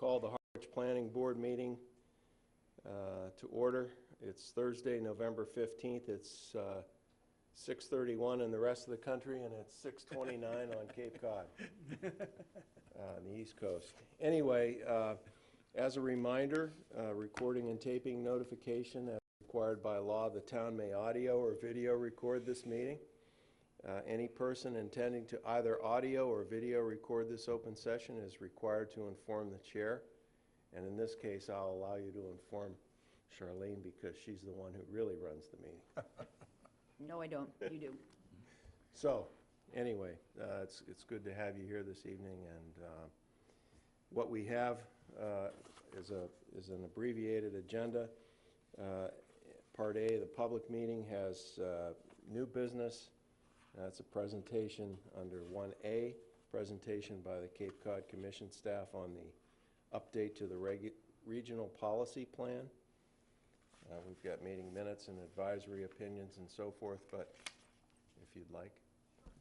call the Harwich Planning Board meeting to order. It's Thursday, November 15th. It's 6:31 in the rest of the country, and it's 6:29 on Cape Cod, on the East Coast. Anyway, as a reminder, recording and taping notification as required by law, the town may audio or video record this meeting. Any person intending to either audio or video record this open session is required to inform the chair. And in this case, I'll allow you to inform Charlene because she's the one who really runs the meeting. No, I don't. You do. So, anyway, it's good to have you here this evening. And what we have is an abbreviated agenda. Part A, the public meeting, has new business. That's a presentation under 1A, presentation by the Cape Cod Commission staff on the update to the regional policy plan. We've got meeting minutes and advisory opinions and so forth, but if you'd like,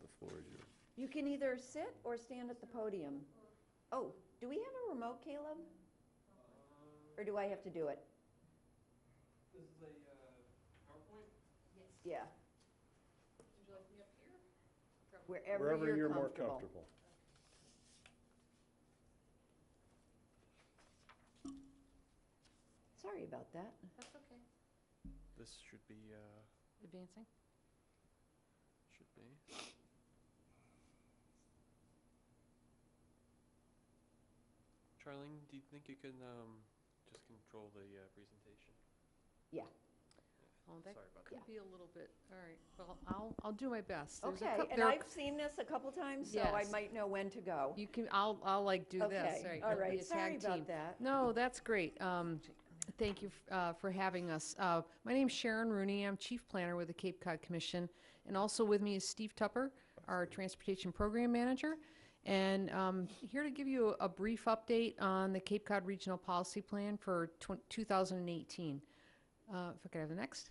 the floor is yours. You can either sit or stand at the podium. Oh, do we have a remote, Caleb? Or do I have to do it? This is a PowerPoint? Yes. Yeah. Would you like me up here? Wherever you're more comfortable. Sorry about that. That's okay. This should be, Advancing? should be. Charlene, do you think you can just control the presentation? Yeah. Oh, that Sorry about could that. be a little bit, all right. Well, I'll do my best. There's a Okay, and I've seen this a couple times, so I Yes. might know when to go. You can, I'll like do this. Okay, Right, all it'll be right. a Sorry tag about team. that. No, that's great. Thank you for having us. My name's Sharon Rooney. I'm Chief Planner with the Cape Cod Commission. And also with me is Steve Tupper, our Transportation Program Manager. And here to give you a brief update on the Cape Cod Regional Policy Plan for 2018. If I could have the next.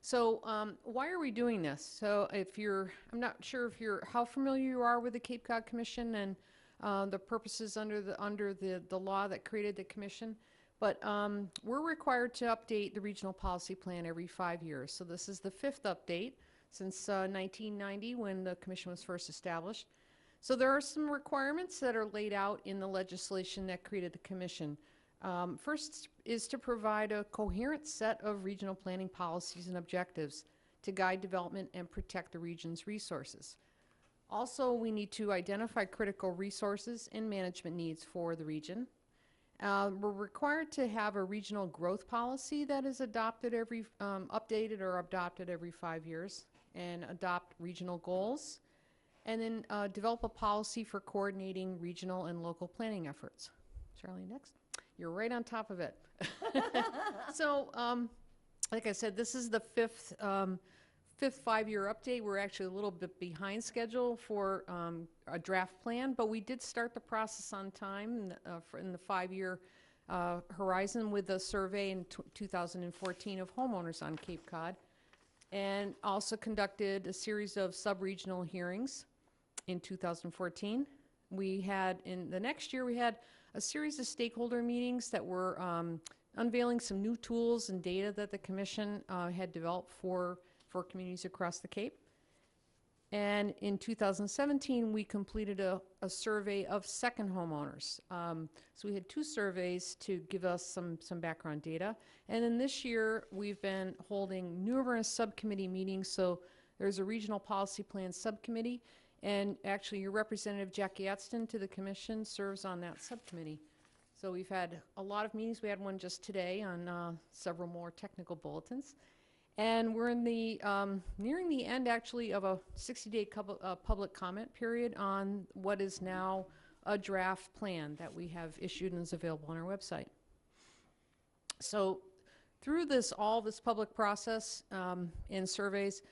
So why are we doing this? So I'm not sure how familiar you are with the Cape Cod Commission and the purposes under the law that created the commission. But we're required to update the regional policy plan every 5 years. So this is the 5th update since 1990 when the commission was first established. So there are some requirements that are laid out in the legislation that created the commission. First is to provide a coherent set of regional planning policies and objectives to guide development and protect the region's resources. Also, we need to identify critical resources and management needs for the region. We're required to have a regional growth policy that is adopted updated or adopted every 5 years, and adopt regional goals, and then develop a policy for coordinating regional and local planning efforts. Charlie, next. You're right on top of it. So, like I said, this is the fifth 5-year update. We're actually a little bit behind schedule for a draft plan, but we did start the process on time in the 5-year horizon with a survey in 2014 of homeowners on Cape Cod, and also conducted a series of sub-regional hearings in 2014. We had, in the next year, we had a series of stakeholder meetings that were unveiling some new tools and data that the commission had developed for communities across the Cape. And in 2017, we completed a survey of second homeowners. So we had 2 surveys to give us some background data. And then this year, we've been holding numerous subcommittee meetings. So there's a regional policy plan subcommittee. And actually, your representative, Jackie Atston, to the commission serves on that subcommittee. So we've had a lot of meetings. We had one just today on several more technical bulletins. And we're in the nearing the end, actually, of a 60-day public comment period on what is now a draft plan that we have issued and is available on our website. So through all this public process and surveys,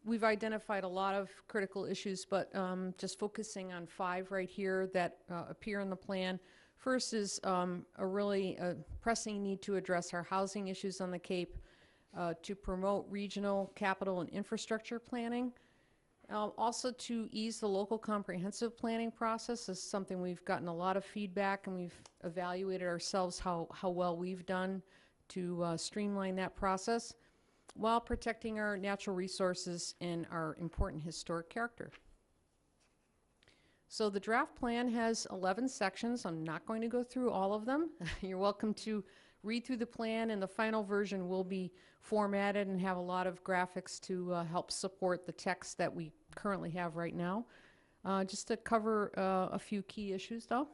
we've identified a lot of critical issues, but just focusing on 5 right here that appear in the plan. First is a really pressing need to address our housing issues on the Cape, to promote regional capital and infrastructure planning, Also to ease the local comprehensive planning process is something we've gotten a lot of feedback, and we've evaluated ourselves how well we've done to streamline that process while protecting our natural resources and our important historic character. So the draft plan has 11 sections. I'm not going to go through all of them. You're welcome to read through the plan, and the final version will be formatted and have a lot of graphics to help support the text that we currently have right now. Just to cover a few key issues, though.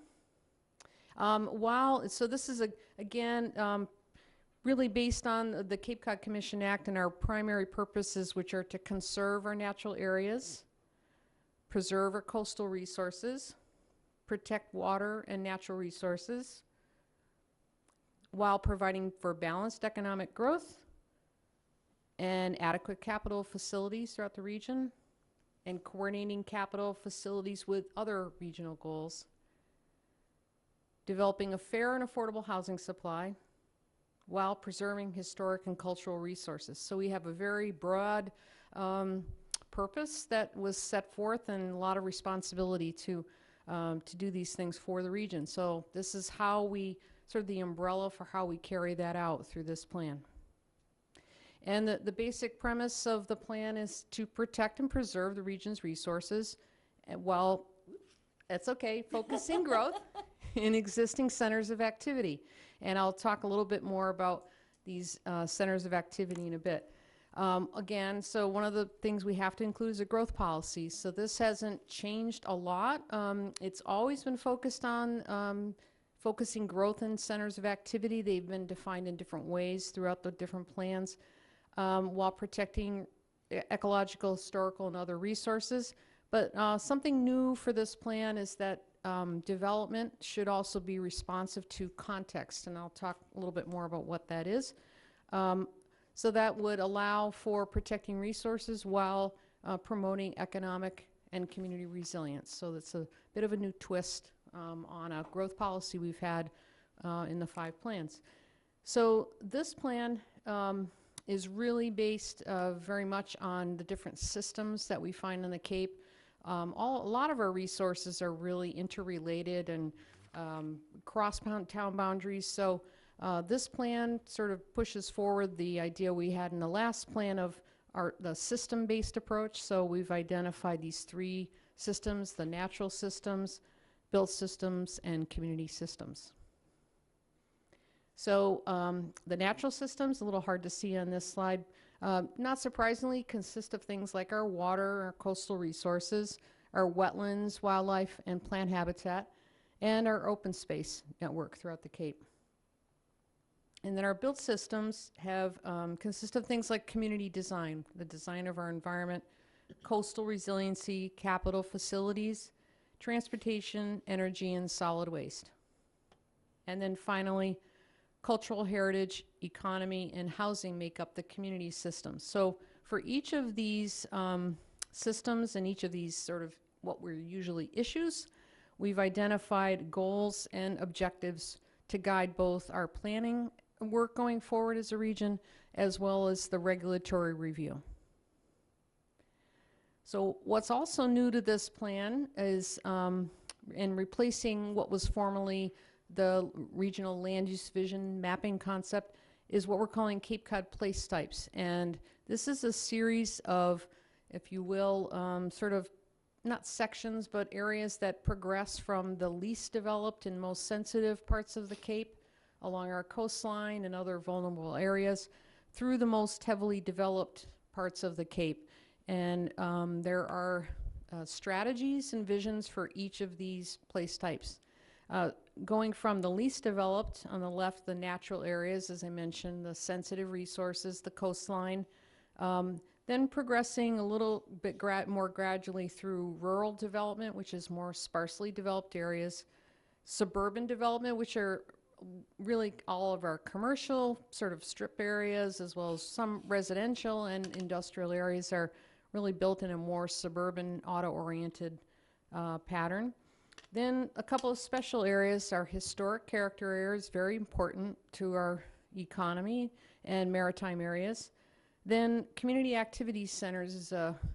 So this is, again, really based on the Cape Cod Commission Act and our primary purposes, which are to conserve our natural areas, preserve our coastal resources, protect water and natural resources, while providing for balanced economic growth and adequate capital facilities throughout the region, and coordinating capital facilities with other regional goals, developing a fair and affordable housing supply, while preserving historic and cultural resources. So we have a very broad purpose that was set forth, and a lot of responsibility to do these things for the region. So this is how we, sort of the umbrella for how we carry that out through this plan. And the basic premise of the plan is to protect and preserve the region's resources while, that's okay, focusing growth in existing centers of activity. And I'll talk a little bit more about these centers of activity in a bit. Again, so one of the things we have to include is a growth policy. So this hasn't changed a lot. It's always been focused on focusing growth in centers of activity. They've been defined in different ways throughout the different plans, while protecting ecological, historical, and other resources. But something new for this plan is that development should also be responsive to context, and I'll talk a little bit more about what that is. So that would allow for protecting resources while promoting economic and community resilience. So that's a bit of a new twist on a growth policy we've had in the 5 plans. So this plan is really based very much on the different systems that we find in the Cape. A lot of our resources are really interrelated and cross town boundaries. So this plan sort of pushes forward the idea we had in the last plan of the system-based approach. So we've identified these 3 systems: the natural systems, built systems, and community systems. So the natural systems, a little hard to see on this slide, not surprisingly consist of things like our water, our coastal resources, our wetlands, wildlife, and plant habitat, and our open space network throughout the Cape. And then our built systems have consist of things like community design, the design of our environment, coastal resiliency, capital facilities, transportation, energy, and solid waste. And then finally, cultural heritage, economy, and housing make up the community systems. So for each of these systems and each of these sort of what were usually issues, we've identified goals and objectives to guide both our planning work going forward as a region, as well as the regulatory review. So what's also new to this plan is in replacing what was formerly the regional land use vision mapping concept is what we're calling Cape Cod place types. And this is a series of, if you will, sort of not sections, but areas that progress from the least developed and most sensitive parts of the Cape along our coastline and other vulnerable areas through the most heavily developed parts of the Cape. And there are strategies and visions for each of these place types. Going from the least developed, on the left, the natural areas, as I mentioned, the sensitive resources, the coastline, then progressing a little bit more gradually through rural development, which is more sparsely developed areas, suburban development, which are really all of our commercial sort of strip areas, as well as some residential and industrial areas are really built in a more suburban, auto-oriented pattern. Then a couple of special areas, our historic character areas, very important to our economy and maritime areas. Then community activity centers is,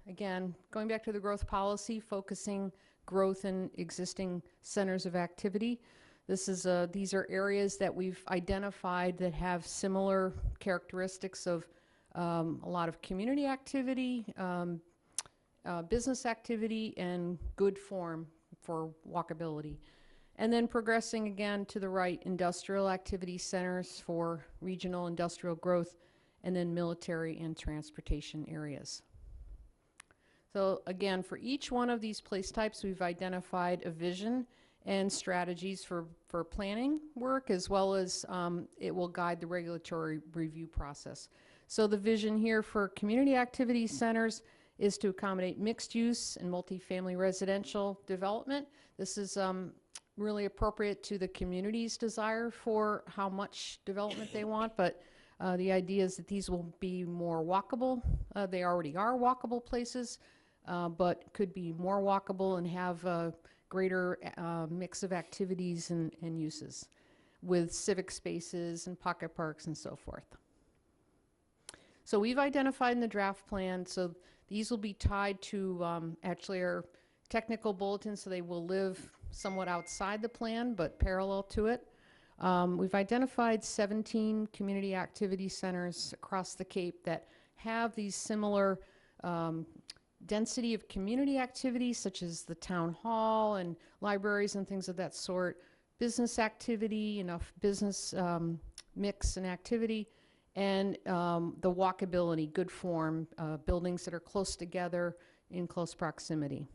again, going back to the growth policy, focusing growth in existing centers of activity. These are areas that we've identified that have similar characteristics of a lot of community activity, business activity, and good form for walkability. And then progressing again to the right, industrial activity centers for regional industrial growth, and then military and transportation areas. So again, for each one of these place types, we've identified a vision and strategies for planning work, as well as it will guide the regulatory review process. So the vision here for community activity centers is to accommodate mixed use and multifamily residential development. This is really appropriate to the community's desire for how much development they want, but the idea is that these will be more walkable. They already are walkable places, but could be more walkable and have a greater mix of activities and uses with civic spaces and pocket parks and so forth. So we've identified in the draft plan, so these will be tied to actually our technical bulletin, so they will live somewhat outside the plan but parallel to it. We've identified 17 community activity centers across the Cape that have these similar density of community activities, such as the town hall and libraries and things of that sort, business activity, enough business mix and activity, and the walkability, good form, buildings that are close together in close proximity.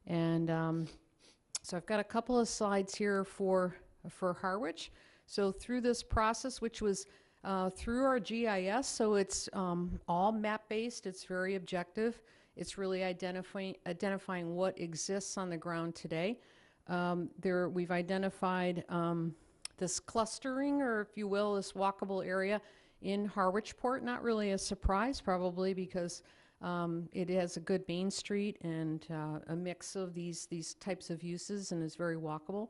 And so I've got a couple of slides here for Harwich. So through this process, which was through our GIS, so it's all map-based, it's very objective. It's really identifying what exists on the ground today. We've identified this clustering, or if you will, this walkable area in Harwich Port. Not really a surprise, probably, because it has a good main street and a mix of these types of uses and is very walkable.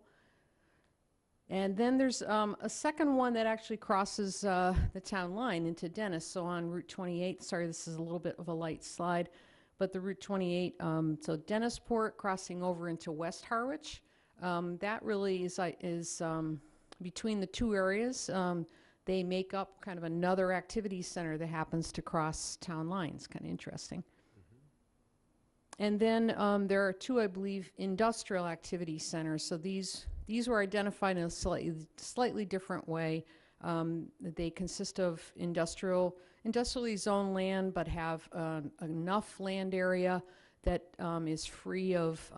And then there's a second one that actually crosses the town line into Dennis. So on Route 28, sorry, this is a little bit of a light slide, but the Route 28, so Dennisport crossing over into West Harwich, that really is between the two areas. They make up kind of another activity center that happens to cross town lines. Kind of interesting. And then there are two, I believe, industrial activity centers. So these were identified in a slightly different way. They consist of industrially zoned land, but have enough land area that is free of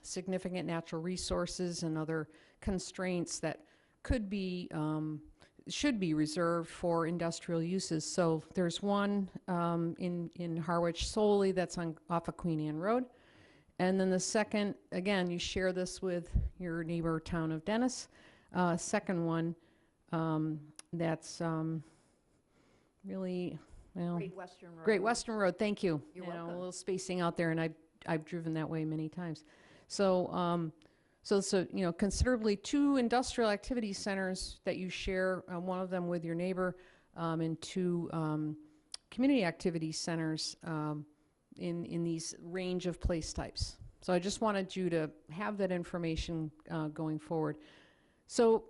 significant natural resources and other constraints that should be reserved for industrial uses. So there's one in Harwich solely that's off of Queen Anne Road. And then the second, again, you share this with your neighbor town of Dennis. Second one that's really, well, Great Western Road. Great Western Road, thank you. You're A welcome. little spacing out there, and I've driven that way many times. So, so you know, considerably two industrial activity centers that you share, one of them with your neighbor, and two community activity centers in these range of place types. So I just wanted you to have that information going forward. So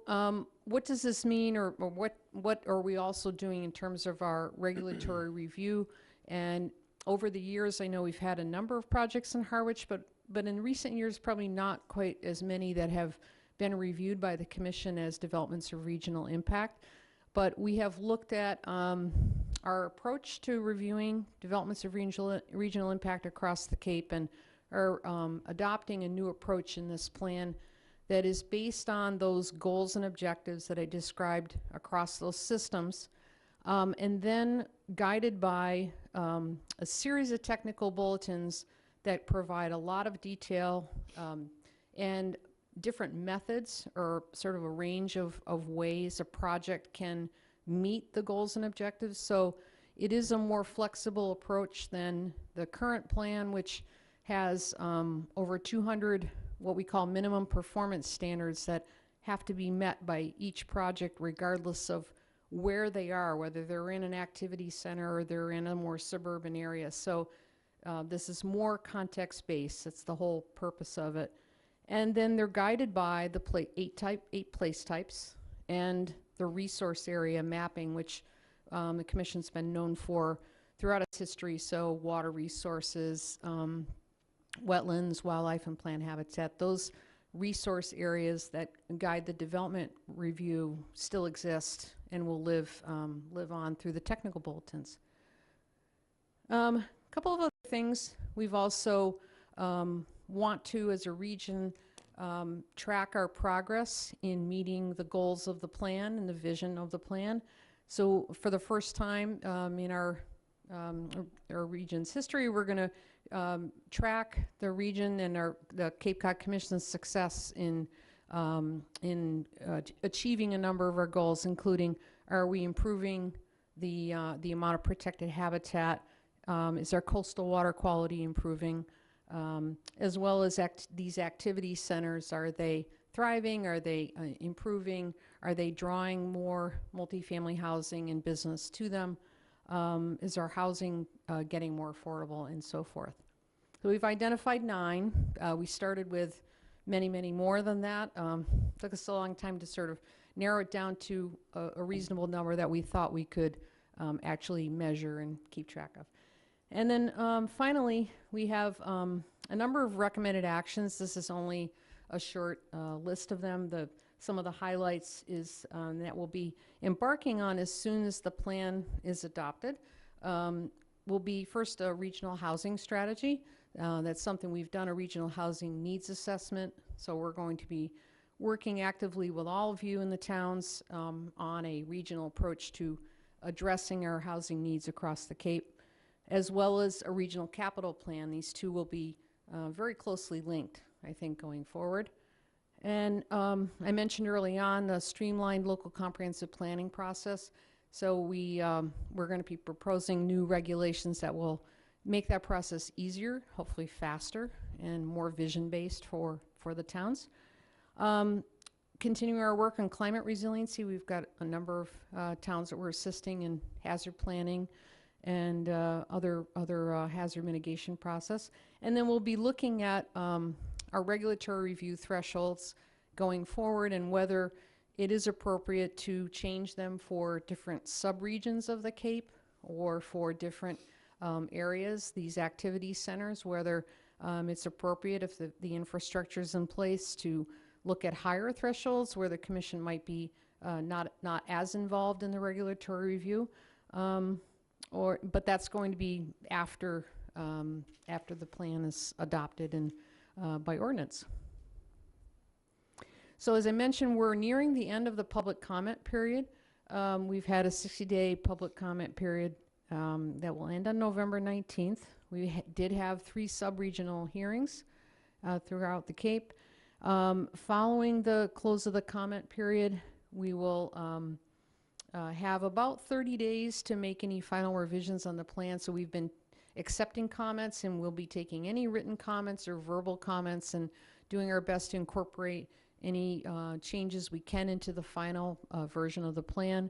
what does this mean, or what are we also doing in terms of our regulatory review? And over the years, I know we've had a number of projects in Harwich, but in recent years, probably not quite as many that have been reviewed by the Commission as developments of regional impact. But we have looked at our approach to reviewing developments of regional impact across the Cape, and are adopting a new approach in this plan that is based on those goals and objectives that I described across those systems, and then guided by a series of technical bulletins that provide a lot of detail and different methods, or sort of a range of ways a project can meet the goals and objectives. So it is a more flexible approach than the current plan, which has over 200 what we call minimum performance standards that have to be met by each project, regardless of where they are, whether they're in an activity center or they're in a more suburban area. So this is more context-based. That's the whole purpose of it. And then they're guided by the eight place types and the resource area mapping, which the Commission's been known for throughout its history. So water resources, wetlands, wildlife, and plant habitat. Those resource areas that guide the development review still exist and will live on through the technical bulletins. Couple of other things. We've also want to, as a region, track our progress in meeting the goals of the plan and the vision of the plan. So for the first time in our region's history, we're going to track the region and the Cape Cod Commission's success in achieving a number of our goals, including, are we improving the amount of protected habitat? Is our coastal water quality improving? As well as these activity centers, are they thriving? Are they improving? Are they drawing more multifamily housing and business to them? Is our housing getting more affordable, and so forth? So we've identified 9. We started with many, many more than that. Took us a long time to sort of narrow it down to a reasonable number that we thought we could actually measure and keep track of. And then finally, we have a number of recommended actions. This is only a short list of them. Some of the highlights is that we'll be embarking on as soon as the plan is adopted. Will be first a regional housing strategy. That's something we've done, a regional housing needs assessment. So we're going to be working actively with all of you in the towns on a regional approach to addressing our housing needs across the Cape, as well as a regional capital plan. These two will be very closely linked, I think, going forward. And I mentioned early on the streamlined local comprehensive planning process. So we're going to be proposing new regulations that will make that process easier, hopefully faster, and more vision-based for the towns. Continuing our work on climate resiliency, we've got a number of towns that we're assisting in hazard planning and other hazard mitigation process. And then we'll be looking at our regulatory review thresholds going forward and whether it is appropriate to change them for different subregions of the Cape or for different areas, these activity centers, whether it's appropriate if the infrastructure is in place to look at higher thresholds where the Commission might be not as involved in the regulatory review. But that's going to be after the plan is adopted and by ordinance. So as I mentioned, we're nearing the end of the public comment period. We've had a 60-day public comment period that will end on November 19th. We did have 3 sub-regional hearings throughout the Cape. Following the close of the comment period, we will have about 30 days to make any final revisions on the plan. So we've been accepting comments, and we'll be taking any written comments or verbal comments and doing our best to incorporate any changes we can into the final version of the plan.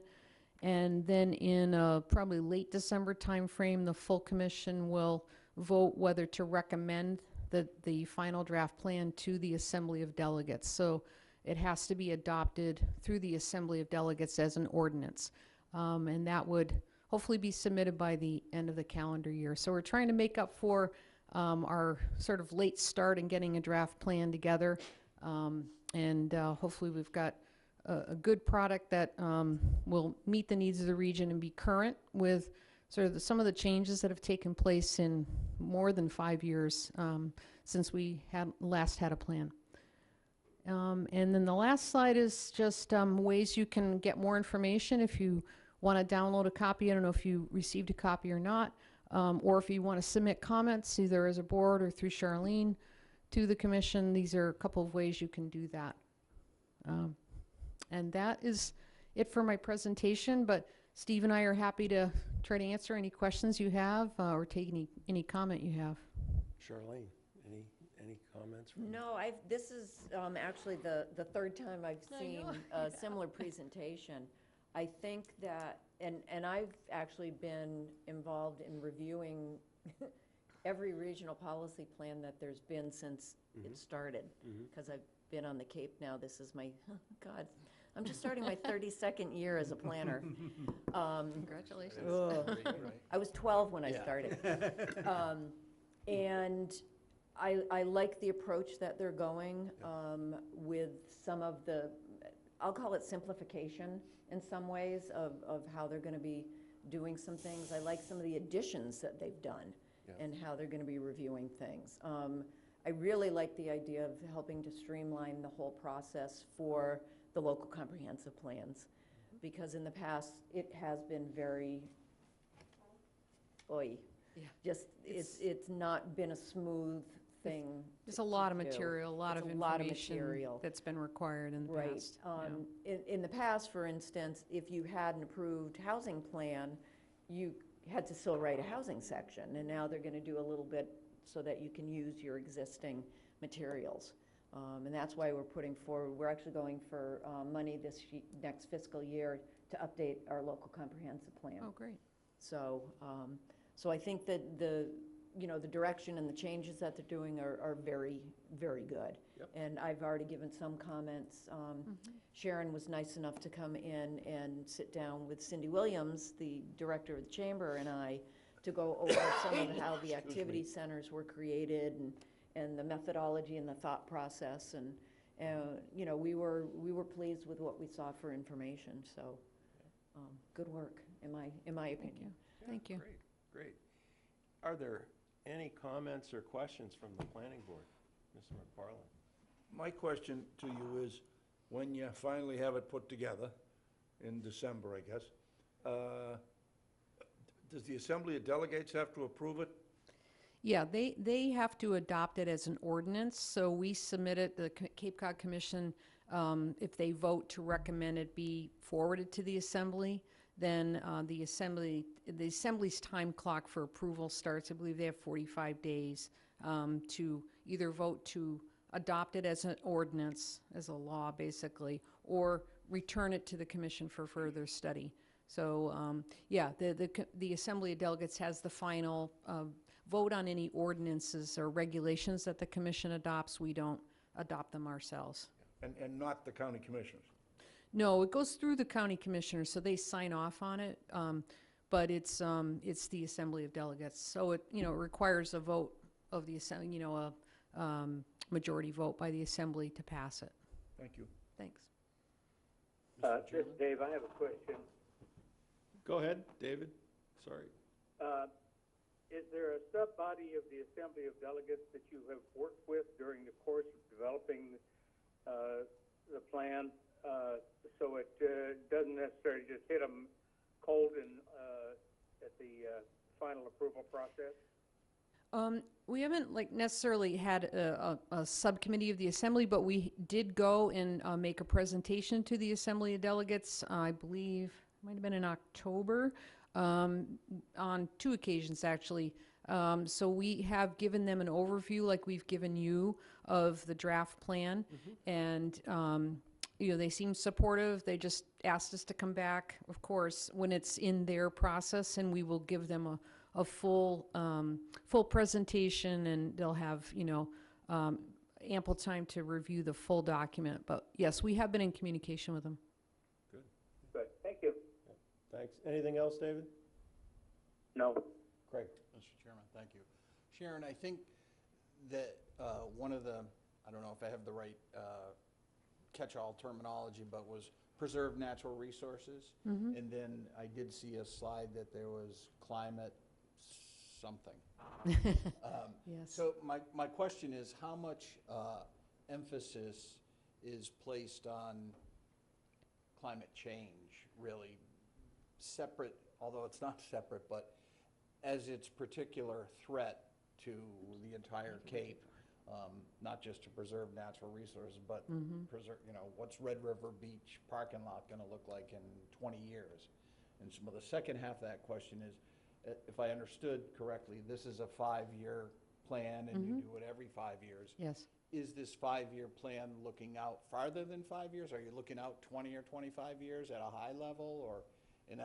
And then in probably late December timeframe, the full Commission will vote whether to recommend the final draft plan to the Assembly of Delegates. So it has to be adopted through the Assembly of Delegates as an ordinance. And that would hopefully be submitted by the end of the calendar year. So we're trying to make up for our sort of late start in getting a draft plan together. And hopefully we've got a good product that will meet the needs of the region and be current with sort of some of the changes that have taken place in more than 5 years since we last had a plan. And then the last slide is just ways you can get more information if you want to download a copy. I don't know if you received a copy or not, or if you want to submit comments either as a board or through Charlene to the Commission. These are a couple of ways you can do that. And that is it for my presentation, but Steve and I are happy to try to answer any questions you have or take any comment you have. Charlene, any comments? No, this is actually the third time I've seen a similar presentation. I think that, and I've actually been involved in reviewing every regional policy plan that there's been since it started, because I've been on the Cape now. This is my, oh, God, I'm just starting my 32nd year as a planner. Congratulations. Ugh. I was 12 when I started. And I like the approach that they're going with some of the, I'll call it simplification in some ways of how they're going to be doing some things. I like some of the additions that they've done and how they're going to be reviewing things. I really like the idea of helping to streamline the whole process for the local comprehensive plans, because in the past it has been very, just it's not been a smooth thing. There's a lot of to do. material, a lot It's of a lot of information material. that's been required in the Right. past. In the past, for instance, if you had an approved housing plan, you had to still write a housing section, and now they're going to do a little bit so that you can use your existing materials. And that's why we're putting forward, we're actually going for money this next fiscal year to update our local comprehensive plan. Oh, great. So, so I think that the direction and the changes that they're doing are very, very good. Yep. And I've already given some comments. Sharon was nice enough to come in and sit down with Cindy Williams, the director of the chamber, and I, to go over some of how the activity centers were created and the methodology and the thought process. And we were pleased with what we saw for information. So, good work, in my opinion. Thank you. Great. Are there any comments or questions from the planning board? Mr. McFarland? My question to you is, when you finally have it put together, in December, I guess, does the Assembly of Delegates have to approve it? Yeah, they have to adopt it as an ordinance, so we submit it, the Cape Cod Commission, if they vote to recommend it be forwarded to the Assembly, then the Assembly's time clock for approval starts. I believe they have 45 days to either vote to adopt it as an ordinance, as a law basically, or return it to the Commission for further study. So yeah, the Assembly of Delegates has the final vote on any ordinances or regulations that the Commission adopts. We don't adopt them ourselves. And not the county commissioners? No, it goes through the county commissioners, so they sign off on it, but it's the Assembly of Delegates. So it, it requires a vote of the Assembly, a majority vote by the Assembly to pass it. Thank you. Thanks. This is Dave. I have a question. Go ahead, David. Sorry. Is there a sub-body of the Assembly of Delegates that you have worked with during the course of developing the plan, so it doesn't necessarily just hit them cold at the final approval process? We haven't necessarily had a subcommittee of the Assembly, but we did go and make a presentation to the Assembly of Delegates, I believe, might have been in October, on 2 occasions actually. So we have given them an overview, like we've given you, of the draft plan, and they seem supportive. They just asked us to come back, of course, when it's in their process, and we will give them a full presentation, and they'll have ample time to review the full document. But yes, we have been in communication with them. Good. Thank you. Thanks. Anything else, David? No. Craig? Mr. Chairman, thank you. Sharon, I think that one of the, I don't know if I have the right catch-all terminology, but was preserve natural resources. And then I did see a slide that there was climate something. Yes. So my question is, how much emphasis is placed on climate change, really separate, although it's not separate, but as its particular threat to the entire Cape, not just to preserve natural resources, but preserve, what's Red River Beach parking lot going to look like in 20 years? And so the second half of that question is, if I understood correctly, this is a 5-year plan, and you do it every 5 years. Yes. is this 5-year plan looking out farther than 5 years? Are you looking out 20 or 25 years at a high level, or, and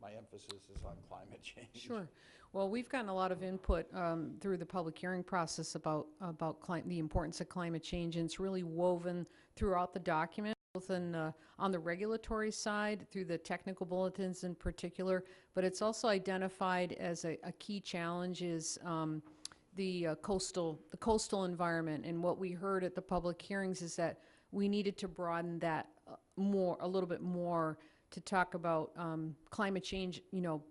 my emphasis is on climate change. Sure. Well, we've gotten a lot of input through the public hearing process about the importance of climate change, and it's really woven throughout the document, both on the regulatory side, through the technical bulletins in particular, but it's also identified as a key challenge is the coastal environment. And what we heard at the public hearings is that we needed to broaden that a little bit more, to talk about climate change,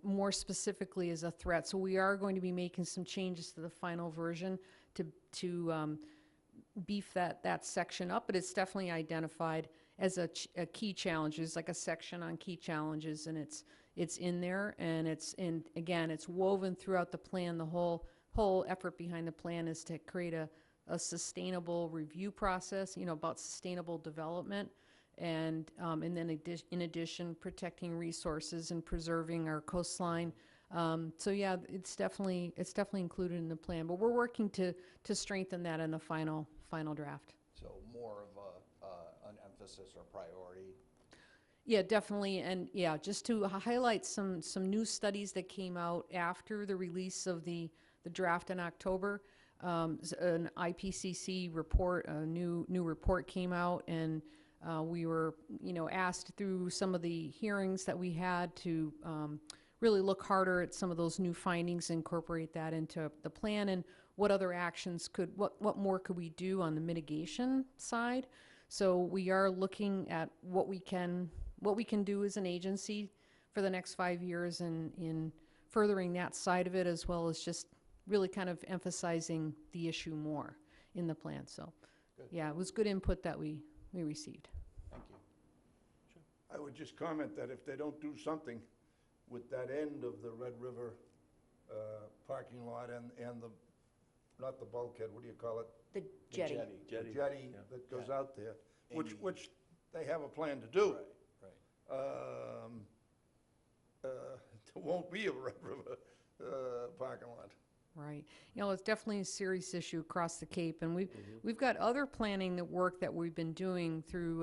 more specifically as a threat. So we are going to be making some changes to the final version to beef that section up, but it's definitely identified as a key challenge. There's like a section on key challenges, and it's in there, and again, it's woven throughout the plan. The whole effort behind the plan is to create a sustainable review process, about sustainable development, and then in addition, protecting resources and preserving our coastline. So yeah, it's definitely included in the plan, but we're working to strengthen that in the final draft. So more of an emphasis or priority. Yeah, definitely. And yeah, just to highlight some new studies that came out after the release of the draft in October. An IPCC report, a new report came out, and we were, asked through some of the hearings that we had to really look harder at some of those new findings, incorporate that into the plan, and what other actions what more could we do on the mitigation side. So we are looking at what we can do as an agency for the next 5 years in furthering that side of it, as well as just really kind of emphasizing the issue more in the plan. So Good. Yeah, it was good input that we received. Thank you. I would just comment that if they don't do something with that end of the Red River parking lot and the, not the bulkhead, what do you call it? The jetty. The jetty that goes out there, Amy. which they have a plan to do. Right. There won't be a Red River parking lot. Right. It's definitely a serious issue across the Cape, and we've got other planning work that we've been doing through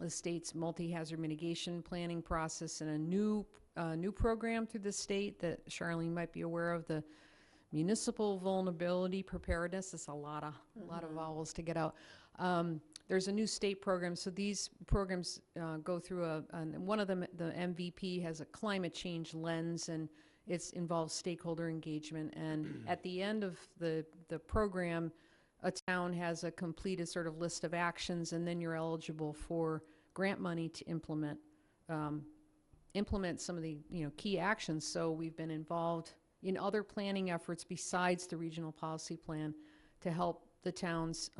the state's multi-hazard mitigation planning process, and a new program through the state that Charlene might be aware of, the municipal vulnerability preparedness. It's a lot of vowels to get out. There's a new state program, so these programs go through one of them, the MVP, has a climate change lens, and it involves stakeholder engagement. And at the end of the program, a town has a completed sort of list of actions, and then you're eligible for grant money to implement some of the key actions. So we've been involved in other planning efforts besides the regional policy plan to help the towns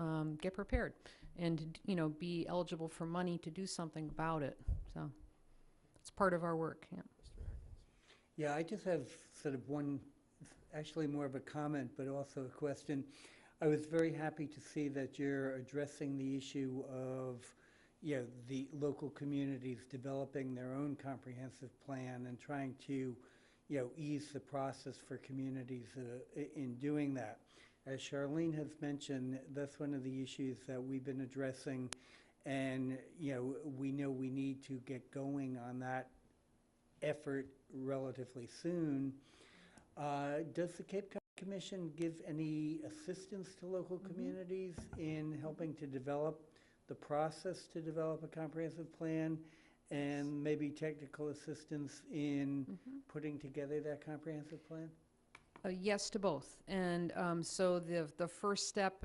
get prepared and be eligible for money to do something about it. So it's part of our work. Yeah. Yeah, I just have sort of one, actually more of a comment, but also a question. I was very happy to see that you're addressing the issue of, the local communities developing their own comprehensive plan and trying to, ease the process for communities in doing that. As Charlene has mentioned, that's one of the issues that we've been addressing, and, we know we need to get going on that effort relatively soon. Does the Cape Cod Commission give any assistance to local communities in helping to develop the process to develop a comprehensive plan, and maybe technical assistance in putting together that comprehensive plan? Yes to both. And so the first step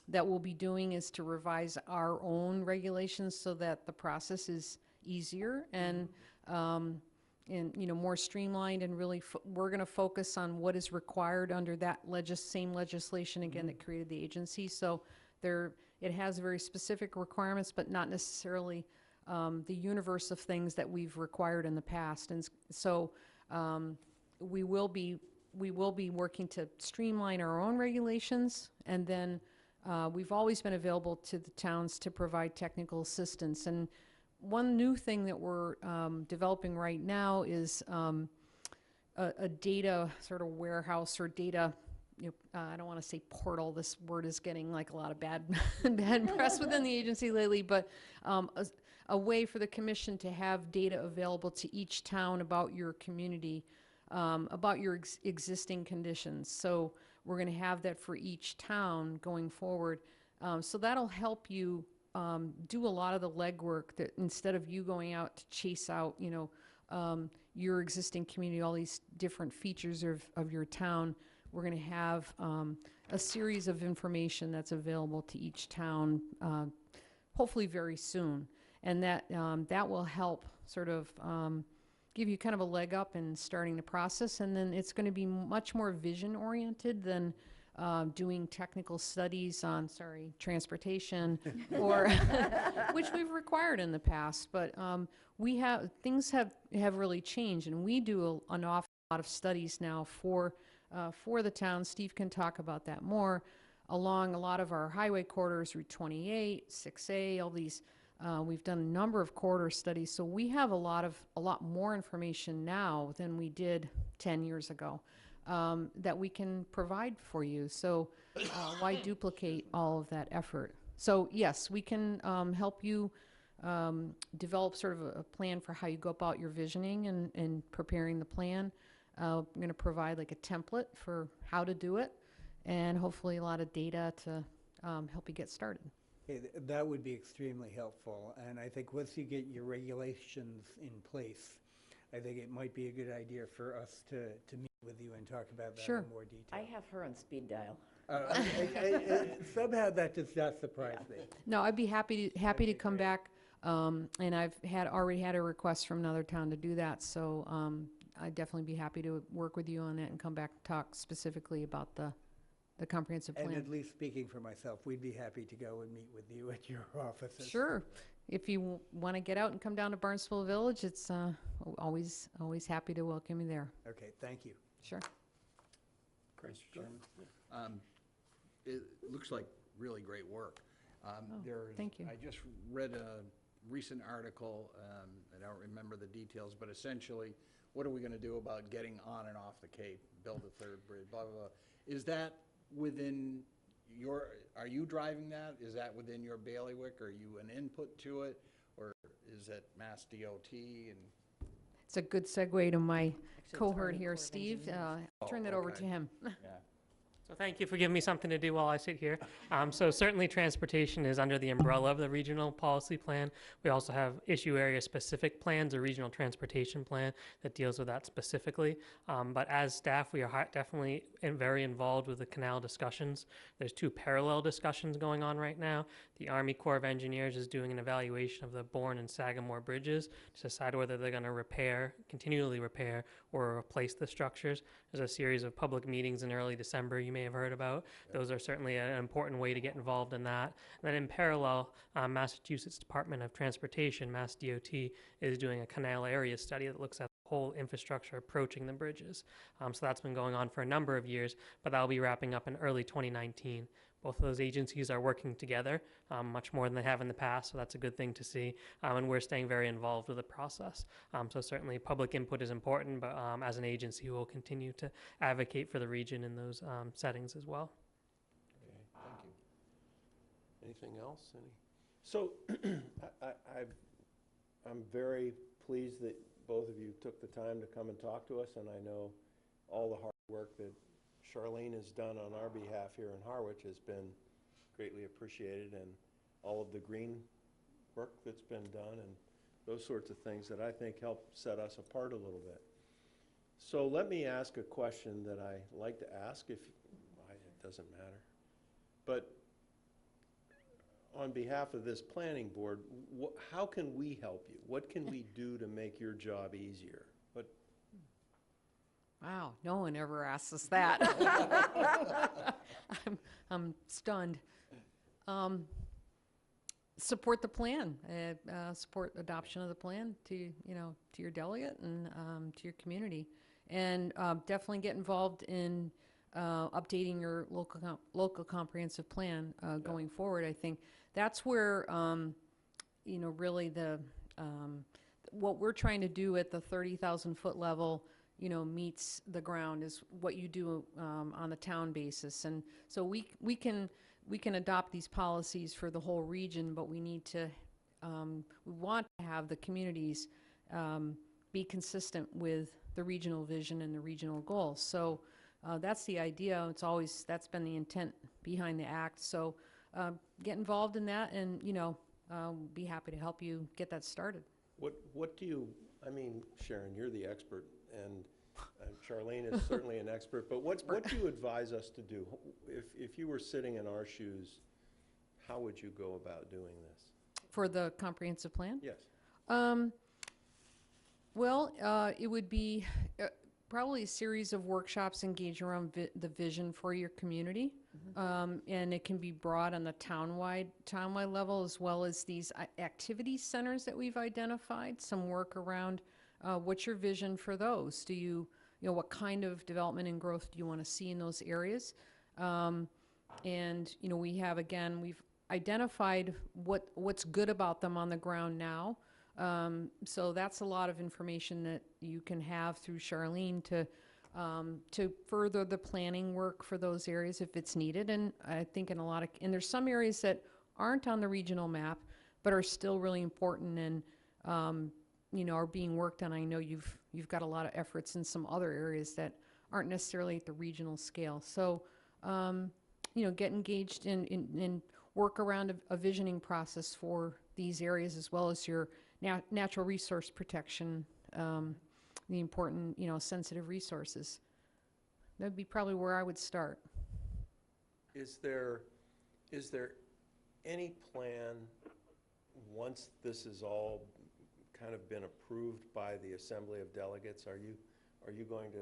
that we'll be doing is to revise our own regulations so that the process is easier and more streamlined, and really we're going to focus on what is required under that same legislation again that created the agency. So it has very specific requirements, but not necessarily the universe of things that we've required in the past. And so we will be working to streamline our own regulations, and then we've always been available to the towns to provide technical assistance. And one new thing that we're developing right now is a data sort of warehouse or data I don't want to say portal, this word is getting like a lot of bad, bad press within the agency lately, but a way for the commission to have data available to each town about your community, about your existing conditions. So we're going to have that for each town going forward. So that'll help you do a lot of the legwork, that instead of you going out to chase out, your existing community, all these different features of your town. We're going to have a series of information that's available to each town, hopefully very soon. And that will help sort of give you kind of a leg up in starting the process. And then it's going to be much more vision-oriented than doing technical studies on, transportation, or which we've required in the past. But things have really changed, and we do an awful lot of studies now for the town. Steve can talk about that more. Along a lot of our highway corridors, Route 28, 6A, all these, we've done a number of corridor studies. So we have a lot more information now than we did 10 years ago. That we can provide for you. So why duplicate all of that effort? So yes, we can help you develop sort of a plan for how you go about your visioning and preparing the plan. I'm going to provide like a template for how to do it, and hopefully a lot of data to help you get started. Okay, that would be extremely helpful. And I think once you get your regulations in place, I think it might be a good idea for us to meet with you and talk about that Sure. in more detail. I have her on speed dial. Somehow that does not surprise me. No, I'd be happy to Okay, come great. back, and I've already had a request from another town to do that. So I'd definitely be happy to work with you on that and come back and talk specifically about the comprehensive And plan. at least speaking for myself, we'd be happy to go and meet with you at your offices. Sure. If you want to get out and come down to Barnstable Village, it's always happy to welcome you there. Okay, thank you. Sure. Mr. Chairman? It looks like really great work. thank you. I just read a recent article, I don't remember the details, but essentially, what are we going to do about getting on and off the Cape, build a third bridge, blah, blah, blah. Is that within are you driving that? Is that within your bailiwick? Are you an input to it? Or is it Mass DOT and? It's a good segue to my Actually, it's cohort Army here, Corps of Steve. Engineers. I'll turn that over okay. to him. Yeah. So thank you for giving me something to do while I sit here. So certainly transportation is under the umbrella of the regional policy plan. We also have issue area specific plans, a regional transportation plan that deals with that specifically. But as staff, we are definitely very involved with the canal discussions. There's two parallel discussions going on right now. The Army Corps of Engineers is doing an evaluation of the Bourne and Sagamore bridges to decide whether they're going to continually repair, or replace the structures. There's a series of public meetings in early December you may have heard about. Those are certainly an important way to get involved in that. And then in parallel, Massachusetts Department of Transportation, Mass DOT, is doing a canal area study that looks at the whole infrastructure approaching the bridges. So that's been going on for a number of years, but that'll be wrapping up in early 2019. Both of those agencies are working together much more than they have in the past, so that's a good thing to see. And we're staying very involved with the process. So certainly public input is important, but as an agency, we'll continue to advocate for the region in those settings as well. Okay, thank you. Anything else? So I'm very pleased that both of you took the time to come and talk to us, and I know all the hard work that Charlene has done on our behalf here in Harwich has been greatly appreciated, and all of the green work that's been done and those sorts of things that I think help set us apart a little bit. So let me ask a question that I like to ask, it doesn't matter. But on behalf of this planning board, how can we help you? What can we do to make your job easier? Wow, no one ever asks us that. I'm stunned. Support the plan. Support adoption of the plan to your delegate and to your community, and definitely get involved in updating your local comprehensive plan going forward. I think that's where really what we're trying to do at the 30,000 foot level. meets the ground is what you do on the town basis. And so we can adopt these policies for the whole region, but we need to, we want to have the communities be consistent with the regional vision and the regional goals. So that's the idea. That's been the intent behind the act. So get involved in that, and be happy to help you get that started. What do you, I mean, Sharon, you're the expert, and Charlene is certainly an expert, but what do you advise us to do? If you were sitting in our shoes, how would you go about doing this? For the comprehensive plan? Yes. It would be probably a series of workshops engaged around the vision for your community. And it can be broad on the townwide level, as well as these activity centers that we've identified, some work around what's your vision for those? Do you what kind of development and growth do you want to see in those areas? And we've identified what's good about them on the ground now. So that's a lot of information that you can have through Charlene to further the planning work for those areas if it's needed. And I think and there's some areas that aren't on the regional map, but are still really important and, are being worked on. I know you've got a lot of efforts in some other areas that aren't necessarily at the regional scale. So, get engaged in work around a visioning process for these areas, as well as your natural resource protection, the important, sensitive resources. That'd be probably where I would start. Is there any plan, once this is all kind of been approved by the Assembly of Delegates, are you going to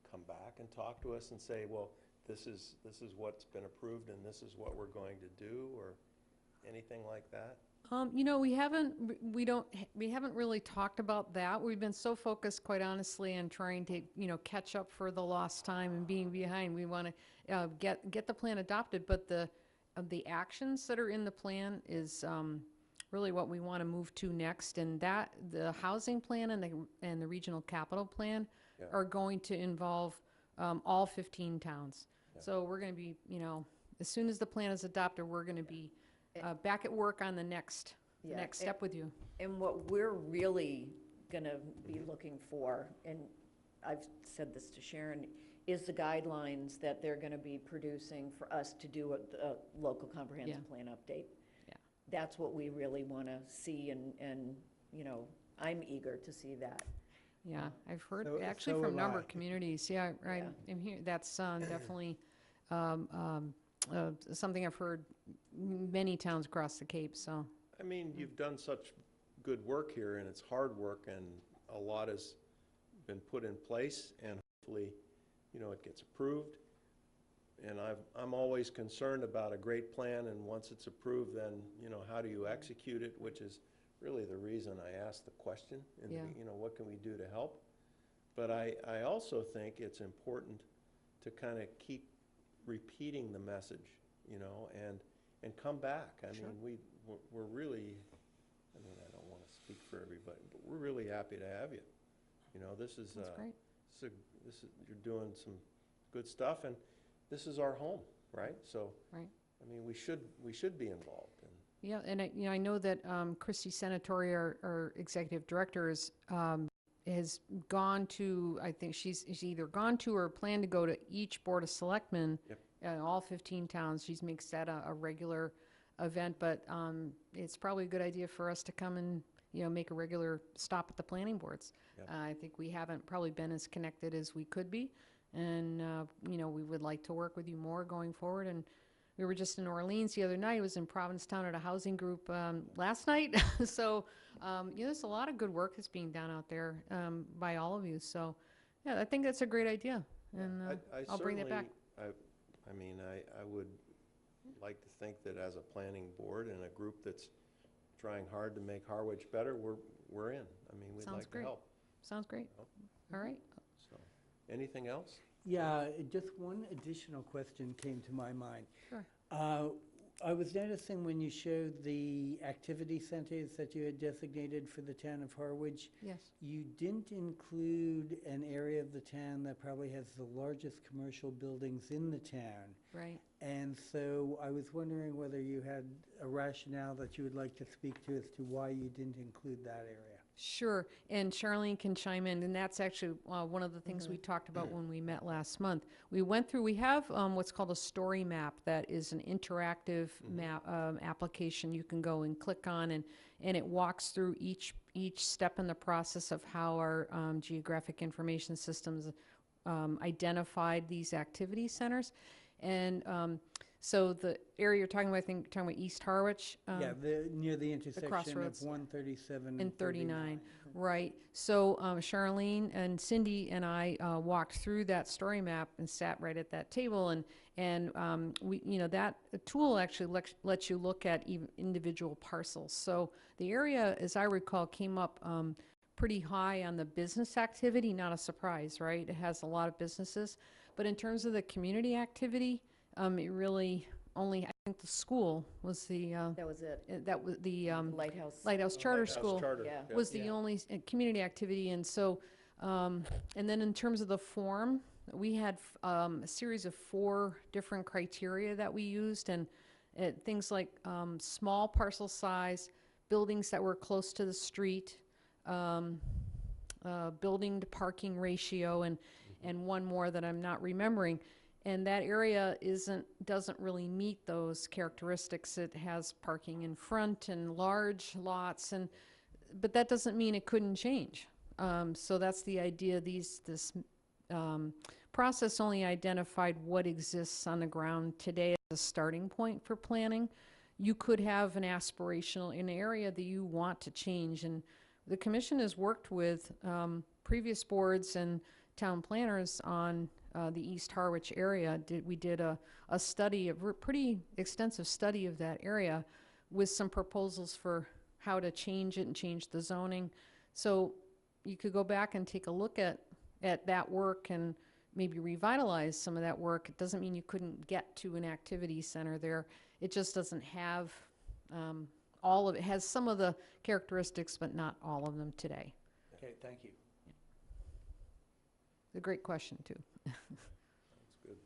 come back and talk to us and say, well, this is what's been approved and this is what we're going to do, or anything like that? We haven't really talked about that. We've been so focused, quite honestly, on trying to, catch up for the lost time and being behind. We want to get the plan adopted, but the actions that are in the plan is really what we want to move to next. And that the housing plan and the regional capital plan are going to involve all 15 towns. Yeah. So we're going to be, as soon as the plan is adopted, we're going to be back at work on the next step with you. And what we're really going to be looking for, and I've said this to Sharon, is the guidelines that they're going to be producing for us to do a local comprehensive plan update. Yeah. That's what we really want to see, and I'm eager to see that. Yeah, I've heard actually from a number of communities. Yeah, right. Yeah. I'm here. That's definitely something I've heard many towns across the Cape. So I mean, you've done such good work here, and it's hard work, and a lot has been put in place, and hopefully, it gets approved. And I'm always concerned about a great plan, and once it's approved, then how do you execute it, which is really the reason I asked the question. And what can we do to help? But I also think it's important to kind of keep repeating the message, and come back. I mean, we're really, I don't want to speak for everybody, but we're really happy to have you. This is That's great. You're doing some good stuff, and this is our home, right? So, right. I mean, we should be involved. Yeah, and I know that Christy Senatori, our executive director, has gone to, I think she's either gone to or planned to go to each Board of Selectmen, all 15 towns. She makes that a regular event, but it's probably a good idea for us to come and make a regular stop at the planning boards. Yep. I think we haven't probably been as connected as we could be, and we would like to work with you more going forward. And we were just in Orleans the other night. I was in Provincetown at a housing group last night. So there's a lot of good work that's being done out there by all of you. So I think that's a great idea, and I'll bring that back. I mean, I would like to think that as a planning board and a group that's trying hard to make Harwich better, we're in. I mean, we'd like to help. Sounds great. All right. So, anything else? Yeah, just one additional question came to my mind. Sure. I was noticing when you showed the activity centers that you had designated for the town of Harwich, Yes. you didn't include an area of the town that probably has the largest commercial buildings in the town. Right. And so I was wondering whether you had a rationale that you would like to speak to as to why you didn't include that area. Sure, and Charlene can chime in, and that's actually one of the things we talked about when we met last month. We went through, we have what's called a story map that is an interactive map application you can go and click on, and it walks through each step in the process of how our geographic information systems identified these activity centers. And so the area you're talking about, I think you're talking about East Harwich. Yeah, near the intersection of crossroads. 137 And 39, right. So Charlene and Cindy and I walked through that story map and sat right at that table, and we, that tool actually lets you look at even individual parcels. So the area, as I recall, came up pretty high on the business activity, not a surprise, right? It has a lot of businesses. But in terms of the community activity, it really only, I think the school was the, That was it. that was the Lighthouse. Charter Lighthouse School Charter, Yeah. yeah. was the only community activity. And so, and then in terms of the form, we had a series of 4 different criteria that we used, and things like small parcel size, buildings that were close to the street, building to parking ratio, and one more that I'm not remembering. And that area doesn't really meet those characteristics. It has parking in front and large lots, but that doesn't mean it couldn't change. So that's the idea. This process only identified what exists on the ground today as a starting point for planning. You could have an area that you want to change, and the commission has worked with previous boards and town planners on the East Harwich area. We did a study, a pretty extensive study of that area with some proposals for how to change it and change the zoning. So you could go back and take a look at that work and maybe revitalize some of that work. It doesn't mean you couldn't get to an activity center there. It just doesn't have all of it. It has some of the characteristics, but not all of them today. Okay, thank you. A great question, too. That's good.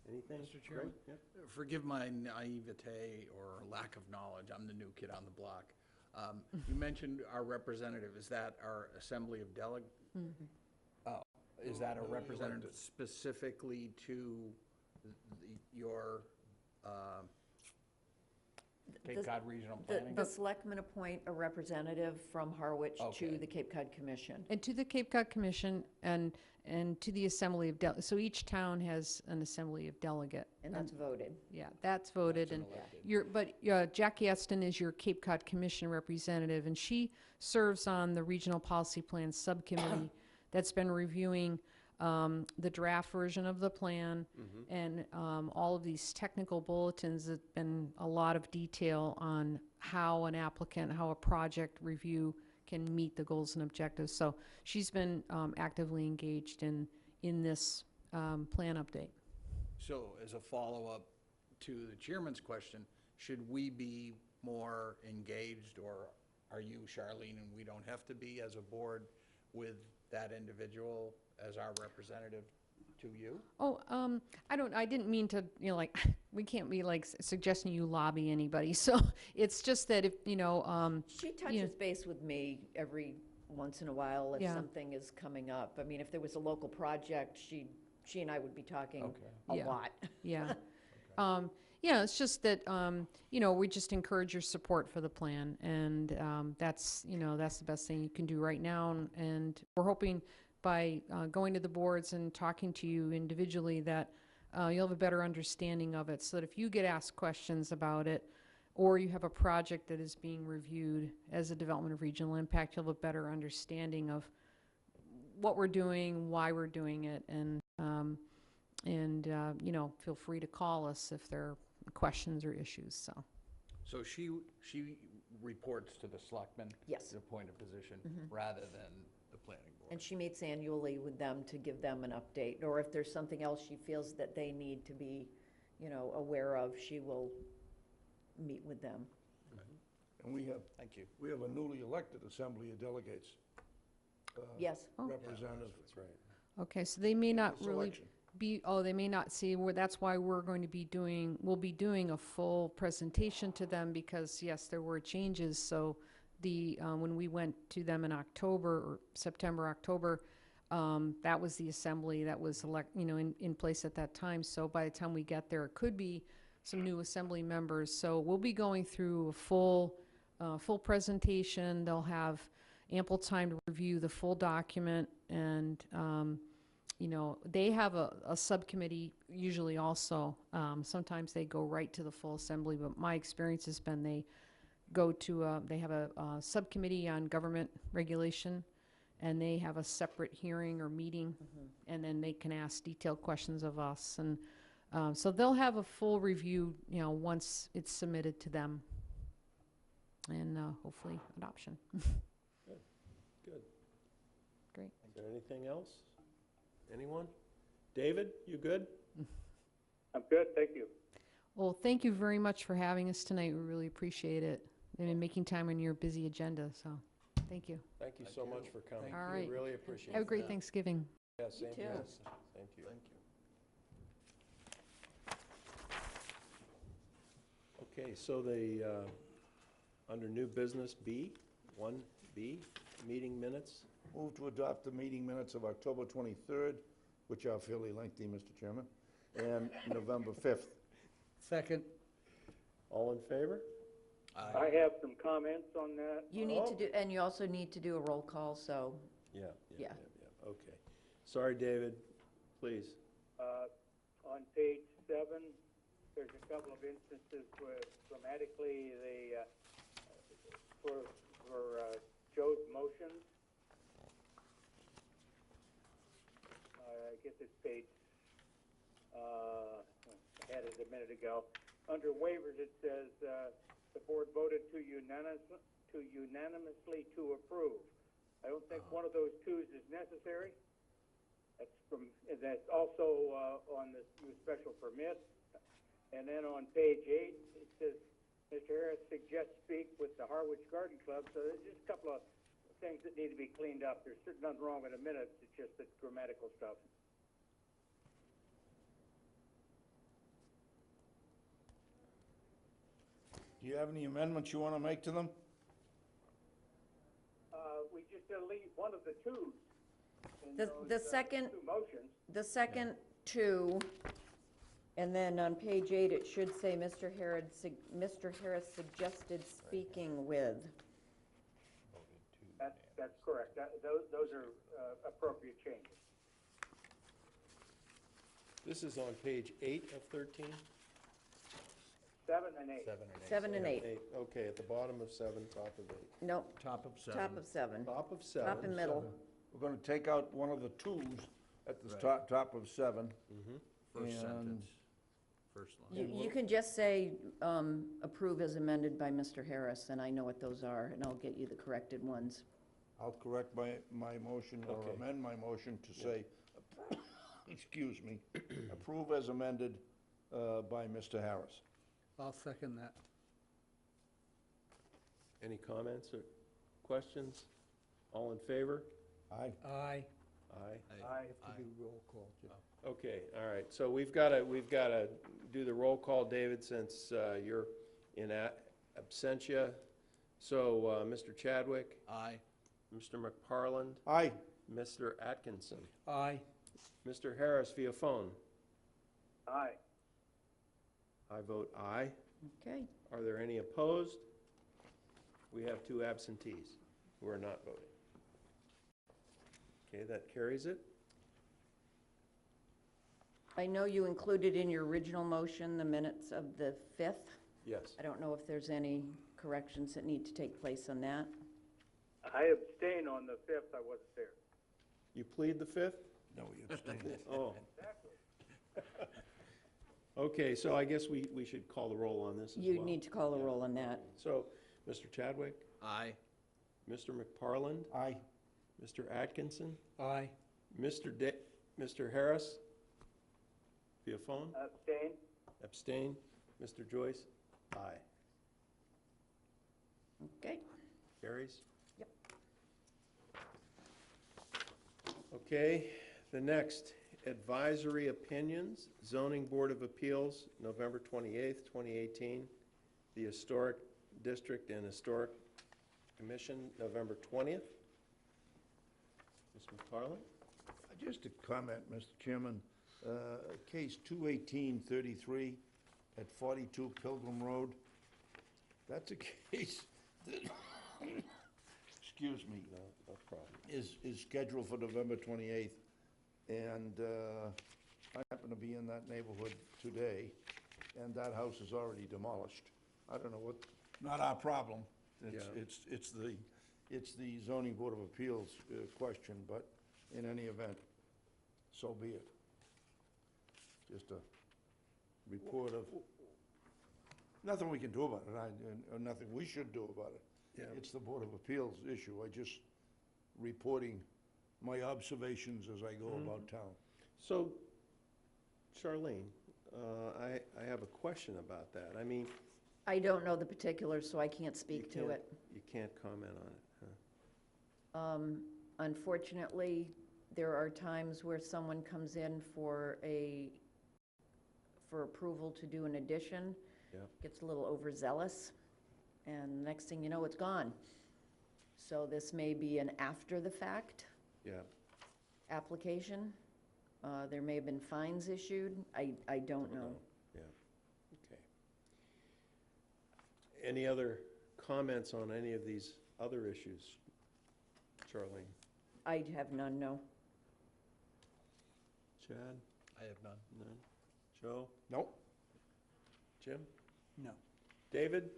Anything? Mr. Chairman? Greg? Forgive my naivete or lack of knowledge. I'm the new kid on the block. You mentioned our representative. Is that our Assembly of Delegates? Oh, is that a representative specifically to your Cape Cod Regional Planning? The selectmen appoint a representative from Harwich Okay. to the Cape Cod Commission. And to the Cape Cod Commission and to the Assembly of Delegates. So each town has an Assembly of Delegate. And that's voted. Yeah, that's voted. That's an And elected. Jackie Eston is your Cape Cod Commission representative, and she serves on the Regional Policy Plan Subcommittee that's been reviewing the draft version of the plan and all of these technical bulletins. There's been a lot of detail on how a project review can meet the goals and objectives. So she's been actively engaged in this plan update. So as a follow-up to the chairman's question, should we be more engaged, or are you, Charlene, and we don't have to be as a board with that individual as our representative to you? Oh, I didn't mean to, we can't be suggesting you lobby anybody. So it's just that if, She touches base with me every once in a while if Yeah. something is coming up. I mean, if there was a local project, she and I would be talking a Yeah. lot. yeah. It's just that, we just encourage your support for the plan, and that's the best thing you can do right now. And we're hoping by going to the boards and talking to you individually that you'll have a better understanding of it, so that if you get asked questions about it, or you have a project that is being reviewed as a development of regional impact, you'll have a better understanding of what we're doing, why we're doing it, and feel free to call us if there are questions or issues. So she reports to the selectmen? Yes. The appointed position, rather than the planning board? And she meets annually with them to give them an update, or if there's something else she feels that they need to be, aware of, she will meet with them. And we have Thank you. a newly elected Assembly of Delegates. Yes. Oh. Representative. That's right. Okay, so they may not really Selection. they may not see, where, that's why we'll be doing a full presentation to them, because yes, there were changes, so when we went to them in October, or September, October, that was the assembly that was in place at that time, so by the time we get there, it could be some new assembly members, so we'll be going through a full presentation. They'll have ample time to review the full document, and they have a subcommittee usually also. Sometimes they go right to the full assembly, but my experience has been they have a subcommittee on government regulation, and they have a separate hearing or meeting, and then they can ask detailed questions of us. And so they'll have a full review, once it's submitted to them, and hopefully adoption. Good. Great. Is there anything else? Anyone? David, you good? I'm good, thank you. Well, thank you very much for having us tonight. We really appreciate it, and making time on your busy agenda, so thank you. Thank you so much for coming. All right. We really appreciate it. Have a great Thanksgiving. Yeah, same to you. too. Same to you. Thank you. Okay, so under new business B, 1B, meeting minutes. Move to adopt the meeting minutes of October 23rd, which are fairly lengthy, Mr. Chairman, and November 5th. Second. All in favor? I have some comments on that. You need to do, and you also need to do a roll call, so, Yeah. Yeah. Okay. Sorry, David, please. On page 7, there's a couple of instances where grammatically for Joe's motions. I guess it's page, I had it a minute ago. Under waivers, it says, the board voted to unanimously to approve. I don't think one of those twos is necessary. That's also on the special permit. And then on page 8, it says, Mr. Harris suggests speak with the Harwich Garden Club. So there's just a couple of things that need to be cleaned up. There's certainly nothing wrong with the minutes. It's just the grammatical stuff. Do you have any amendments you want to make to them? We just delete one of the twos. in The- those, the second- two motions. the second two, and then on page 8, it should say Mr. Harris suggested speaking with. That's correct. Those are appropriate changes. This is on page 8 of 13? 7 and 8. 7 and 8. Okay, at the bottom of 7, top of 8. Nope, Top of 7. top of 7. Top of 7. Top and middle. We're going to take out one of the twos at the Right. top of 7. First And- sentence, first line. You can just say, approve as amended by Mr. Harris, and I know what those are, and I'll get you the corrected ones. I'll correct my motion or Okay. amend my motion to say, excuse me, approve as amended by Mr. Harris. I'll second that. Any comments or questions? All in favor? Aye. Aye. Aye. Aye. Have to do roll call, Jim. Okay, all right, so we've got to do the roll call, David, since you're in absentia. So, Mr. Chadwick, Aye. Mr. McParland, Aye. Mr. Atkinson, Aye. Mr. Harris via phone. Aye. I vote aye. Okay, Are there any opposed? We have 2 absentees who are not voting. Okay, that carries it. I know you included in your original motion the minutes of the 5th. Yes. I don't know if there's any corrections that need to take place on that. I abstain on the 5th. I wasn't there. You plead the 5th? No, you abstained. Oh. Okay, so I guess we should call the roll on this as well. You need to call the roll on that. So, Mr. Chadwick, Aye. Mr. McParland, Aye. Mr. Atkinson, Aye. Mr. Harris, via phone, Abstain. abstain. Mr. Joyce, aye. Okay, Carries? Yep. Okay, the next, advisory opinions, Zoning Board of Appeals, November 28th, 2018. The Historic District and Historic Commission, November 20th. Ms. McFarland? Just a comment, Mr. Chairman. Case 21833 at 42 Pilgrim Road. That's a case that, excuse me, No problem. is scheduled for November 28th. And I happen to be in that neighborhood today, and that house is already demolished. I don't know what, not our problem. It's the Zoning Board of Appeals question, but in any event, so be it. Just a report of, nothing we can do about it, or nothing we should do about it. Yeah. It's the Board of Appeals issue. I just reporting my observations as I go about town. So, Charlene, I have a question about that. I mean, I don't know the particulars, so I can't speak to it. you can't comment on it, huh? Unfortunately, there are times where someone comes in for approval to do an addition, Yep. gets a little overzealous, and next thing you know, it's gone. So this may be an after-the-fact Yeah. application. There may have been fines issued. I don't know. Yeah, okay. Any other comments on any of these other issues, Charlene? I have none, no. Chad? I have none. None? Joe? Nope. Jim? No. David?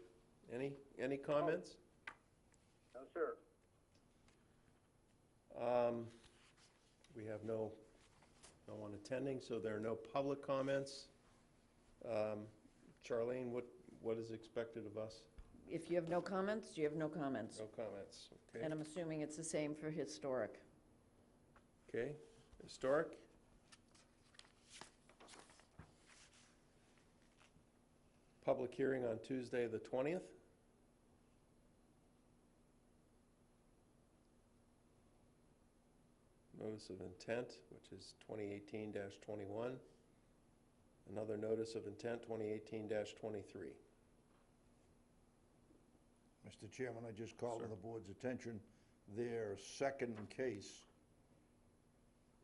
Any comments? No, sir. We have no one attending, so there are no public comments. Charlene, what is expected of us? If you have no comments, you have no comments. No comments, okay. And I'm assuming it's the same for historic. Okay, historic? Public hearing on Tuesday, the 20th? Notice of intent, which is 2018-21. Another notice of intent, 2018-23. Mr. Chairman, I just called to Sir. the board's attention, their second case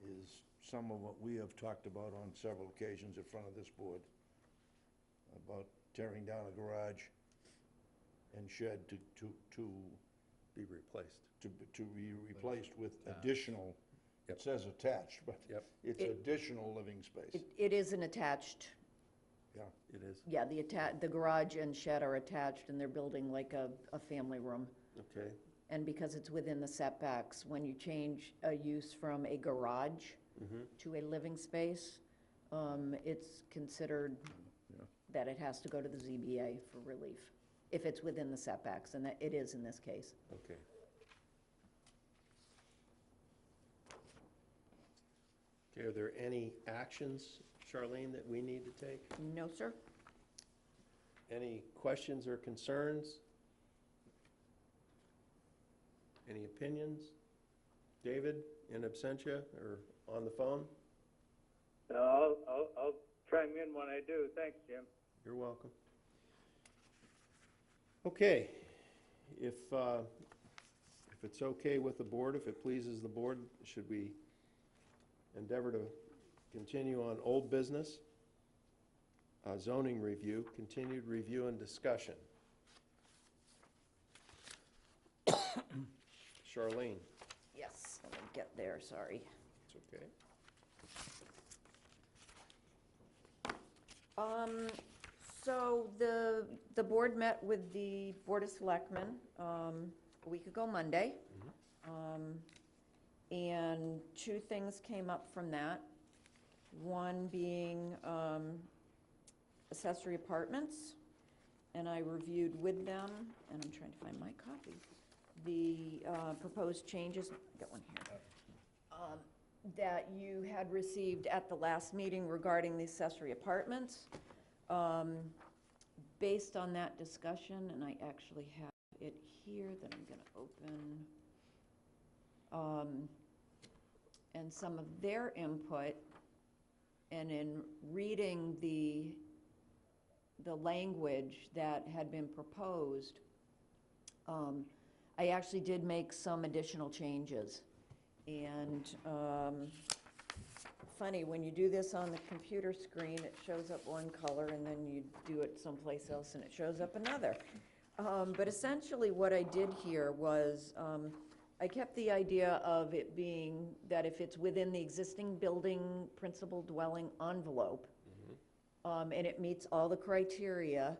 is some of what we have talked about on several occasions in front of this board, about tearing down a garage and shed to Be replaced. be replaced with additional, Yep. it says attached, but Yep. it's It- additional living space. It is an attached, Yeah, It is, yeah, the garage and shed are attached, and they're building like a family room. okay. And because it's within the setbacks, when you change a use from a garage to a living space, it's considered Yeah. that it has to go to the ZBA for relief, if it's within the setbacks, and that it is in this case. Okay. Okay, are there any actions, Charlene, that we need to take? No, sir? Any questions or concerns? Any opinions? David, in absentia or on the phone? I'll chime in when I do. Thanks, Jim. You're welcome. Okay, if it's okay with the board, if it pleases the board, should we endeavor to continue on old business? Zoning review, continued review and discussion. Charlene, Yes, let me get there, sorry. it's okay. So the board met with the Board of Selectmen a week ago Monday. And two things came up from that. One being accessory apartments, and I reviewed with them, and I'm trying to find my copy, the proposed changes, I got one here, that you had received at the last meeting regarding the accessory apartments. Based on that discussion, and I actually have it here that I'm gonna open. And some of their input, and in reading the language that had been proposed, I actually did make some additional changes. And funny, when you do this on the computer screen, it shows up one color, and then you do it someplace else and it shows up another. But essentially what I did here was, I kept the idea of it being that if it's within the existing building principal dwelling envelope, and it meets all the criteria,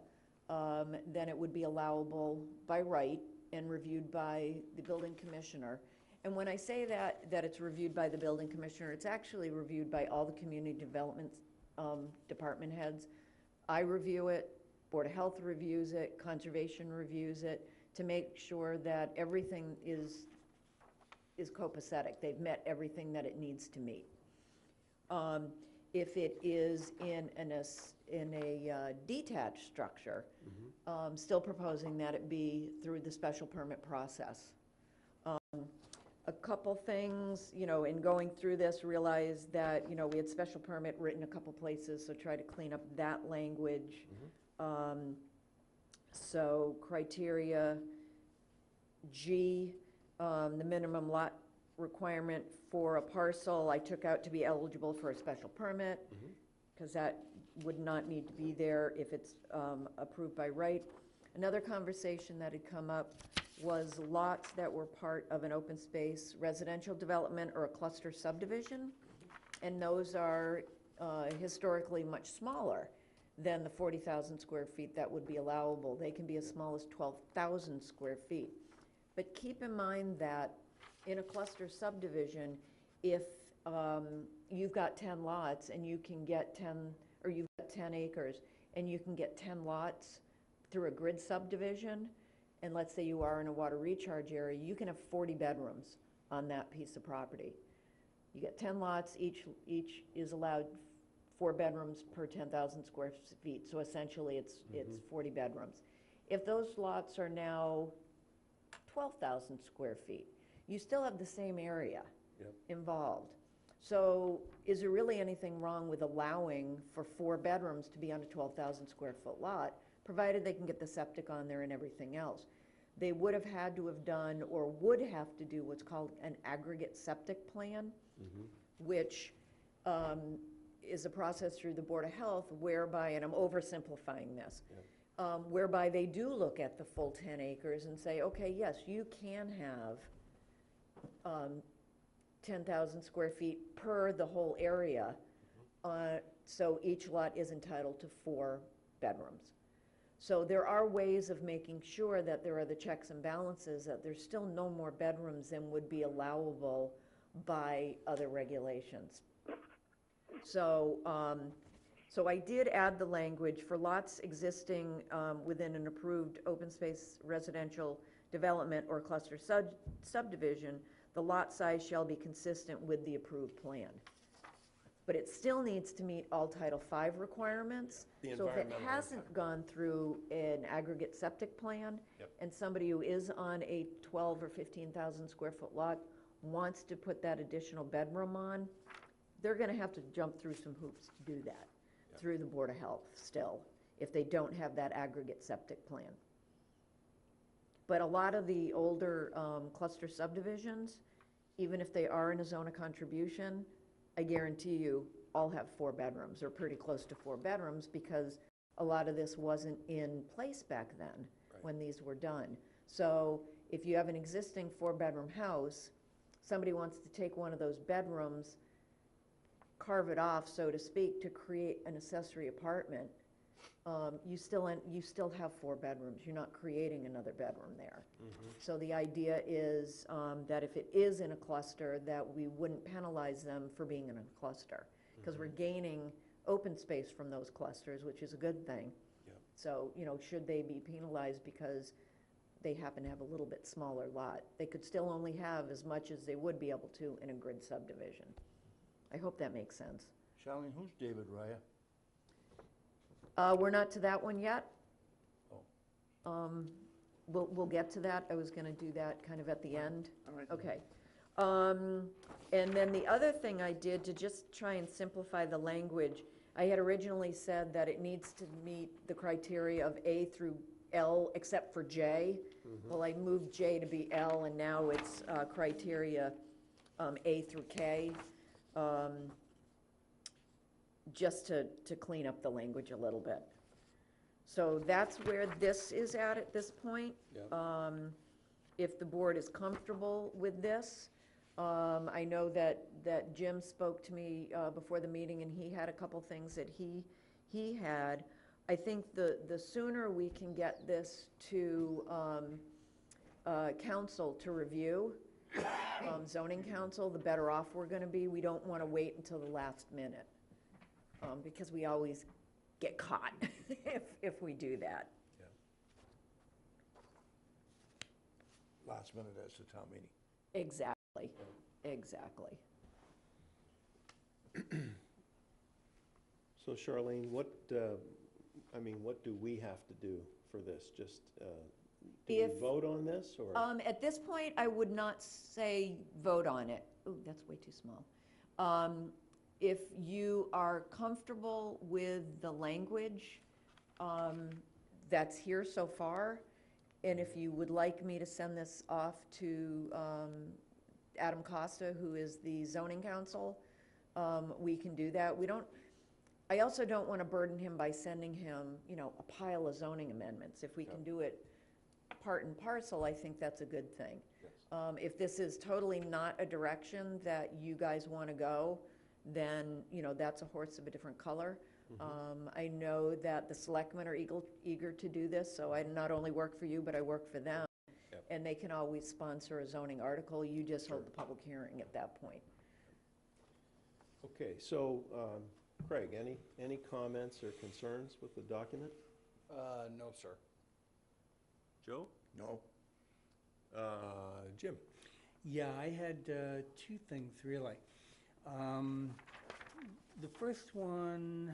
then it would be allowable by right and reviewed by the building commissioner. And when I say that it's reviewed by the building commissioner, it's actually reviewed by all the community development department heads. I review it, Board of Health reviews it, Conservation reviews it, to make sure that everything is copacetic. They've met everything that it needs to meet. If it is in a detached structure, still proposing that it be through the special permit process. A couple things, in going through this, realized that, we had special permit written a couple places, so try to clean up that language. So criteria G, the minimum lot requirement for a parcel, I took out to be eligible for a special permit, because that would not need to be there if it's approved by right. Another conversation that had come up was lots that were part of an open space residential development or a cluster subdivision, and those are historically much smaller than the 40,000 square feet that would be allowable. They can be as small as 12,000 square feet. But keep in mind that in a cluster subdivision, if you've got 10 lots and you can get 10, or you've got 10 acres, and you can get 10 lots through a grid subdivision, and let's say you are in a water recharge area, you can have 40 bedrooms on that piece of property. You get 10 lots, each is allowed 4 bedrooms per 10,000 square feet, so essentially it's 40 bedrooms. If those lots are now 12,000 square feet, you still have the same area involved. So is there really anything wrong with allowing for 4 bedrooms to be on a 12,000 square foot lot, provided they can get the septic on there and everything else? They would have had to have done, or would have to do, what's called an aggregate septic plan, which is a process through the Board of Health whereby, and I'm oversimplifying this, whereby they do look at the full 10 acres and say, okay, yes, you can have 10,000 square feet per the whole area, so each lot is entitled to 4 bedrooms. So there are ways of making sure that there are the checks and balances, that there's still no more bedrooms than would be allowable by other regulations. So, so I did add the language for lots existing within an approved open space residential development or cluster subdivision, the lot size shall be consistent with the approved plan. But it still needs to meet all Title V requirements. So if it hasn't gone through an aggregate septic plan, and somebody who is on a 12 or 15,000 square foot lot wants to put that additional bedroom on, they're gonna have to jump through some hoops to do that through the Board of Health still, if they don't have that aggregate septic plan. But a lot of the older cluster subdivisions, even if they are in a zone of contribution, I guarantee you all have 4 bedrooms, or pretty close to 4 bedrooms, because a lot of this wasn't in place back then when these were done. So if you have an existing 4-bedroom house, somebody wants to take one of those bedrooms, carve it off, so to speak, to create an accessory apartment, you still have 4 bedrooms. You're not creating another bedroom there. So the idea is that if it is in a cluster, that we wouldn't penalize them for being in a cluster, because we're gaining open space from those clusters, which is a good thing. So, should they be penalized because they happen to have a little bit smaller lot? They could still only have as much as they would be able to in a grid subdivision. I hope that makes sense. Charlene, who's David Raya? We're not to that one yet. we'll get to that. I was gonna do that kind of at the end. All right. Okay. And then the other thing I did to just try and simplify the language, I had originally said that it needs to meet the criteria of A through L, except for J. Well, I moved J to be L, and now it's criteria A through K, just to clean up the language a little bit. So that's where this is at this point. Yeah. If the board is comfortable with this, I know that Jim spoke to me before the meeting, and he had a couple things that he had. I think the sooner we can get this to council to review, zoning council, the better off we're gonna be. We don't wanna wait until the last minute, because we always get caught if we do that. Last minute as to town meeting. Exactly, exactly. So Charlene, what do we have to do for this? Just, do we If- vote on this, or? At this point, I would not say vote on it. Ooh, that's way too small. If you are comfortable with the language that's here so far, and if you would like me to send this off to Adam Costa, who is the zoning counsel, we can do that. I also don't want to burden him by sending him, a pile of zoning amendments. If we can do it part and parcel, I think that's a good thing. If this is totally not a direction that you guys want to go, then, that's a horse of a different color. I know that the selectmen are eager to do this, so I not only work for you, but I work for them. Yep. And they can always sponsor a zoning article. You just hold the public hearing at that point. Okay, so, Craig, any comments or concerns with the document? No, sir. Joe? No? Jim? Yeah, I had two things, really. The first one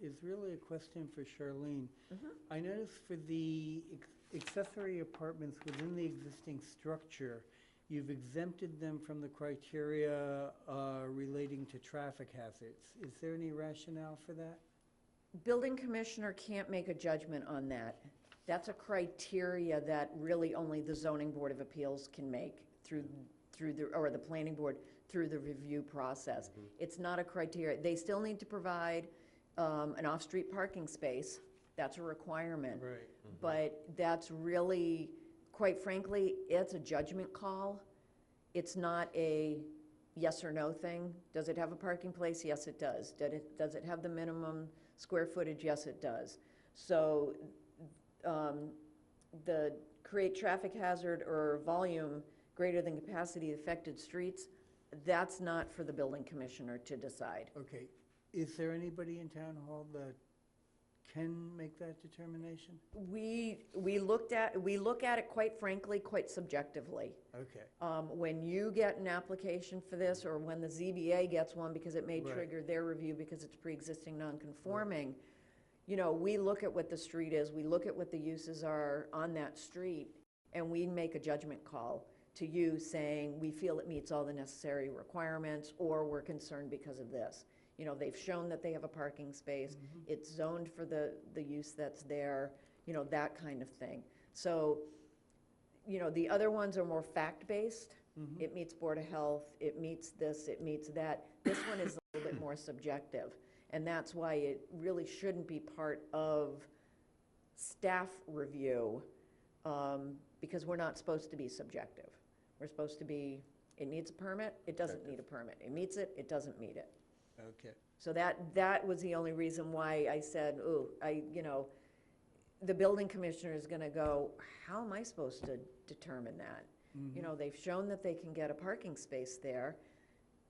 is really a question for Charlene. I noticed for the accessory apartments within the existing structure, you've exempted them from the criteria relating to traffic hazards. Is there any rationale for that? Building commissioner can't make a judgment on that. That's a criteria that really only the zoning board of appeals can make through the planning board through the review process. It's not a criteria. They still need to provide an off-street parking space. That's a requirement. Right. But that's really, quite frankly, it's a judgment call. It's not a yes or no thing. Does it have a parking place? Yes, it does. Does it have the minimum square footage? Yes, it does. So the create traffic hazard or volume greater than capacity affected streets, that's not for the building commissioner to decide. Okay. Is there anybody in town hall that can make that determination? We look at it, quite frankly, quite subjectively. Okay. When you get an application for this, or when the ZBA gets one, because it may Right. trigger their review because it's pre-existing non-conforming, we look at what the street is, we look at what the uses are on that street, and we make a judgment call to you saying, we feel it meets all the necessary requirements, or we're concerned because of this. They've shown that they have a parking space, it's zoned for the use that's there, that kind of thing. So, the other ones are more fact-based. It meets Board of Health, it meets this, it meets that. This one is a little bit more subjective, and that's why it really shouldn't be part of staff review, because we're not supposed to be subjective. We're supposed to be, it needs a permit, it doesn't need a permit. It meets it, it doesn't meet it. Okay. So that was the only reason why I said, ooh, the building commissioner is gonna go, how am I supposed to determine that? They've shown that they can get a parking space there.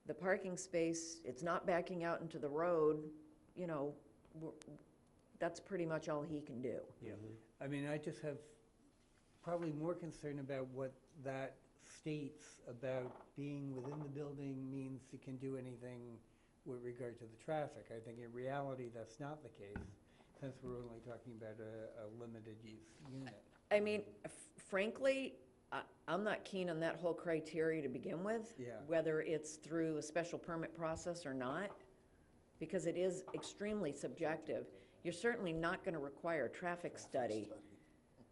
The parking space, it's not backing out into the road, that's pretty much all he can do. Yeah. I mean, I just have probably more concern about what that states about being within the building means you can do anything with regard to the traffic. I think in reality, that's not the case, since we're only talking about a limited use unit. I mean, frankly, I'm not keen on that whole criteria to begin with. Yeah. Whether it's through a special permit process or not, because it is extremely subjective. You're certainly not gonna require a traffic study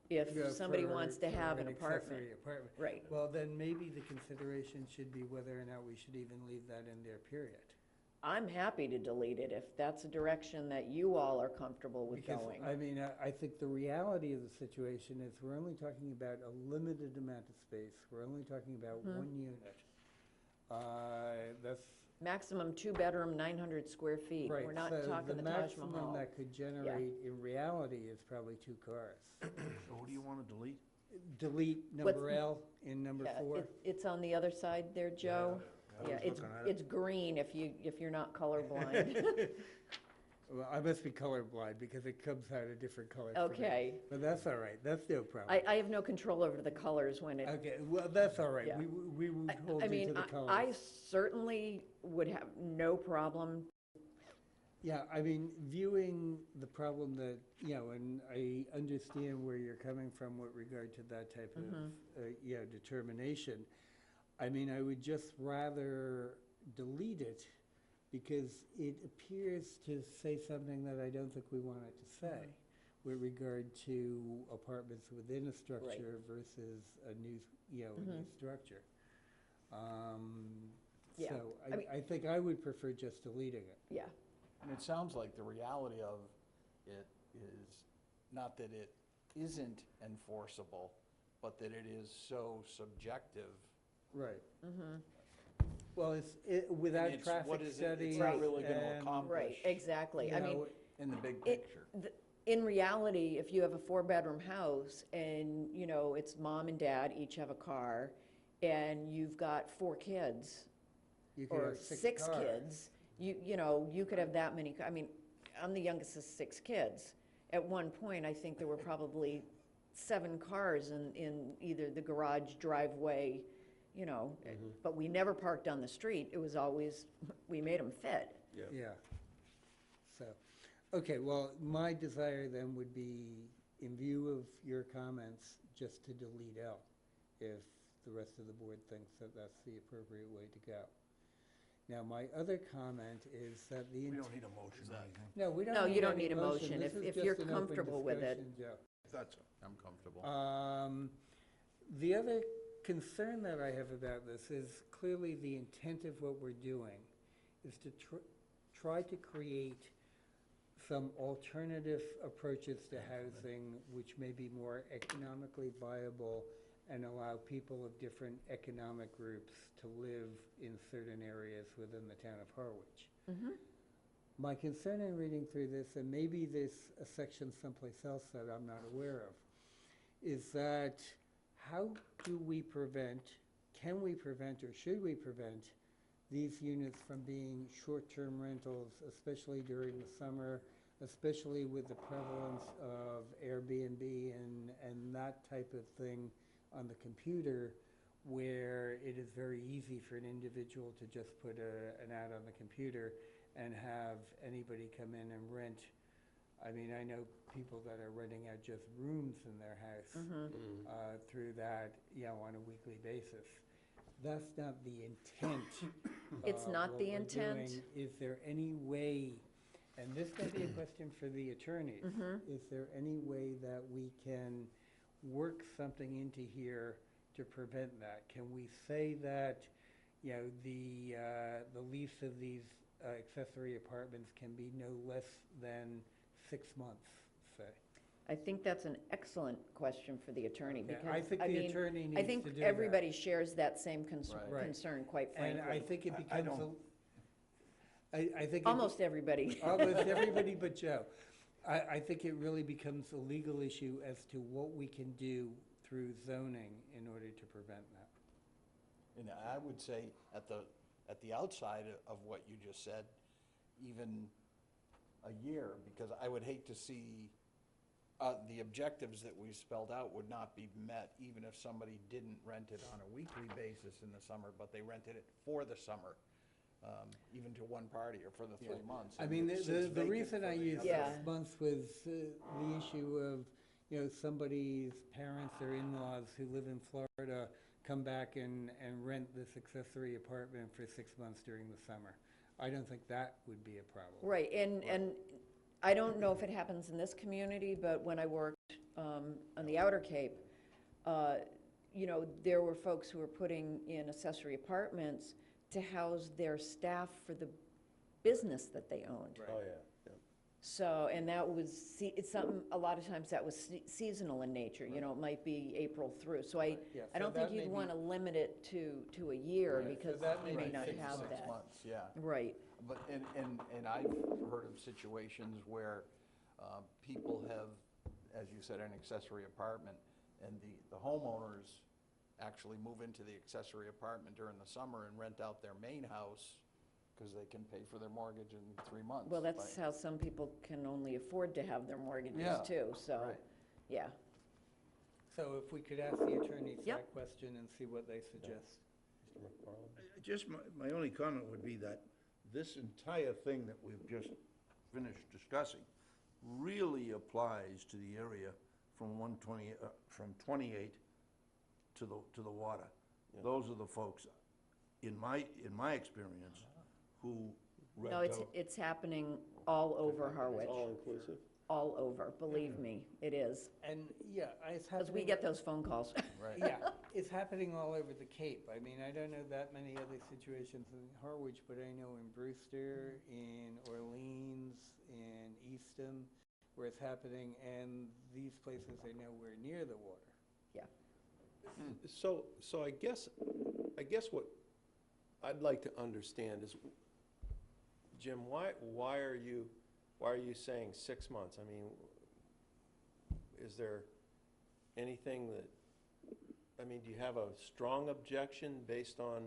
if Yeah, somebody for- wants to for have an apartment. accessory apartment. Right. Well, then maybe the consideration should be whether or not we should even leave that in there, period. I'm happy to delete it if that's a direction that you all are comfortable with Because, going. I mean, I think the reality of the situation is we're only talking about a limited amount of space. We're only talking about Hmm. one unit. That's, Maximum two-bedroom, 900 square feet. right. We're not so talking the Taj maximum Mahal. that could generate in reality is probably 2 cars. So who do you want to delete? Delete What's- number L in number Yeah, 4. it's on the other side there, Joe. I Yeah, was it's, looking at it. it's green if you're not colorblind. Well, I must be colorblind because it comes out a different color for me. Okay. But that's all right, that's no problem. I have no control over the colors when it, Okay, well, that's all right, Yeah. we will hold I you mean, to the colors. I certainly would have no problem. Yeah, I mean, viewing the problem that, and I understand where you're coming from with regard to that type of, determination. I mean, I would just rather delete it because it appears to say something that I don't think we want it to say with regard to apartments within a structure versus a new, a new structure. Yeah, So I mean- I think I would prefer just deleting it. Yeah, And it sounds like the reality of it is not that it isn't enforceable, but that it is so subjective. Right. Well, without It's- traffic what is it? studies It's not really gonna and, accomplish. right, exactly. I mean, In the big It- picture. in reality, if you have a 4-bedroom house and, it's mom and dad each have a car, and you've got 4 kids, you could or have 6 cars. kids, you could have that many, I mean, I'm the youngest of 6 kids. At one point, I think there were probably 7 cars in either the garage, driveway, but we never parked on the street. It was always, we made them fit. Yeah. So, okay, well, my desire then would be, in view of your comments, just to delete L, if the rest of the board thinks that that's the appropriate way to go. Now, my other comment is that the. We don't need a motion or anything. No, we don't No, need you don't any need a motion. This is If just you're an open comfortable with it. discussion, Joe. That's all. I'm comfortable. The other concern that I have about this is clearly the intent of what we're doing is to try to create some alternative approaches to housing which may be more economically viable and allow people of different economic groups to live in certain areas within the town of Harwich. My concern in reading through this, and maybe there's a section someplace else that I'm not aware of, is that how do we prevent, can we prevent, or should we prevent these units from being short-term rentals, especially during the summer, especially with the prevalence of Airbnb and that type of thing on the computer, where it is very easy for an individual to just put an ad on the computer and have anybody come in and rent. I mean, I know people that are renting out just rooms in their house through that, on a weekly basis. That's not the intent. It's of not what the we're intent? doing. Is there any way, and this may be a question for the attorneys, is there any way that we can work something into here to prevent that? Can we say that, the lease of these accessory apartments can be no less than 6 months, say? I think that's an excellent question for the attorney, Yeah, because, I think the mean, attorney I needs to think do that. everybody shares that same Right. concern, quite And frankly. I think it I becomes, don't- I think. Almost everybody. Almost everybody but Joe. I think it really becomes a legal issue as to what we can do through zoning in order to prevent that. And I would say at the outside of what you just said, even a year, because I would hate to see the objectives that we spelled out would not be met even if somebody didn't rent it on a weekly basis in the summer, but they rented it for the summer, even to one party or for the 3 months. I and mean, it sits the vacant reason for I the used other. Yeah. 6 months was the issue of, somebody's parents or in-laws who live in Florida come back and rent this accessory apartment for 6 months during the summer. I don't think that would be a problem. Right, and I don't know if it happens in this community, but when I worked on the Outer Cape, there were folks who were putting in accessory apartments to house their staff for the business that they owned. Oh, yeah, yeah. So, and that was, it's something, a lot of times that was seasonal in nature, it might be April through. So I Yeah, I so don't that think you'd may want to limit it to a year, Right, so because that may you may be not 6 have 6 that. months, yeah. Right, But, and I've heard of situations where people have, as you said, an accessory apartment, and the homeowners actually move into the accessory apartment during the summer and rent out their main house because they can pay for their mortgage in 3 months. well, that's how some people can only afford to have their mortgages Yeah, too, so, right. yeah. So if we could ask the attorneys Yep. that question and see what they suggest. Mr. McFarland? Just my only comment would be that this entire thing that we've just finished discussing really applies to the area from 120, from 28 to the water. Yeah. Those are the folks, in my experience, who rent No, out. it's happening all over Harwich, All inclusive? all over, believe me, it is. And, yeah, it's Because we happening. get those phone calls. Right. Yeah, it's happening all over the Cape. I mean, I don't know that many other situations in Harwich, but I know in Brewster, in Orleans, in Eastham, where it's happening, and these places are nowhere near the water. So I guess what I'd like to understand is, Jim, why are you saying 6 months? I mean, is there anything do you have a strong objection based on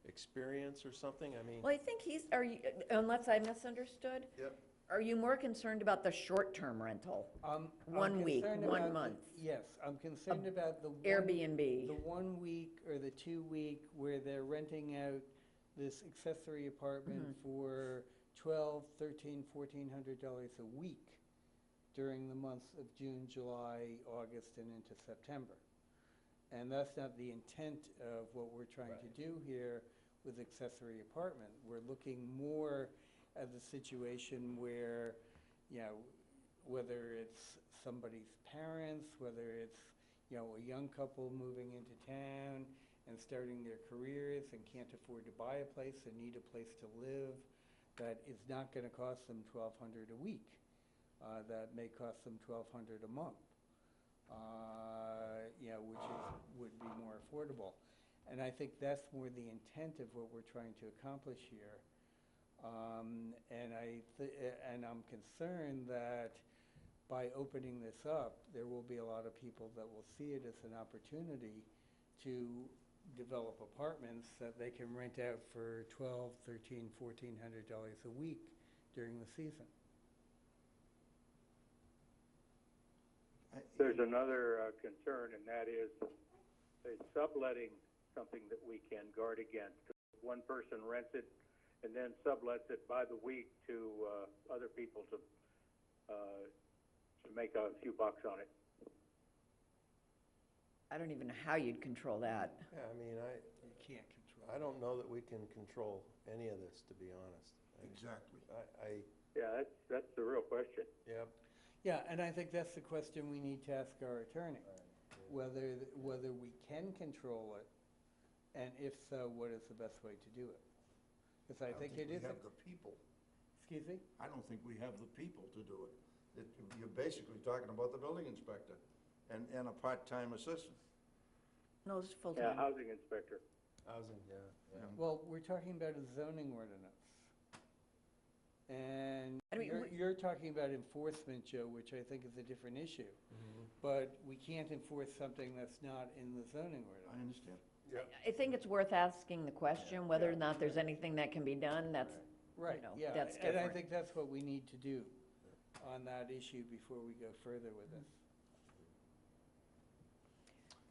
experience or something? I mean. Well, I think unless I misunderstood, Yep. are you more concerned about the short-term rental? I'm 1 week, concerned 1 about the- month. Yes, I'm concerned about the Airbnb. The 1 week or the 2 week where they're renting out this accessory apartment for $1,200, $1,300, $1,400 a week during the months of June, July, August, and into September. And that's not the intent of what we're trying to do here with accessory apartment. We're looking more at the situation where, whether it's somebody's parents, whether it's, a young couple moving into town and starting their careers and can't afford to buy a place and need a place to live, that is not going to cost them $1,200 a week. That may cost them $1,200 a month, which would be more affordable. And I think that's more the intent of what we're trying to accomplish here. And I'm concerned that by opening this up, there will be a lot of people that will see it as an opportunity to develop apartments that they can rent out for $1,200, $1,300, $1,400 a week during the season. There's another concern, and that is subletting something that we can guard against. One person rents it and then sublets it by the week to other people to make a few bucks on it. I don't even know how you'd control that. Yeah, I mean, You can't control. I don't know that we can control any of this, to be honest. Exactly. Yeah, that's the real question. Yep. Yeah, and I think that's the question we need to ask our attorney, whether we can control it, and if so, what is the best way to do it? Because I think it is. We have the people. Excuse me? I don't think we have the people to do it. You're basically talking about the building inspector and a part-time assistant. No, it's Yeah, full-time. housing inspector. Housing, yeah. Well, we're talking about a zoning ordinance. And I mean, you're talking about enforcement, Joe, which I think is a different issue. But we can't enforce something that's not in the zoning I ordinance. understand. I think it's worth asking the question, whether or not there's anything that can be done, that's, Right, know, yeah, that's and I different. think that's what we need to do on that issue before we go further with this.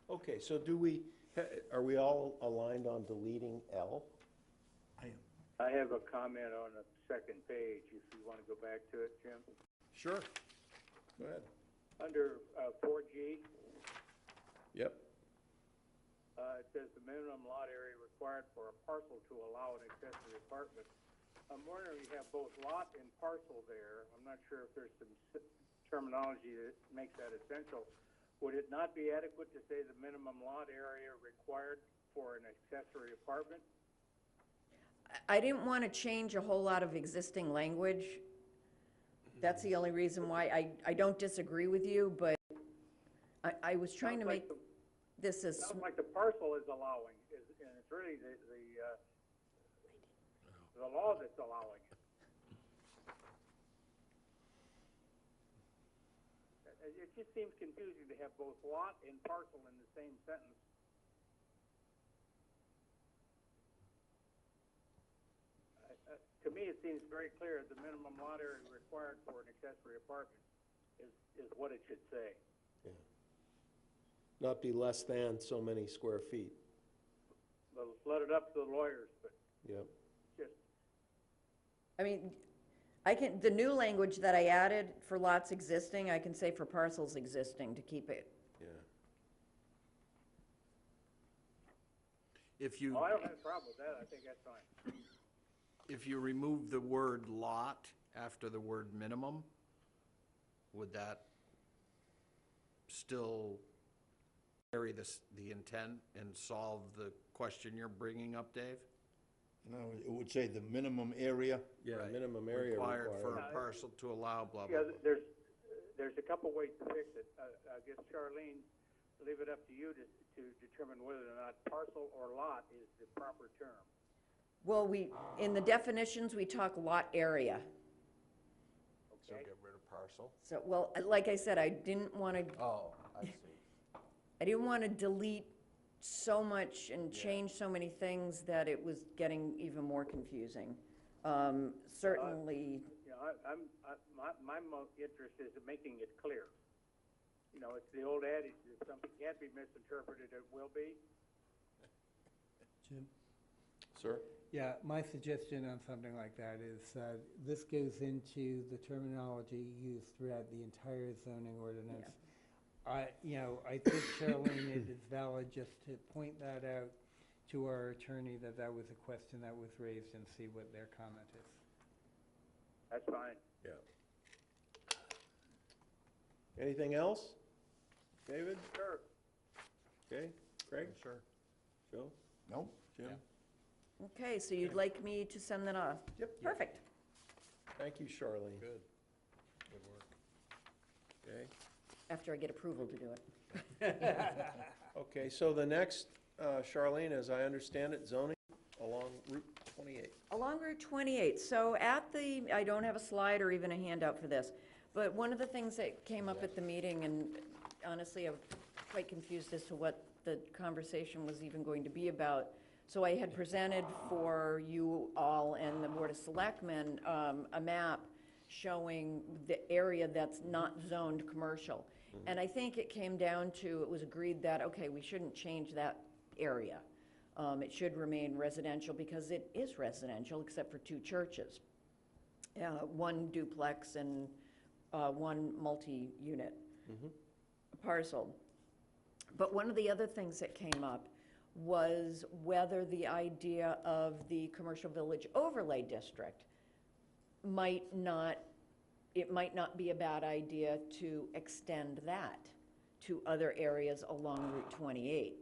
Okay, so are we all aligned on deleting L? I am. I have a comment on the second page, if you want to go back to it, Jim. Sure. Go ahead. Under 4G, Yep. it says the minimum lot area required for a parcel to allow an accessory apartment. I'm wondering, you have both lot and parcel there. I'm not sure if there's some terminology that makes that essential. Would it not be adequate to say the minimum lot area required for an accessory apartment? I didn't want to change a whole lot of existing language. That's the only reason why I don't disagree with you, but I was trying to make this as, Sounds like the parcel is allowing, and it's really the law that's allowing it. It just seems confusing to have both lot and parcel in the same sentence. To me, it seems very clear the minimum lot area required for an accessory apartment is what it should say. Yeah. Not be less than so many square feet. Let it up to the lawyers, but Yep. just, I mean, the new language that I added for lots existing, I can say for parcels existing to keep it. Yeah. If you, oh, I don't have a problem with that. I think that's fine. if you remove the word lot after the word minimum, would that still carry the intent and solve the question you're bringing up, Dave? No, it would say the minimum area. Yeah, Right. minimum area Required for required. a parcel to allow blah, blah, Yeah, blah. there's a couple ways to fix it. I guess, Charlene, leave it up to you to determine whether or not parcel or lot is the proper term. Well, in the definitions, we talk lot area. So Okay? get rid of parcel? So, well, like I said, I didn't want to, Oh, I see. I didn't want to delete so much and change so many things that it was getting even more confusing. Certainly, You know, my interest is in making it clear. You know, it's the old adage, if something can't be misinterpreted, it will be. Jim? Sir? Yeah, my suggestion on something like that is this goes into the terminology used throughout the entire zoning ordinance. I think, Charlene, it is valid just to point that out to our attorney that that was a question that was raised and see what their comment is. That's fine. Yeah. Anything else? David? Sure. Okay. Craig? Sure. Joe? No? Jim? Yeah. okay, so you'd like me to send that off? Yep. Perfect. Thank you, Charlene. Good. Good work. Okay. After I get approval to do it. Okay, so the next, Charlene, as I understand it, zoning along Route 28. Along Route 28, so I don't have a slide or even a handout for this, but one of the things that came up at the meeting, and honestly, I'm quite confused as to what the conversation was even going to be about. So I had presented for you all and the Board of Selectmen a map showing the area that's not zoned commercial. And I think it came down to, it was agreed that, okay, we shouldn't change that area. It should remain residential because it is residential except for two churches. One duplex and one multi-unit parcel. But one of the other things that came up was whether the idea of the commercial village overlay district might not be a bad idea to extend that to other areas along Route 28.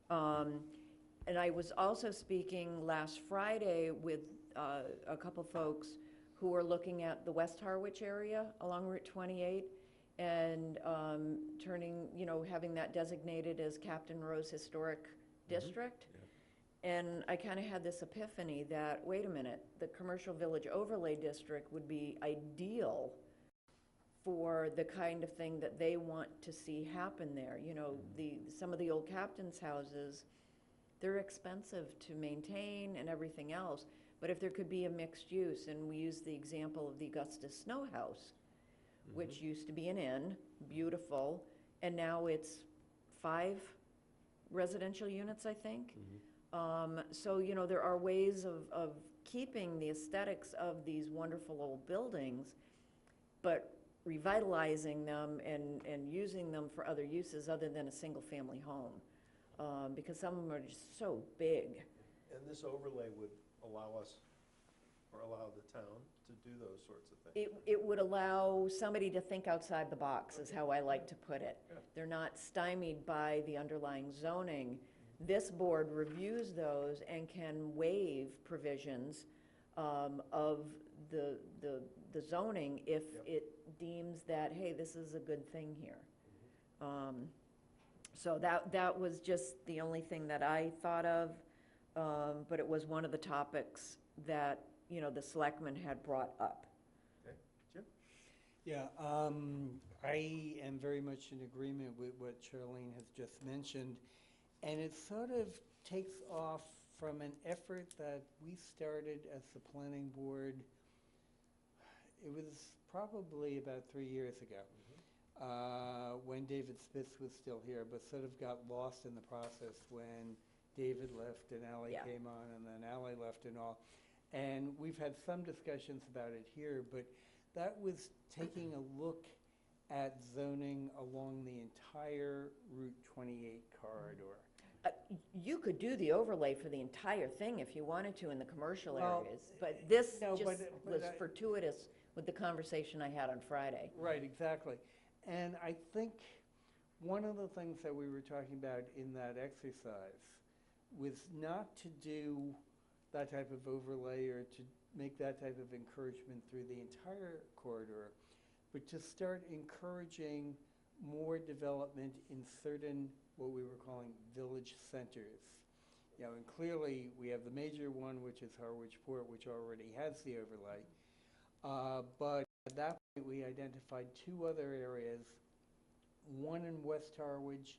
And I was also speaking last Friday with a couple folks who are looking at the West Harwich area along Route 28 and having that designated as Captain Rose Historic District. And I kind of had this epiphany that, wait a minute, the Commercial Village Overlay District would be ideal for the kind of thing that they want to see happen there. You know, some of the old captain's houses, they're expensive to maintain and everything else. But if there could be a mixed use, and we use the example of the Augustus Snow House, which used to be an inn, beautiful, and now it's 5 residential units, I think. So, there are ways of keeping the aesthetics of these wonderful old buildings, but revitalizing them and using them for other uses other than a single-family home. Because some of them are just so big. And this overlay would allow us, or allow the town to do those sorts of things. It would allow somebody to think outside the box, is how I like to put it. Yeah. They're not stymied by the underlying zoning. This board reviews those and can waive provisions of the zoning if it deems that, hey, this is a good thing here. So that was just the only thing that I thought of, but it was one of the topics that, you know, the selectmen had brought up. Okay, Jim? Yeah, I am very much in agreement with what Charlene has just mentioned. And it sort of takes off from an effort that we started as the planning board. It was probably about 3 years ago, when David Smith was still here, but sort of got lost in the process when David left and Ally Yeah. came on, and then Ally left and all. And we've had some discussions about it here, but that was taking a look at zoning along the entire Route 28 corridor. You could do the overlay for the entire thing if you wanted to in the commercial Well, areas, but this no, just but was I- fortuitous with the conversation I had on Friday. Right, exactly. And I think one of the things that we were talking about in that exercise was not to do that type of overlay or to make that type of encouragement through the entire corridor, but to start encouraging more development in certain, what we were calling village centers. You know, and clearly, we have the major one, which is Harwich Port, which already has the overlay. But at that point, we identified two other areas, one in West Harwich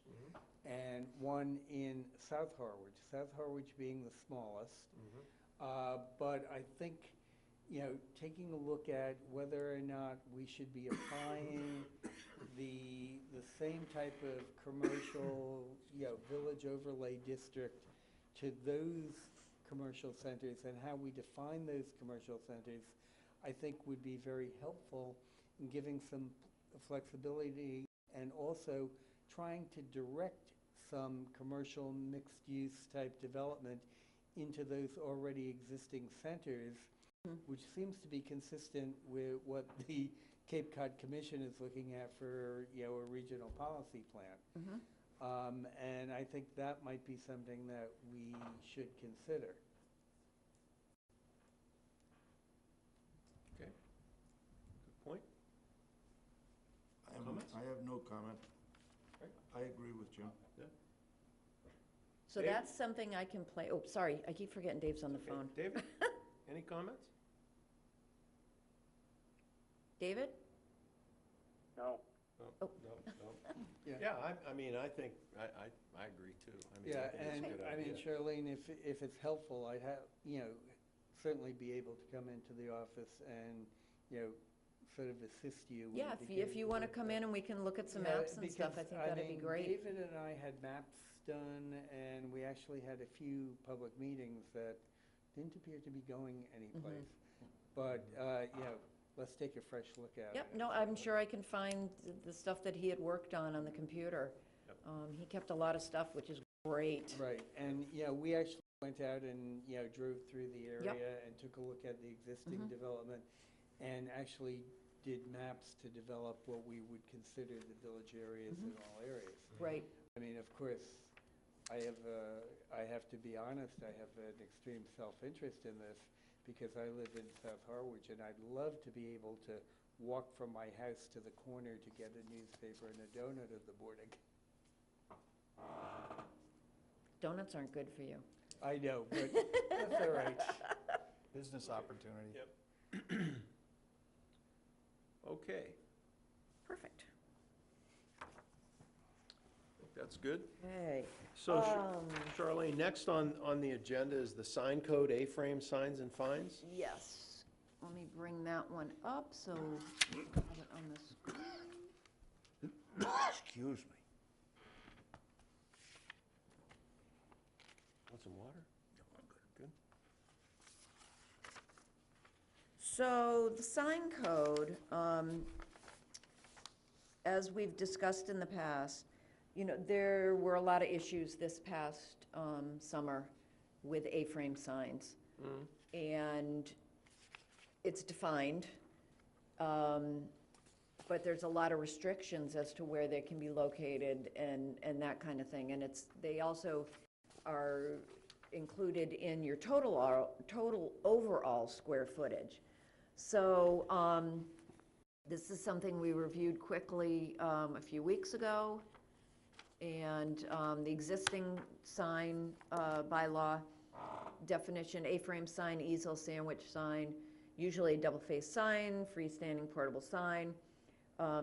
and one in South Harwich. South Harwich being the smallest. But I think, you know, taking a look at whether or not we should be applying the same type of commercial, you know, village overlay district to those commercial centers and how we define those commercial centers, I think would be very helpful in giving some flexibility and also trying to direct some commercial mixed-use type development into those already existing centers, which seems to be consistent with what the Cape Cod Commission is looking at for, you know, a regional policy plan. And I think that might be something that we should consider. Okay. Good point. Comments? I have no comment. Right. I agree with Jim. Yeah. So Dave? that's something I can play, oh, sorry, I keep forgetting Dave's on the Okay, phone. David, any comments? David? No. No, Oh. no. Yeah. Yeah, I mean, I think, I agree too. I mean, I Yeah, think it's and a good I mean, idea. Charlene, if it's helpful, I'd have, you know, certainly be able to come into the office and, you know, sort of assist you. Yeah, if you want to come in and we can look at some Yeah, maps and stuff, I because, think that'd be mean, great. David and I had maps done, and we actually had a few public meetings that didn't appear to be going anyplace. But, you know, let's take a fresh look at it. Yep, no, I'm sure I can find the stuff that he had worked on the computer. Yep. He kept a lot of stuff, which is great. Right, and, you know, we actually went out and, you know, drove through the area and took a look at the existing development and actually did maps to develop what we would consider the village areas in all areas. Right, I mean, of course, I have to be honest, I have an extreme self-interest in this because I live in South Harwich, and I'd love to be able to walk from my house to the corner to get a newspaper and a donut in the morning. donuts aren't good for you. I know, but that's all right. Business opportunity. Yep. Okay, Perfect. I think that's good. Okay. So Charlene, next on the agenda is the sign code, A-frame signs and fines. Yes, let me bring that one up, so I have it on this. Excuse me. Want some water? Good. So the sign code, as we've discussed in the past, you know, there were a lot of issues this past summer with A-frame signs. And it's defined, but there's a lot of restrictions as to where they can be located and that kind of thing. And they also are included in your total overall square footage. So this is something we reviewed quickly a few weeks ago. And the existing sign bylaw definition, A-frame sign, easel, sandwich sign, usually a double-faced sign, freestanding portable sign.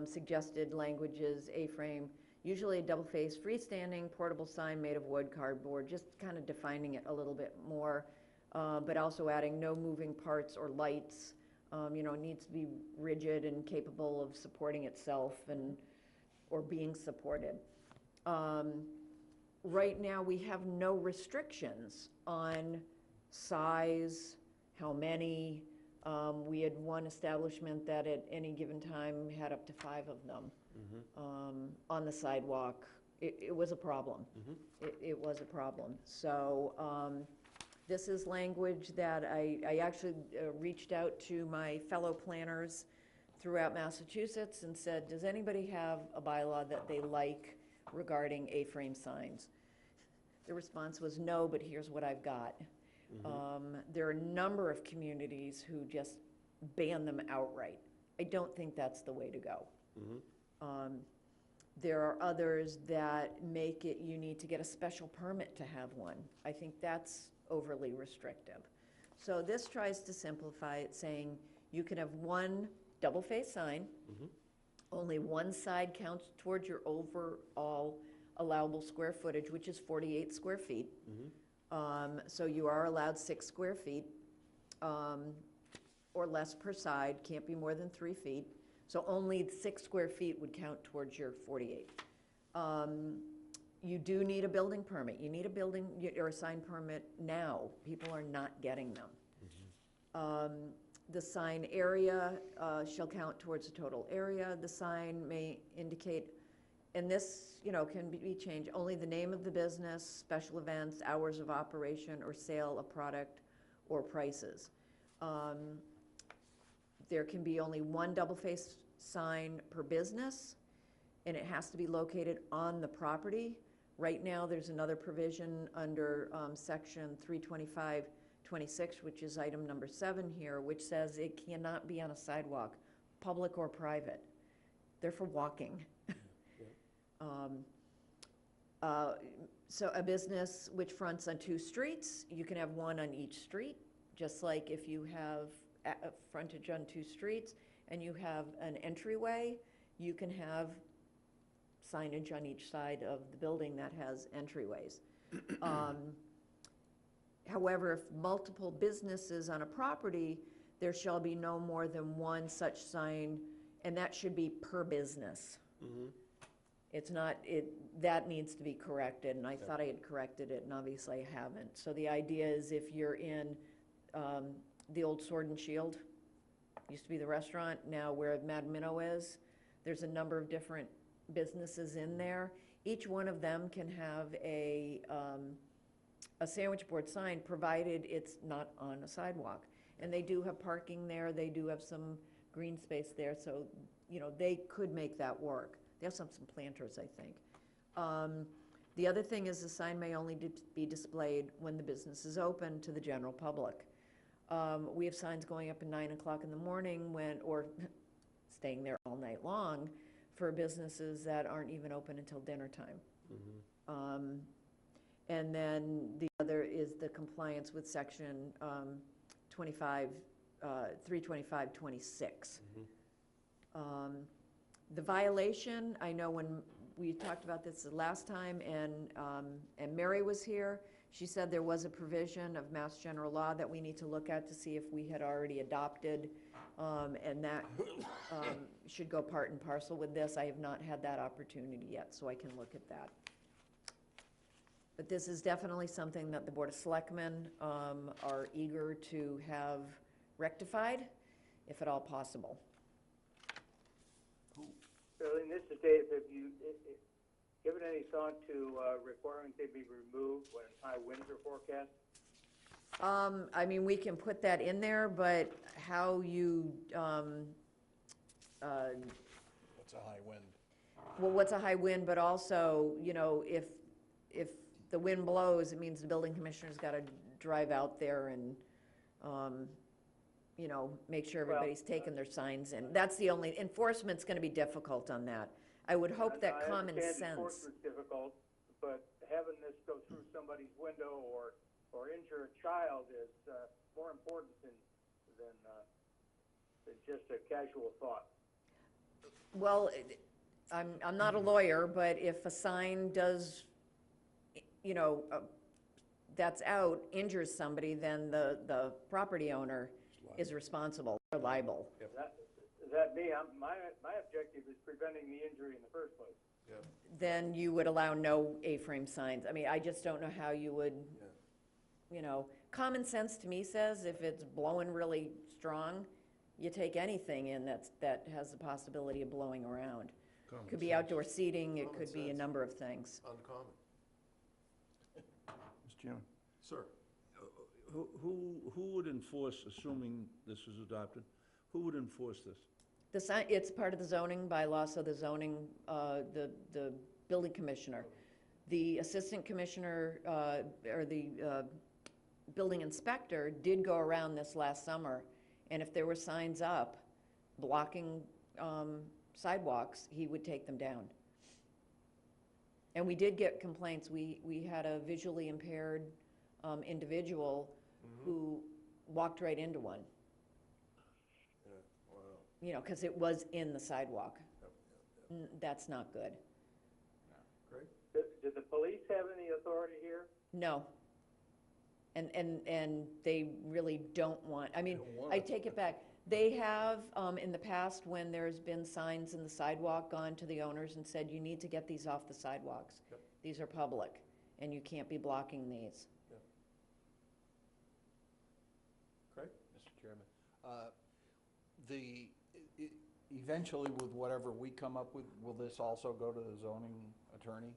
Suggested languages, A-frame, usually a double-faced freestanding portable sign made of wood, cardboard, just kind of defining it a little bit more, but also adding no moving parts or lights. You know, it needs to be rigid and capable of supporting itself or being supported. Right now, we have no restrictions on size, how many. We had one establishment that at any given time had up to 5 of them on the sidewalk. It was a problem. It was a problem. So this is language that I actually reached out to my fellow planners throughout Massachusetts and said, does anybody have a bylaw that they like regarding A-frame signs? The response was no, but here's what I've got. There are a number of communities who just ban them outright. I don't think that's the way to go. There are others that make it, you need to get a special permit to have one. I think that's overly restrictive. So this tries to simplify it, saying you can have one double-faced sign, only one side counts towards your overall allowable square footage, which is 48 square feet. So you are allowed 6 square feet or less per side, can't be more than 3 feet. So only 6 square feet would count towards your 48. You do need a building permit. You need a building or a sign permit now. People are not getting them. The sign area shall count towards the total area. The sign may indicate, and this, you know, can be changed, only the name of the business, special events, hours of operation, or sale of product or prices. There can be only one double-faced sign per business, and it has to be located on the property. Right now, there's another provision under section 325-26, which is item number 7 here, which says it cannot be on a sidewalk, public or private. They're for walking. So a business which fronts on 2 streets, you can have one on each street, just like if you have a frontage on 2 streets and you have an entryway, you can have signage on each side of the building that has entryways. However, if multiple businesses on a property, there shall be no more than one such sign, and that should be per business. It's not, that needs to be corrected, and I thought I had corrected it, and obviously I haven't. So the idea is if you're in the old Sword and Shield, used to be the restaurant, now where Mad Minnow is, there's a number of different businesses in there. Each one of them can have a sandwich board sign, provided it's not on a sidewalk. And they do have parking there, they do have some green space there, so, you know, they could make that work. They have some planters, I think. The other thing is the sign may only be displayed when the business is open to the general public. We have signs going up at 9 o'clock in the morning or staying there all night long for businesses that aren't even open until dinner time. And then the other is the compliance with section 325-26. The violation, I know when we talked about this the last time and Mary was here, she said there was a provision of Mass General Law that we need to look at to see if we had already adopted, and that should go part and parcel with this. I have not had that opportunity yet, so I can look at that. But this is definitely something that the Board of Selectmen are eager to have rectified, if at all possible. Charlene, this is Dave. Have you given any thought to requiring they be removed when high winds are forecast? I mean, we can put that in there, but how you, What's a high wind? well, what's a high wind, but also, you know, if the wind blows, it means the building commissioner's gotta drive out there and, you know, make sure everybody's taking their signs in. That's the only, enforcement's gonna be difficult on that. I would hope that common I understand sense. enforcement's difficult, but having this go through somebody's window or injure a child is more important than just a casual thought. Well, I'm not a lawyer, but if a sign does, you know, that's out, injures somebody, then the property owner is responsible, or liable. That me, my objective is preventing the injury in the first place. Then you would allow no A-frame signs. I mean, I just don't know how you would, you know, common sense to me says if it's blowing really strong, you take anything in that has the possibility of blowing around. Could be outdoor seating, it could be a number of things. Uncommon. Mr. Chairman? Sir? Who would enforce, assuming this is adopted, who would enforce this? The sign, it's part of the zoning bylaw, so the zoning, the building commissioner. The assistant commissioner, or the building inspector did go around this last summer, and if there were signs up blocking sidewalks, he would take them down. And we did get complaints. We had a visually impaired individual who walked right into one. Yeah, wow. You know, because it was in the sidewalk. That's not good. Great. Did the police have any authority here? No. And they really don't want, I mean, I take it back. They have, in the past, when there's been signs in the sidewalk, gone to the owners and said, you need to get these off the sidewalks. Yep. These are public, and you can't be blocking these. Yep. Great. Mr. Chairman, eventually with whatever we come up with, will this also go to the zoning attorney?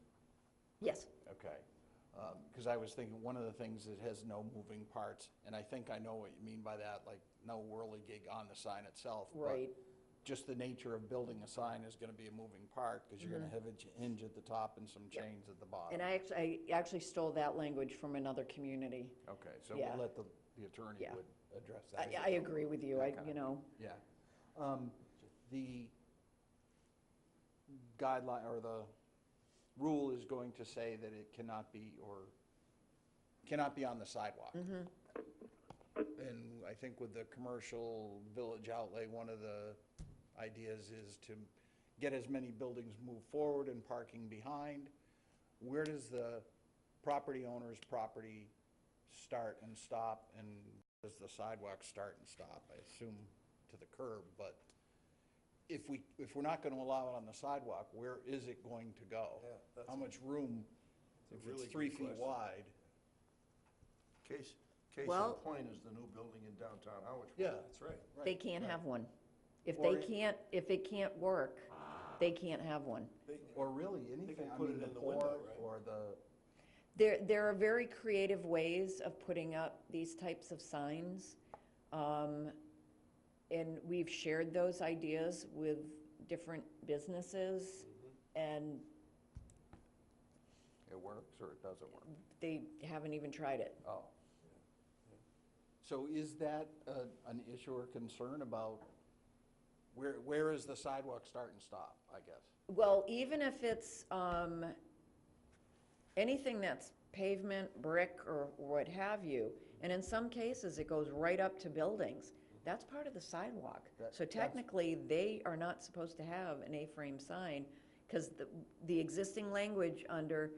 Yes. Okay. Because I was thinking, one of the things that has no moving parts, and I think I know what you mean by that, like no whirligig on the sign itself. Right. But just the nature of building a sign is gonna be a moving part, because you're gonna have a hinge at the top and some chains at the bottom. And I actually stole that language from another community. Okay, so Yeah. we'll let the attorney Yeah. would address that. I agree with you, Okay. you know. Yeah. The guideline, or the rule is going to say that it cannot be on the sidewalk. And I think with the commercial village outlay, one of the ideas is to get as many buildings moved forward and parking behind. Where does the property owner's property start and stop, and does the sidewalk start and stop? I assume to the curb, but if we're not gonna allow it on the sidewalk, where is it going to go? Yeah, that's How much room, a if really it's 3 good feet question. wide? Case Well- in point is the new building in downtown Harwich. Yeah. That's right. They can't have one. If Or it can't work, they can't have one. Or really anything, I put mean, it the in the window, port right? or the, There are very creative ways of putting up these types of signs. And we've shared those ideas with different businesses, and it works or it doesn't work? they haven't even tried it. Oh. So is that an issue or concern about where is the sidewalk start and stop, I guess? Well, even if it's anything that's pavement, brick, or what have you, and in some cases, it goes right up to buildings, that's part of the sidewalk. So technically, they are not supposed to have an A-frame sign, because the existing language under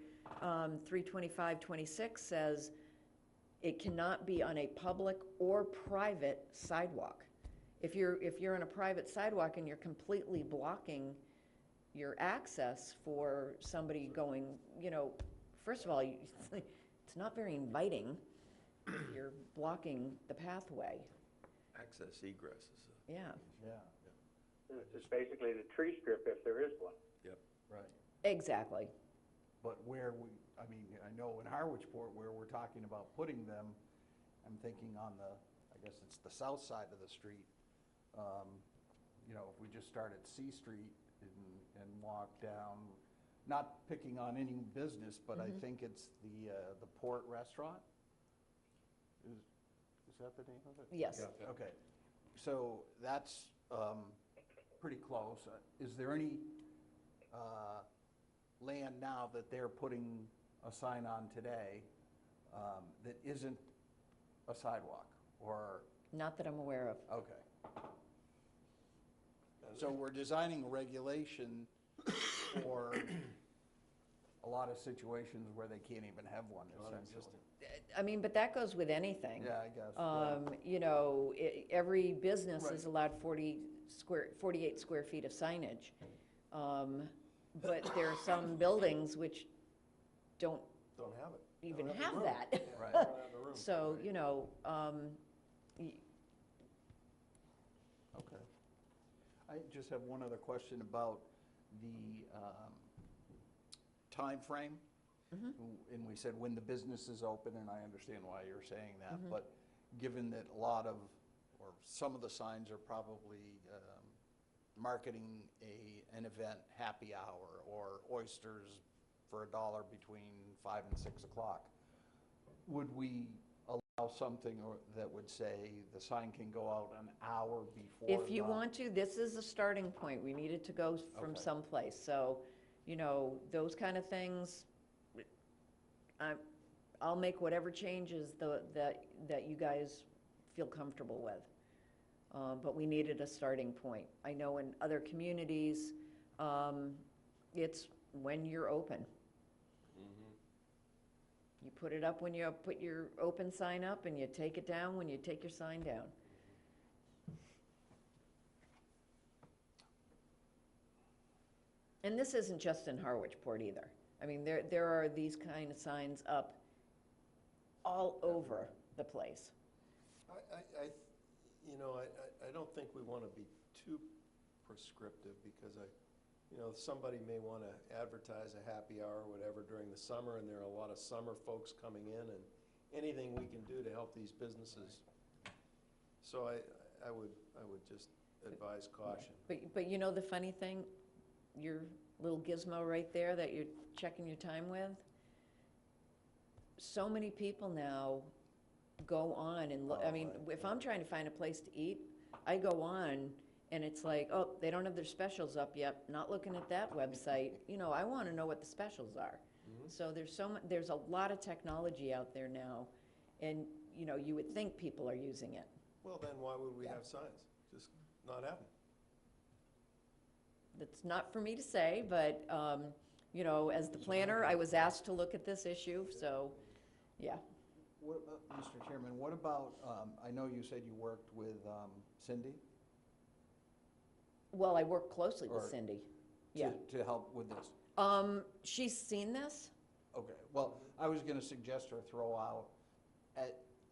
325-26 says it cannot be on a public or private sidewalk. If you're on a private sidewalk and you're completely blocking your access for somebody going, you know, first of all, it's not very inviting if you're blocking the pathway. Access egress is Yeah. Yeah. It's basically the tree strip if there is one. Right. Exactly. But where we, I mean, I know in Harwichport where we're talking about putting them, I'm thinking on the, I guess it's the south side of the street. You know, if we just start at C Street and walk down, not picking on any business, but I think it's the Port Restaurant. Is that the name of it? Yes. Okay, so that's pretty close. Is there any land now that they're putting a sign on today that isn't a sidewalk, or, Not that I'm aware of. okay. So we're designing a regulation for a lot of situations where they can't even have one, essentially. I mean, but that goes with anything. Yeah, I guess. Yeah. You know, every business is Right. allowed 48 square feet of signage. But there are some buildings which don't Don't have it. even Don't have the room. that. Right. Don't have the room. So, you know, Okay. I just have one other question about the timeframe. And we said when the business is open, and I understand why you're saying that, but given that a lot of, or some of the signs are probably marketing an event, happy hour, or oysters for $1 between 5 and 6 o'clock, would we allow something that would say the sign can go out an hour before? if you want to, this is a starting point. We needed to go from Okay. someplace. So, you know, those kind of things, I'll make whatever changes that you guys feel comfortable with. But we needed a starting point. I know in other communities, it's when you're open. You put it up when you put your open sign up, and you take it down when you take your sign down. And this isn't just in Harwichport either. I mean, there are these kind of signs up all over the place. You know, I don't think we want to be too prescriptive, because somebody may want to advertise a happy hour or whatever during the summer, and there are a lot of summer folks coming in, and anything we can do to help these businesses. So I would just advise caution. But you know the funny thing, your little gizmo right there that you're checking your time with, so many people now go on and look. I mean, if I'm trying to find a place to eat, I go on and it's like, oh, they don't have their specials up yet, not looking at that website. You know, I want to know what the specials are. So there's a lot of technology out there now, and you know, you would think people are using it. Well, then why would we have signs? Just not have them. That's not for me to say, but, you know, as the planner, I was asked to look at this issue, so, yeah. What about, Mr. Chairman, what about, I know you said you worked with Cindy? Well, I work closely with Or Cindy, yeah. To help with this? She's seen this? Okay, well, I was gonna suggest or throw out,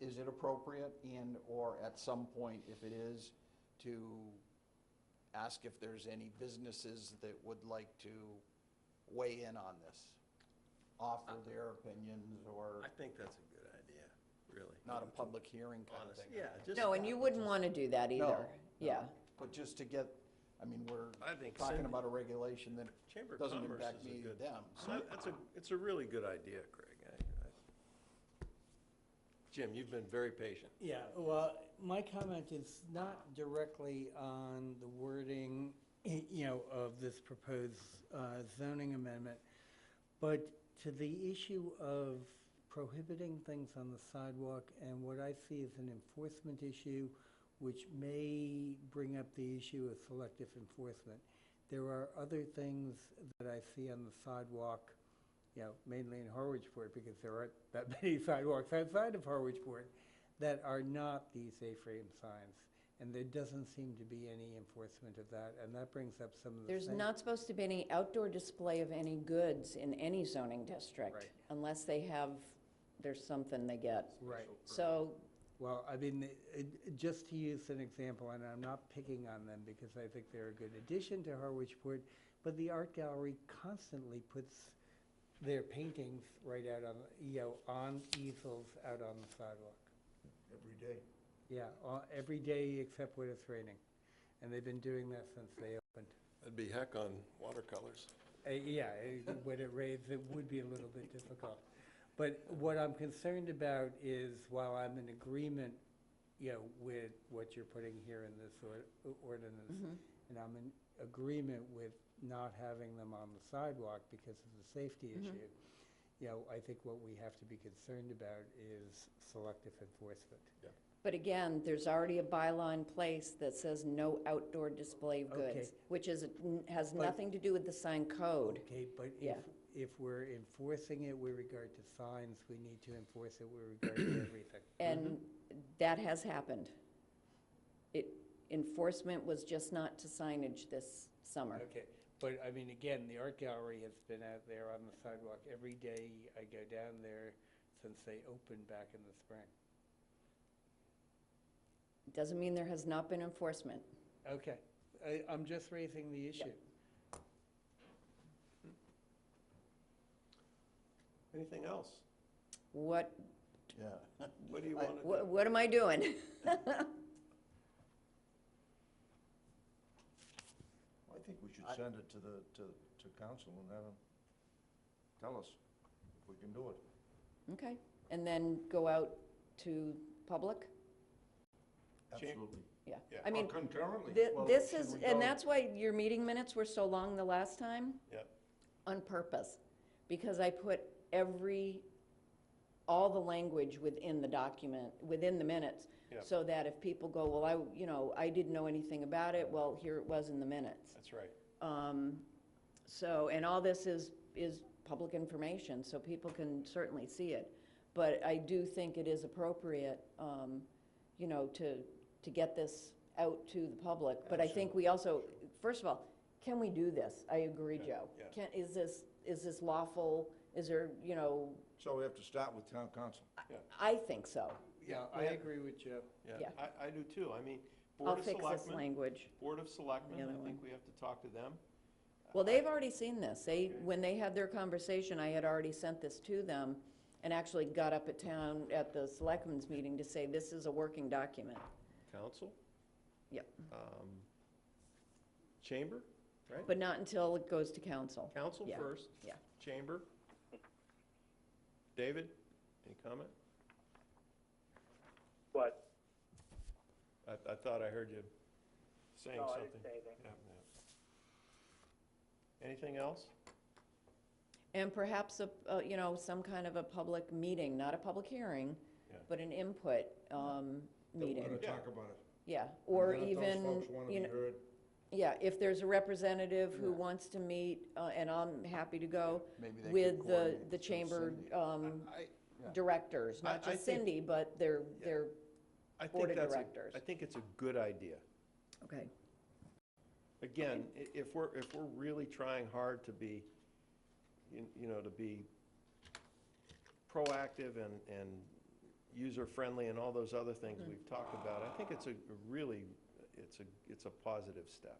is it appropriate and/or at some point, if it is, to ask if there's any businesses that would like to weigh in on this? Offer their opinions, or I think that's a good idea, really. not a public hearing kind of Honest, thing? yeah. Just No, and you wouldn't want to do that either. No, Yeah. But just to get, I mean, we're I think talking Cindy- about a regulation that Chamber of doesn't Commerce impact is a me or good. them. It's a really good idea, Craig. Jim, you've been very patient. Yeah, well, my comment is not directly on the wording, of this proposed zoning amendment, but to the issue of prohibiting things on the sidewalk, and what I see as an enforcement issue, which may bring up the issue of selective enforcement. There are other things that I see on the sidewalk, mainly in Harwichport, because there aren't that many sidewalks outside of Harwichport, that are not these A-frame signs. And there doesn't seem to be any enforcement of that, and that brings up some of the There's same. not supposed to be any outdoor display of any goods in any zoning district. Right. Unless there's something they get. Right. So Well, I mean, just to use an example, and I'm not picking on them because I think they're a good addition to Harwich Port, but the art gallery constantly puts their paintings right out on, on easels out on the sidewalk. Every day. Yeah, every day except when it's raining. And they've been doing that since they opened. That'd be heck on watercolors. Yeah, when it rains, it would be a little bit difficult. But what I'm concerned about is, while I'm in agreement, with what you're putting here in this ordinance, and I'm in agreement with not having them on the sidewalk because of the safety issue, I think what we have to be concerned about is selective enforcement. But again, there's already a bylaw in place that says no outdoor display of Okay. goods, which has But- nothing to do with the sign code. Okay, but Yeah. if we're enforcing it with regard to signs, we need to enforce it with regard to everything. And that has happened. Enforcement was just not to signage this summer. Okay, but I mean, again, the art gallery has been out there on the sidewalk every day I go down there since they opened back in the spring. Doesn't mean there has not been enforcement. Okay, I'm just raising the issue. Anything else? What, Yeah. What do you want to do? what am I doing? I think we should send it to council and have them tell us if we can do it. Okay, and then go out to public? Absolutely. Yeah. Yeah. I mean, Concurrently. Well, this should is, we and go- that's why your meeting minutes were so long the last time? Yep. On purpose, because I put all the language within the document, within the minutes, Yep. so that if people go, well, I didn't know anything about it, well, here it was in the minutes. That's right. So, and all this is public information, so people can certainly see it. But I do think it is appropriate, to get this out to the public. But I think we also, first of all, can we do this? I agree, Joe. yeah. Is this lawful? Is there, So we have to start with town council. I think so. Yeah, I agree with Joe. Yeah. I do too. I mean, I'll Board of fix this Selectmen, language. Board of Selectmen, The other I think one. we have to talk to them. Well, they've already seen this. When they had their conversation, I had already sent this to them and actually got up at town, at the selectmen's meeting to say, this is a working document. Council? Yep. Chamber, right? But not until it goes to council. Council Yeah, first. yeah. Chamber? David, any comment? What? I thought I heard you saying No, I something. didn't say anything. Yeah, yeah. Anything else? And perhaps, some kind of a public meeting, not a public hearing, Yeah. but an input meeting. We're gonna Yeah. talk about it. Yeah, or And then if even, those folks wanna you be know, heard, yeah, if there's a representative who Yeah. wants to meet, and I'm happy to go, Maybe they could with the coordinate through chamber Cindy. I- directors, not I just think- Cindy, but their I Board think of that's directors. I think it's a good idea. okay. Again, if we're really trying hard to be, to be proactive and user-friendly and all those other things we've talked about, I think it's a really, it's a positive step.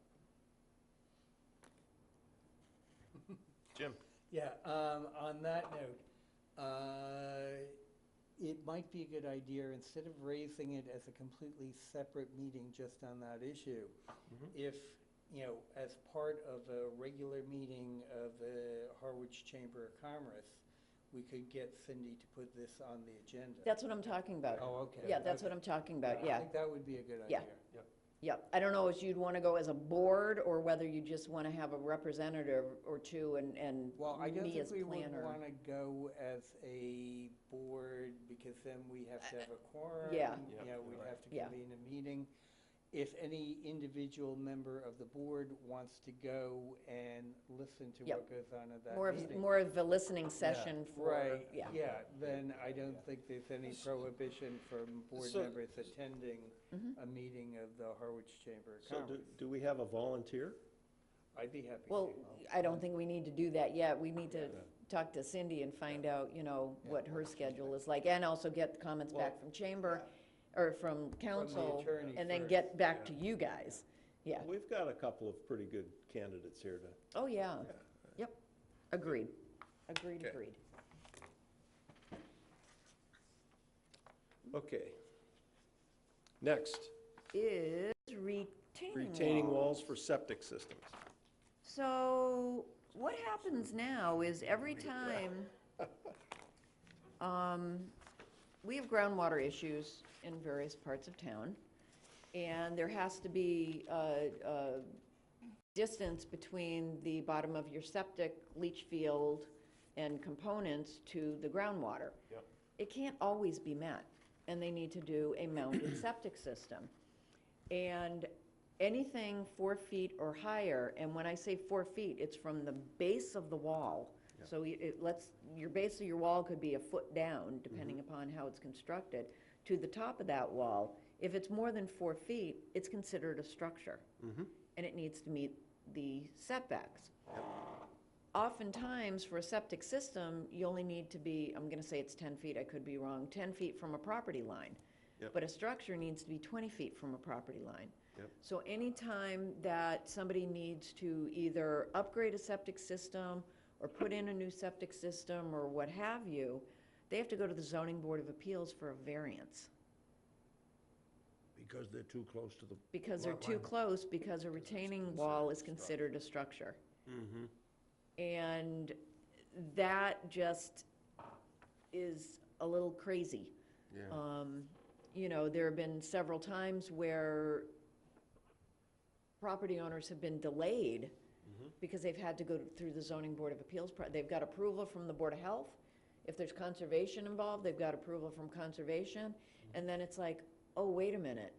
Jim? Yeah, on that note, it might be a good idea, instead of raising it as a completely separate meeting just on that issue, if, as part of a regular meeting of the Harwich Chamber of Commerce, we could get Cindy to put this on the agenda. That's what I'm talking about. Oh, okay. Yeah, that's what okay. I'm talking about, I yeah. think that would be a good Yeah. idea. Yeah, I don't know if you'd want to go as a board, or whether you just want to have a representative or two and Well, I don't me think as we would planner. want to go as a board, because then we have to have a quorum. Yeah. We'd have to Yeah. convene a meeting. If any individual member of the board wants to go and listen to Yep. what goes on at that More meeting. of a listening session for, Right, yeah. yeah, then I don't think there's any prohibition from board So- members attending Mm-hmm. a meeting of the Harwich Chamber of So Commerce. do we have a volunteer? I'd be happy to. Well, I don't think we need to do that yet. We need to talk to Cindy and find out, what her schedule is like, and also get the comments back from chamber, or from council, attorney and then first, get back to you guys. Yeah. We've got a couple of pretty good candidates here to, Oh, yeah. Yep. Agreed. Agreed, Okay. agreed. okay. Next, Is retaining walls for septic systems. So what happens now is every time, we have groundwater issues in various parts of town, and there has to be a distance between the bottom of your septic, leach field, and components to the groundwater. Yep. It can't always be met, and they need to do a mounted septic system. And anything 4 feet or higher, and when I say 4 feet, it's from the base of the wall. So your base of your wall could be a foot down, depending upon how it's constructed, to the top of that wall. If it's more than 4 feet, it's considered a structure, and it needs to meet the setbacks. Oftentimes, for a septic system, you only need to be, I'm gonna say it's 10 feet, I could be wrong, 10 feet from a property line. Yep. But a structure needs to be 20 feet from a property line. Yep. So anytime that somebody needs to either upgrade a septic system or put in a new septic system or what have you, they have to go to the Zoning Board of Appeals for a variance. Because they're too close to the Because they're lot too line. close, because a retaining wall is considered a structure. And that just is a little crazy. Yeah. You know, there have been several times where property owners have been delayed because they've had to go through the Zoning Board of Appeals. They've got approval from the Board of Health. If there's conservation involved, they've got approval from conservation. And then it's like, oh, wait a minute.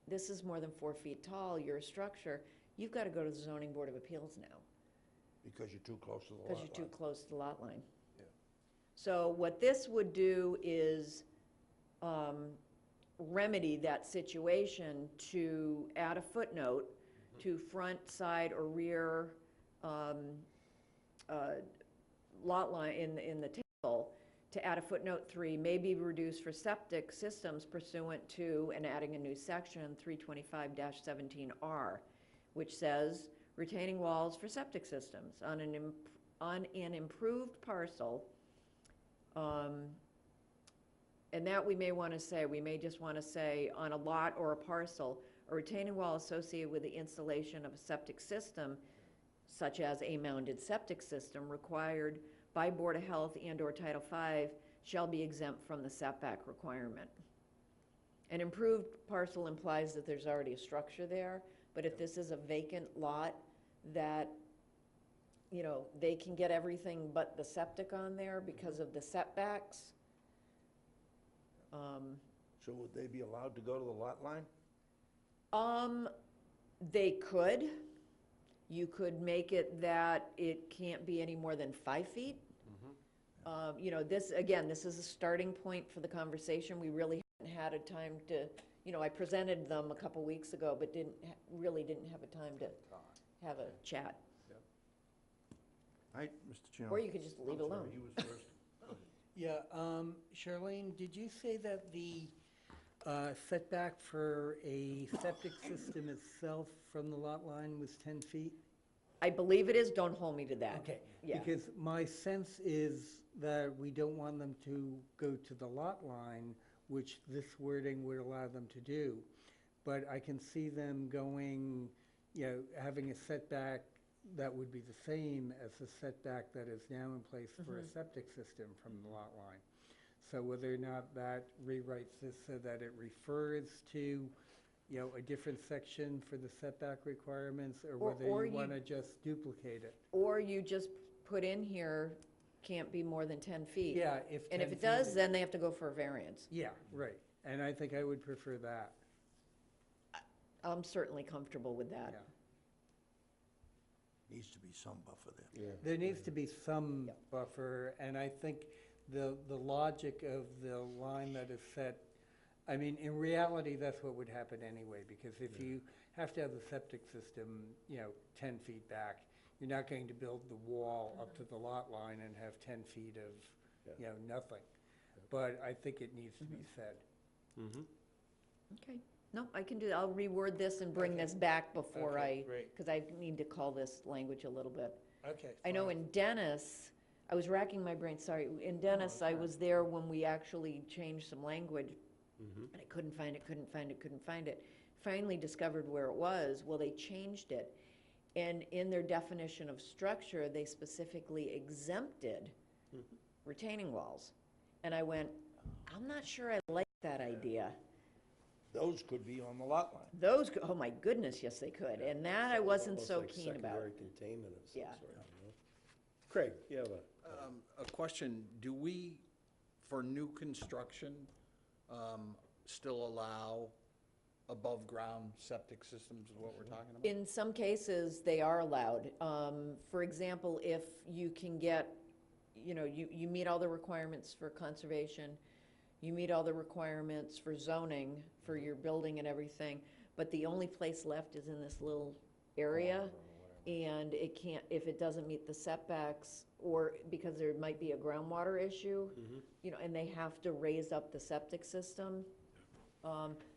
This is more than 4 feet tall. You're a structure. You've got to go to the Zoning Board of Appeals now. Because you're too close to the lot Because line. you're too close to the lot line. Yeah. So what this would do is remedy that situation to add a footnote to front, side, or rear lot line in the table, to add a footnote 3 may be reduced for septic systems pursuant to, and adding a new section, 325-17R, which says, retaining walls for septic systems on an improved parcel, and that we may want to say, we may just want to say, on a lot or a parcel, a retaining wall associated with the installation of a septic system, such as a mounted septic system required by Board of Health and/or Title V, shall be exempt from the setback requirement. An improved parcel implies that there's already a structure there, but if this is a vacant lot that, you know, they can get everything but the septic on there because of the setbacks. So would they be allowed to go to the lot line? They could. You could make it that it can't be any more than 5 feet. You know, this, again, this is a starting point for the conversation. We really haven't had a time to, you know, I presented them a couple weeks ago, but really didn't have a time to have a chat. Right, Mr. Chairman? Or you could just leave it I'm sorry, alone. you was first. Yeah, Charlene, did you say that the setback for a septic system itself from the lot line was 10 feet? I believe it is. Don't hold me to that. Okay, Yeah. because my sense is that we don't want them to go to the lot line, which this wording would allow them to do. But I can see them going, you know, having a setback that would be the same as the setback that is now in place for a septic system from the lot line. So whether or not that rewrites this so that it refers to, you know, a different section for the setback requirements, or whether or you you- want to just duplicate it. Or you just put in here, can't be more than 10 feet. Yeah, if And if 10 it does, feet- then they have to go for a variance. Yeah, right. And I think I would prefer that. I'm certainly comfortable with that. Yeah. Needs to be some buffer there. Yeah. There needs to be some buffer, and I think the logic of the line that is set, I mean, in reality, that's what would happen anyway, because if you have to have the septic system, you know, 10 feet back, you're not going to build the wall up to the lot line and have 10 feet of, you know, nothing. But I think it needs to be said. Okay, no, I can do, I'll reword this and bring this back before Okay, great. because I need to call this language a little bit. Okay. I know fine. in Dennis, I was racking my brain, sorry, in Dennis, I was there when we actually changed some language, and I couldn't find it. Finally discovered where it was, well, they changed it, and in their definition of structure, they specifically exempted retaining walls. And I went, I'm not sure I like that idea. Those could be on the lot line. Those, oh my goodness, yes, they could, and that I wasn't Almost so like keen about. secondary containment of some Yeah. sort, you know? Craig, you have A question, do we, for new construction, still allow above-ground septic systems is what we're talking about? In some cases, they are allowed. For example, if you can get, you know, you meet all the requirements for conservation, you meet all the requirements for zoning, for your building and everything, but the only place left is in this little area, and it can't, if it doesn't meet the setbacks, or because there might be a groundwater issue, you know, and they have to raise up the septic system.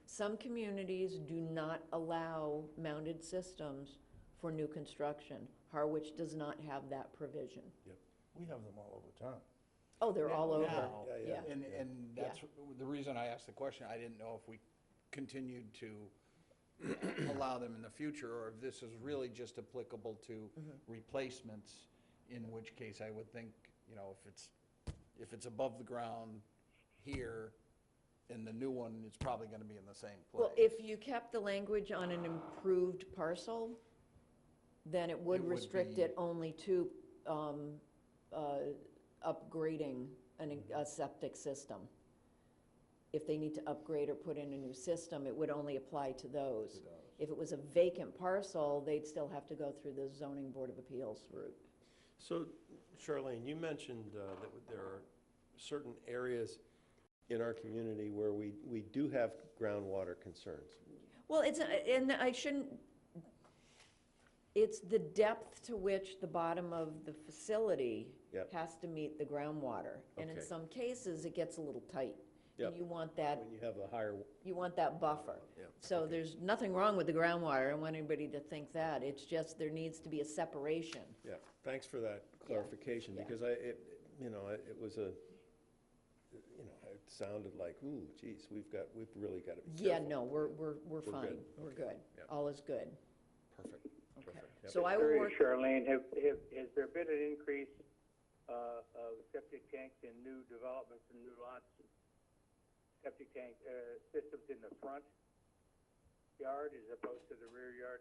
Some communities do not allow mounted systems for new construction. Harwich does not have that provision. We have them all over town. Oh, they're all over, Now, yeah. And that's the reason I asked the question. I didn't know if we continued to allow them in the future, or if this is really just applicable to replacements, in which case I would think, you know, if it's above the ground here, in the new one, it's probably gonna be in the same place. Well, if you kept the language on an improved parcel, then it would It would restrict be- it only to upgrading a septic system. If they need to upgrade or put in a new system, it would only apply to those. If it was a vacant parcel, they'd still have to go through the zoning board of appeals route. So, Charlene, you mentioned that there are certain areas in our community where we do have groundwater concerns. Well, and I shouldn't, it's the depth to which the bottom of the facility Yep. has to meet the groundwater. And in Okay. some cases, it gets a little tight. Yep. And you want that, When you have a higher, you want that buffer. Yep, So okay. there's nothing wrong with the groundwater. I don't want anybody to think that. It's just there needs to be a separation. yeah, thanks for that clarification, yeah. because you know, it was you know, it sounded like, ooh, geez, we've really got to be careful. Yeah, no, we're fine. good. We're Okay. good. Yep. All is good. Perfect. Okay. Perfect. Yep. So I will work, Charlene, has there been an increase of septic tanks in new developments and new lots? Septic tank systems in the front yard as opposed to the rear yard?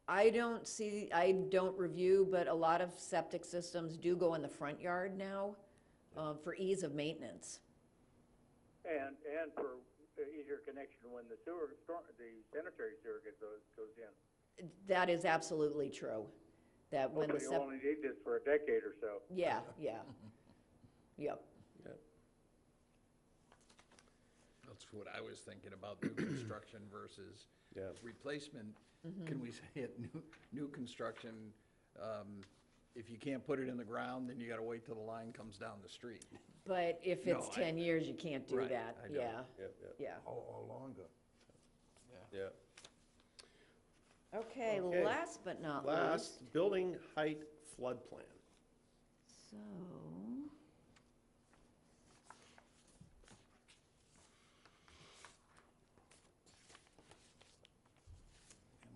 I don't review, but a lot of septic systems do go in the front yard now, for ease of maintenance. And for easier connection when the sanitary sewer goes in. That is absolutely true. That when the Hopefully you only need this for a decade or so. yeah, yep. Yep. That's what I was thinking about, new construction versus Yeah. replacement. Can we say it, new construction, if you can't put it in the ground, then you gotta wait till the line comes down the street. But if No, it's 10 years, you can't do Right, that. I don't. Yeah, Yep, yep, yeah. Or longer. yeah. Okay, Okay. last but not least. Last, building height flood plan.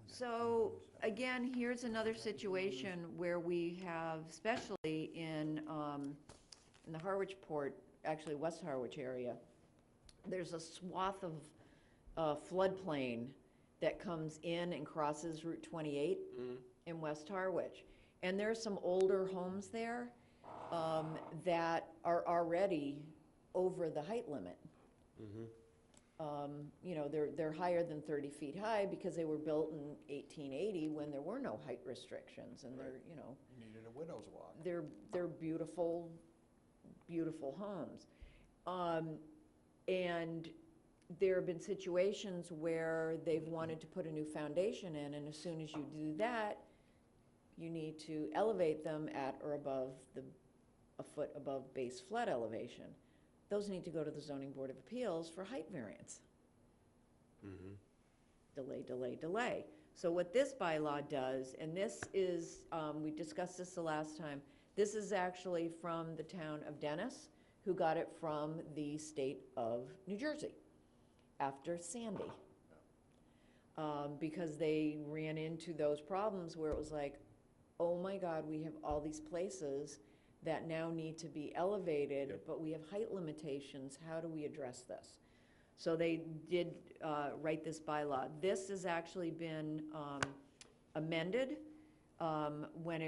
So, again, here's another situation where we have, especially in the Harwich Port, actually West Harwich area, there's a swath of floodplain that comes in and crosses Route 28 in West Harwich. And there are some older homes there that are already over the height limit. You know, they're higher than 30 feet high because they were built in 1880 when there were no height restrictions, and they're, you know, You needed a widow's walk. they're beautiful, beautiful homes. And there have been situations where they've wanted to put a new foundation in, and as soon as you do that, you need to elevate them at or above a foot above base flood elevation. Those need to go to the Zoning Board of Appeals for height variance. Delay, delay, delay. So what this bylaw does, and this is, we discussed this the last time, this is actually from the town of Dennis, who got it from the state of New Jersey after Sandy. Because they ran into those problems where it was like, oh my God, we have all these places that now need to be elevated, but we have height limitations. How do we address this? So they did write this bylaw. This has actually been amended when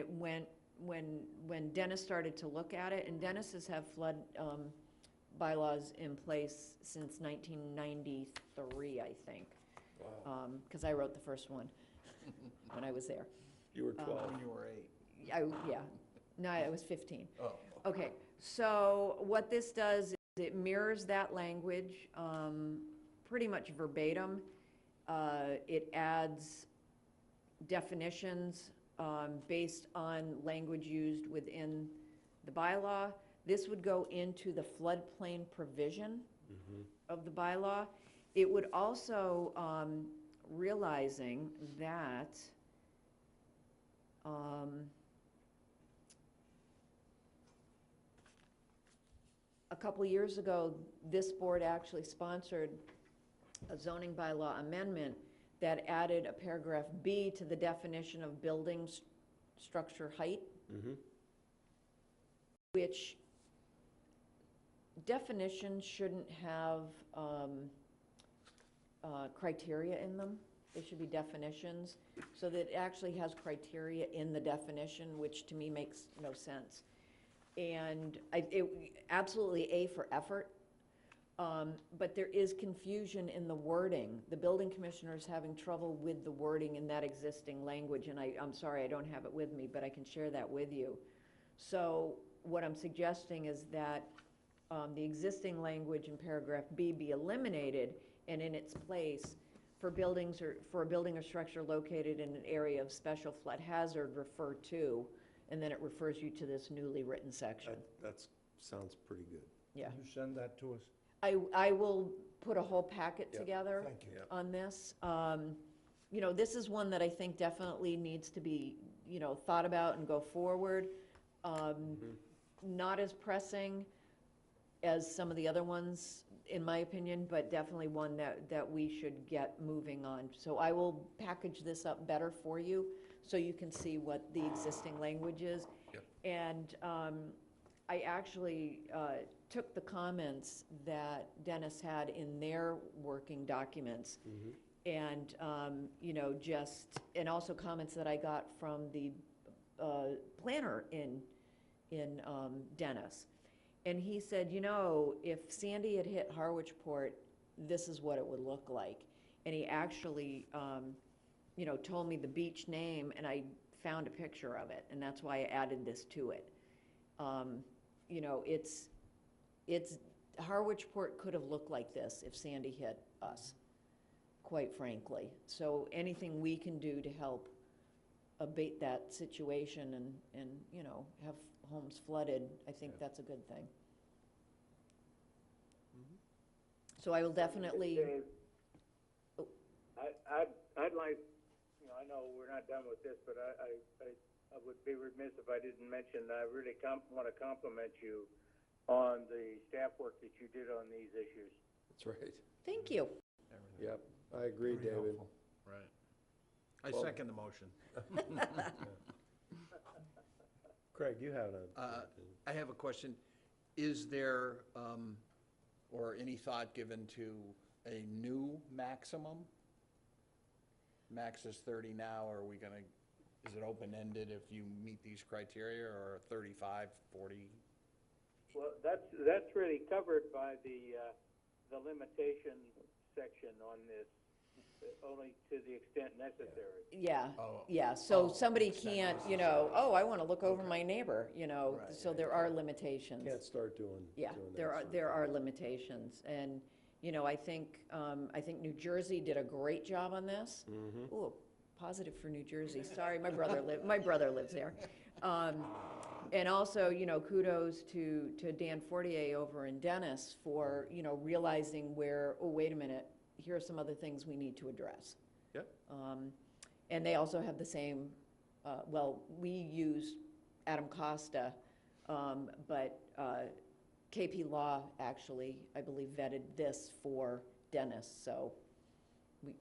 Dennis started to look at it, and Dennis has had flood bylaws in place since 1993, I think. Wow. Because I wrote the first one when I was there. You were 12. When you were 8. Yeah, no, I was 15. Oh. Okay, so what this does is it mirrors that language pretty much verbatim. It adds definitions based on language used within the bylaw. This would go into the floodplain provision of the bylaw. It would also, realizing that a couple years ago, this board actually sponsored a zoning bylaw amendment that added a paragraph B to the definition of building structure height, which definitions shouldn't have criteria in them. They should be definitions, so that it actually has criteria in the definition, which to me makes no sense. And absolutely A for effort, but there is confusion in the wording. The building commissioner is having trouble with the wording in that existing language, and I'm sorry I don't have it with me, but I can share that with you. So what I'm suggesting is that the existing language in paragraph B be eliminated, and in its place, for buildings or for a building or structure located in an area of special flood hazard, refer to, and then it refers you to this newly written section. That sounds pretty good. Yeah. Can you send that to us? I will put a whole packet Yep. together Thank you. on this. You know, this is one that I think definitely needs to be, you know, thought about and go forward. Not as pressing as some of the other ones, in my opinion, but definitely one that we should get moving on. So I will package this up better for you, so you can see what the existing language is. Yep. And I actually took the comments that Dennis had in their working documents, and, you know, and also comments that I got from the planner in Dennis. And he said, you know, if Sandy had hit Harwich Port, this is what it would look like. And he actually, you know, told me the beach name, and I found a picture of it, and that's why I added this to it. You know, Harwich Port could have looked like this if Sandy hit us, quite frankly. So anything we can do to help abate that situation and you know, have homes flooded, I think that's a good thing. So I will definitely. Dave, I'd like, you know, I know we're not done with this, but I would be remiss if I didn't mention, I really want to compliment you on the staff work that you did on these issues. That's right. Thank you. Yep, I agree, Very David. helpful. Right. I Well- second the motion. Craig, you have I have a question. Is there, or any thought given to a new maximum? Max is 30 now, are we gonna, is it open-ended if you meet these criteria, or 35, 40? Well, that's really covered by the limitation section on this, only to the extent necessary. Yeah, Oh. yeah, so Oh, somebody extent can't, you know, necessary. oh, I want to look over my neighbor, you know, Right, so right, there are limitations. Can't start doing Yeah, that there sort of are thing. limitations, and, you know, I think New Jersey did a great job on this. Ooh, positive for New Jersey, sorry, my brother lives there. And also, you know, kudos to Dan Fortier over in Dennis for, you know, realizing where, oh, wait a minute, here are some other things we need to address. Yep. And they also have the same, well, we use Adam Costa, but KP Law actually, I believe, vetted this for Dennis, so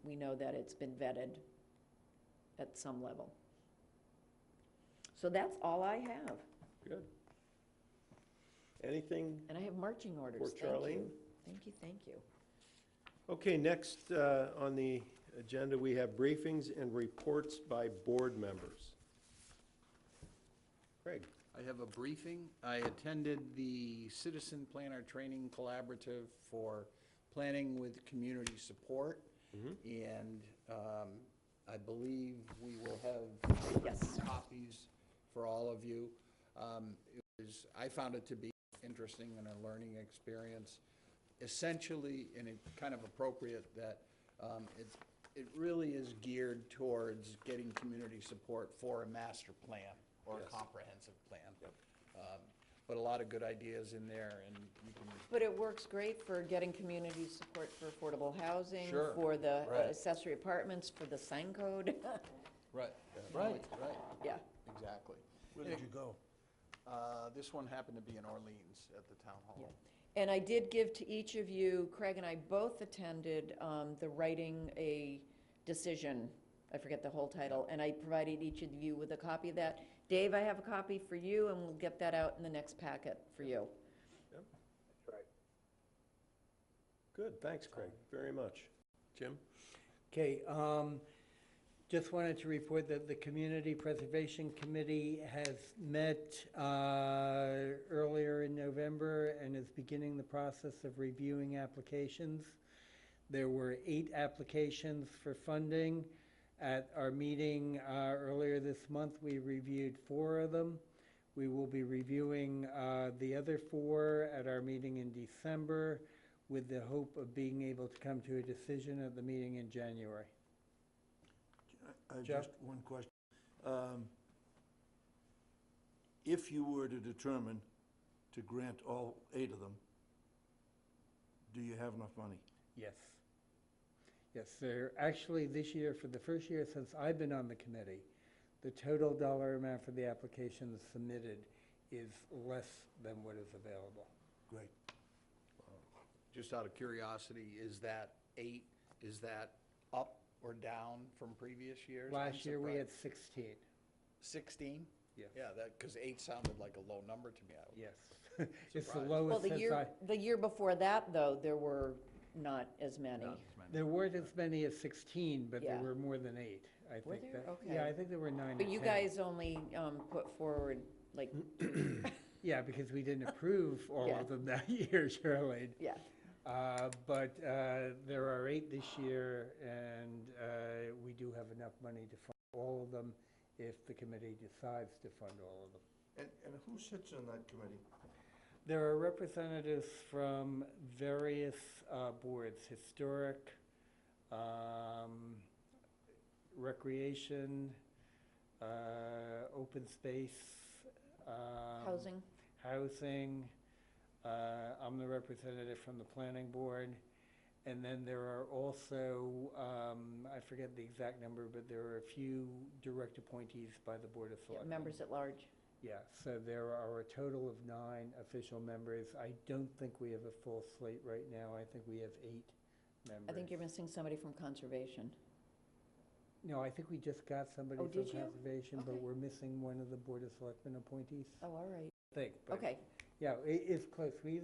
we know that it's been vetted at some level. So that's all I have. Good. Anything? And I have marching orders. For Thank you. Charlene? Thank you, thank you. Okay, next on the agenda, we have briefings and reports by board members. Craig? I have a briefing. I attended the Citizen Planner Training Collaborative for planning with community support. And I believe we will have Yes. copies for all of you. I found it to be interesting and a learning experience. Essentially, and it's kind of appropriate that it really is geared towards getting community support for a master plan or Yes. a comprehensive plan. But a lot of good ideas in there, and you can, But it works great for getting community support for affordable housing, Sure, for the right. accessory apartments, for the sign code. right, Yeah. exactly. Where did you go? This one happened to be in Orleans at the town hall. And I did give to each of you, Craig and I both attended the writing a decision, I forget the whole title, and I provided each of you with a copy of that. Dave, I have a copy for you, and we'll get that out in the next packet for you. Yep. That's right. Good, thanks, Craig, very much. Jim? Okay, just wanted to report that the Community Preservation Committee has met earlier in November and is beginning the process of reviewing applications. There were 8 applications for funding. At our meeting earlier this month, we reviewed 4 of them. We will be reviewing the other 4 at our meeting in December with the hope of being able to come to a decision at the meeting in January. Jeff? Just one question. If you were to determine to grant all 8 of them, do you have enough money? Yes. Yes, there, actually, this year, for the first year since I've been on the committee, the total dollar amount for the applications submitted is less than what is available. Great. Just out of curiosity, is that 8, is that up or down from previous years? I'm Last year, we had surprised. 16. 16? Yes. Yeah, because 8 sounded like a low number to me. Yes. It's the Surprised. Well, lowest since the year before that, though, there were not as many. There weren't as many as 16, but there Yeah. were more than 8. I Were think there? that. Okay. Yeah, I think there were 9 or 10. But you guys only put forward, like, Yeah, because we didn't approve all Yeah. of them that year, Charlene. yeah. But there are 8 this year, and we do have enough money to fund all of them if the committee decides to fund all of them. And who sits on that committee? There are representatives from various boards, historic, recreation, open space. Housing. Housing. I'm the representative from the planning board. And then there are also, I forget the exact number, but there are a few direct appointees by the Board of Yeah, Selectmen. members at large. Yeah, so there are a total of 9 official members. I don't think we have a full slate right now. I think we have 8 members. I think you're missing somebody from conservation. No, I think we just got somebody Oh, from did you? conservation, but Okay. we're missing one of the Board of Selectmen appointees, Oh, all right. I think. but- Okay. Yeah, it's close. We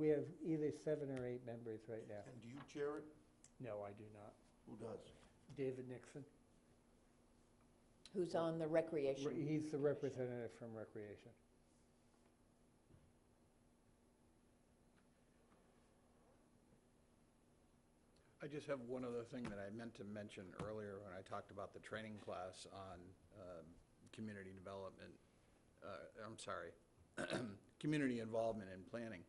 have either 7 or 8 members right now. And do you chair it? No, I do not. Who does? David Nixon. Who's on the recreation? He's the representative from Recreation. I just have one other thing that I meant to mention earlier when I talked about the training class on community development, I'm sorry, community involvement in planning.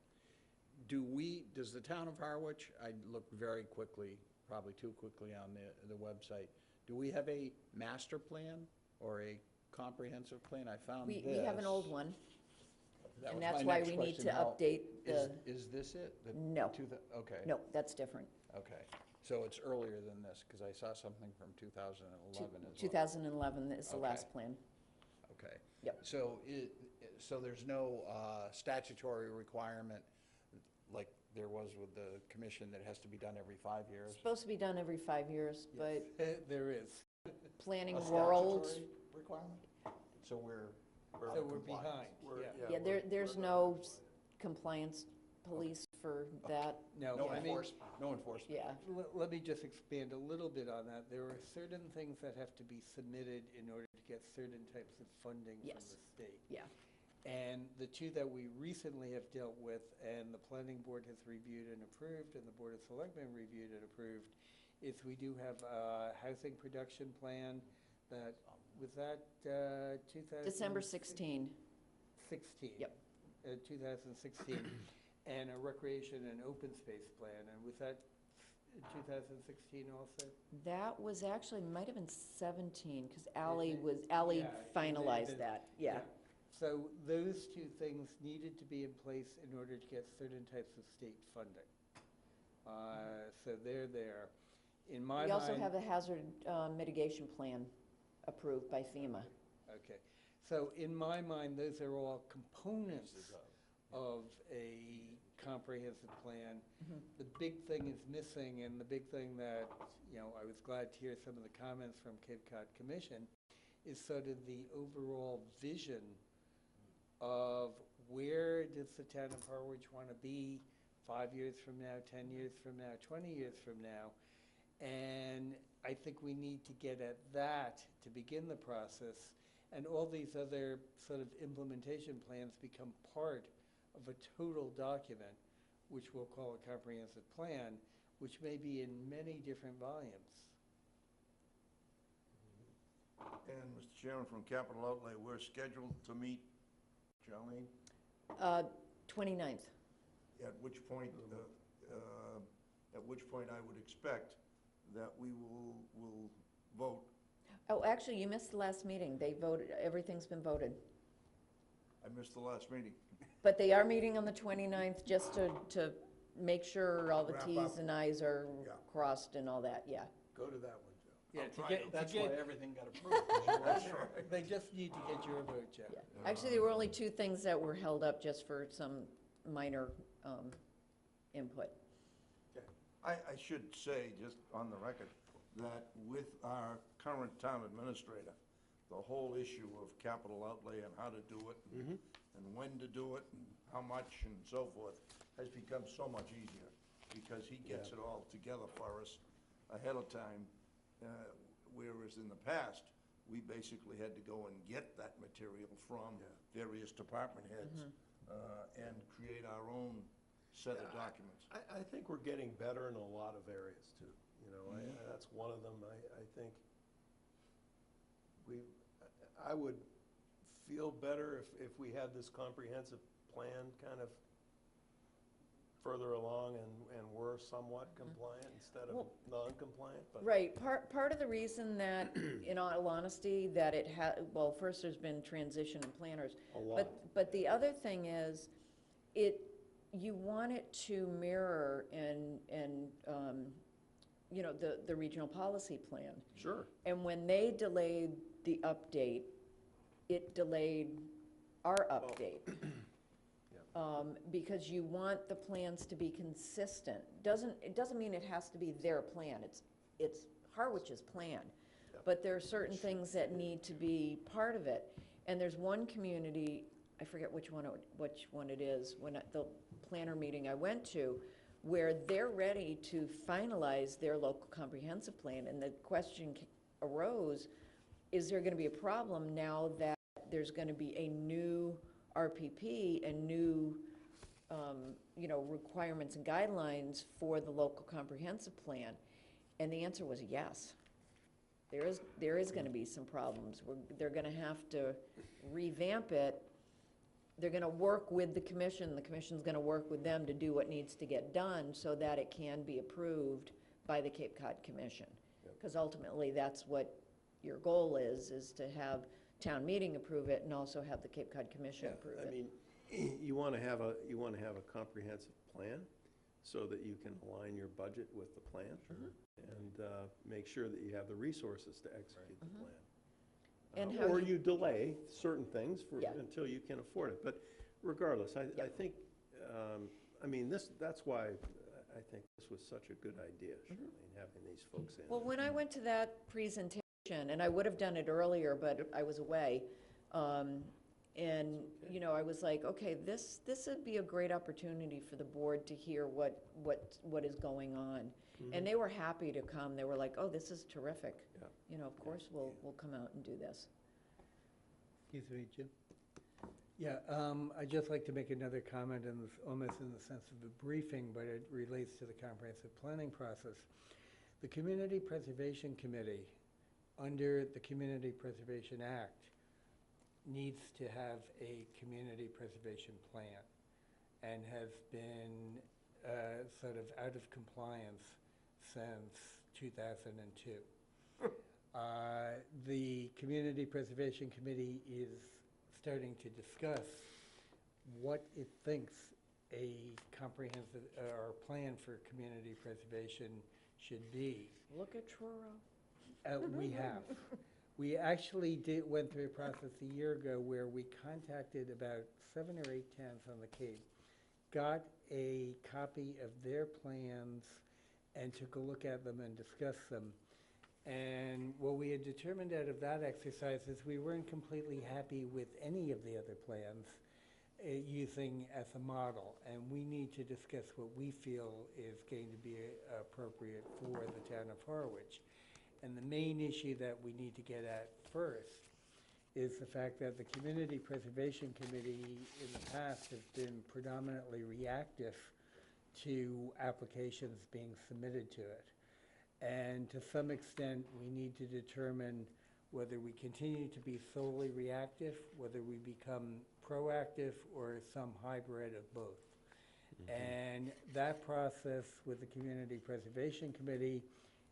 Does the town of Harwich, I looked very quickly, probably too quickly on the website, do we have a master plan or a comprehensive plan? I found this. We have an old one, That and was my that's why next we need question. to How- update the, Is this it? The No. Okay. no, that's different. Okay, So it's earlier than this, because I saw something from 2011 as well. 2011 is the last Okay. plan. Okay. Yep. So so there's no statutory requirement like there was with the commission that has to be done every 5 years? Supposed to be done every 5 years, but There is. planning A world, statutory requirement? So we're out So of we're compliance. behind, yeah. yeah, there's no compliance police for that. No, No I mean, enforcement, no enforcement. Yeah, let me just expand a little bit on that. There are certain things that have to be submitted in order to get certain types of funding from Yes. the state. yeah. And the two that we recently have dealt with, and the planning board has reviewed and approved, and the board of selectmen reviewed and approved, is we do have a housing production plan that, was that 2000? December 16. 16. Yep. 2016, and a recreation and open space plan, and was that 2016 also? That was actually, might have been 17, because Ally it- yeah, finalized it- that, yeah. So those two things needed to be in place in order to get certain types of state funding. So they're there. In my mind. We also have a hazard mitigation plan approved by FEMA. Okay, so in my mind, those are all components of a comprehensive plan. The big thing is missing, and the big thing that, you know, I was glad to hear some of the comments from Cape Cod Commission, is sort of the overall vision of where does the town of Harwich want to be 5 years from now, 10 years from now, 20 years from now. And I think we need to get at that to begin the process. And all these other sort of implementation plans become part of a total document, which we'll call a comprehensive plan, which may be in many different volumes. And Mr. Chairman, from Capital Outlay, we're scheduled to meet, Charlene, 29th. at which point I would expect that we will vote. Oh, actually, you missed the last meeting. They voted, everything's been voted. I missed the last meeting. But they are meeting on the 29th, just to make sure all the Wrap Ts up. and Is are Yeah. crossed and all that, yeah. Go to that one, Joe. Yeah, I'll to try get, to. That's to why get, everything got approved. 'cause you That's were- right. they just need to get your vote, Jeff. Yeah. Actually, there were only two things that were held up just for some minor input. I should say, just on the record, that with our current town administrator, the whole issue of capital outlay and how to do it, and when to do it, and how much, and so forth, has become so much easier, because he gets it all together for us ahead of time, whereas in the past, we basically had to go and get that material from various department heads, and create our own set of documents. I think we're getting better in a lot of areas too, you know, that's one of them. I think I would feel better if we had this comprehensive plan kind of further along and were somewhat compliant instead of Well- non-compliant, but. Right, part of the reason that, in all honesty, that it well, first there's been transition in planners. A lot. But the other thing is, you want it to mirror and you know, the regional policy plan. Sure. And when they delayed the update, it delayed our update. Because you want the plans to be consistent. It doesn't mean it has to be their plan, it's Harwich's plan. But there are certain things that need to be part of it. And there's one community, I forget which one it is, the planner meeting I went to, where they're ready to finalize their local comprehensive plan, and the question arose, is there gonna be a problem now that there's gonna be a new RPP and new, you know, requirements and guidelines for the local comprehensive plan? And the answer was yes. There is gonna be some problems. They're gonna have to revamp it. They're gonna work with the commission's gonna work with them to do what needs to get done so that it can be approved by the Cape Cod Commission. Because ultimately, that's what your goal is to have town meeting approve it and also have the Cape Cod Commission approve I it. mean, you want to have a comprehensive plan so that you can align your budget with the plan. And make sure that you have the resources to execute the plan. And how Or you- you delay certain things Yeah. until you can afford it. But regardless, I think, I mean, that's why I think this was such a good idea, Charlene, having these folks in. Well, when I went to that presentation, and I would have done it earlier, but I was away, and, you know, I was like, okay, this would be a great opportunity for the board to hear what is going on. And they were happy to come. They were like, oh, this is terrific. Yeah. You know, of course, we'll come out and do this. Excuse me, Jim? Yeah, I'd just like to make another comment, almost in the sense of a briefing, but it relates to the comprehensive planning process. The Community Preservation Committee, under the Community Preservation Act, needs to have a community preservation plan and has been sort of out of compliance since 2002. The Community Preservation Committee is starting to discuss what it thinks a comprehensive or plan for community preservation should be. Look at Truro. We have. We actually went through a process a year ago where we contacted about 7 or 8 towns on the Cape, got a copy of their plans, and took a look at them and discussed them. And what we had determined out of that exercise is we weren't completely happy with any of the other plans using as a model. And we need to discuss what we feel is going to be appropriate for the town of Harwich. And the main issue that we need to get at first is the fact that the Community Preservation Committee in the past has been predominantly reactive to applications being submitted to it. And to some extent, we need to determine whether we continue to be solely reactive, whether we become proactive, or some hybrid of both. And that process with the Community Preservation Committee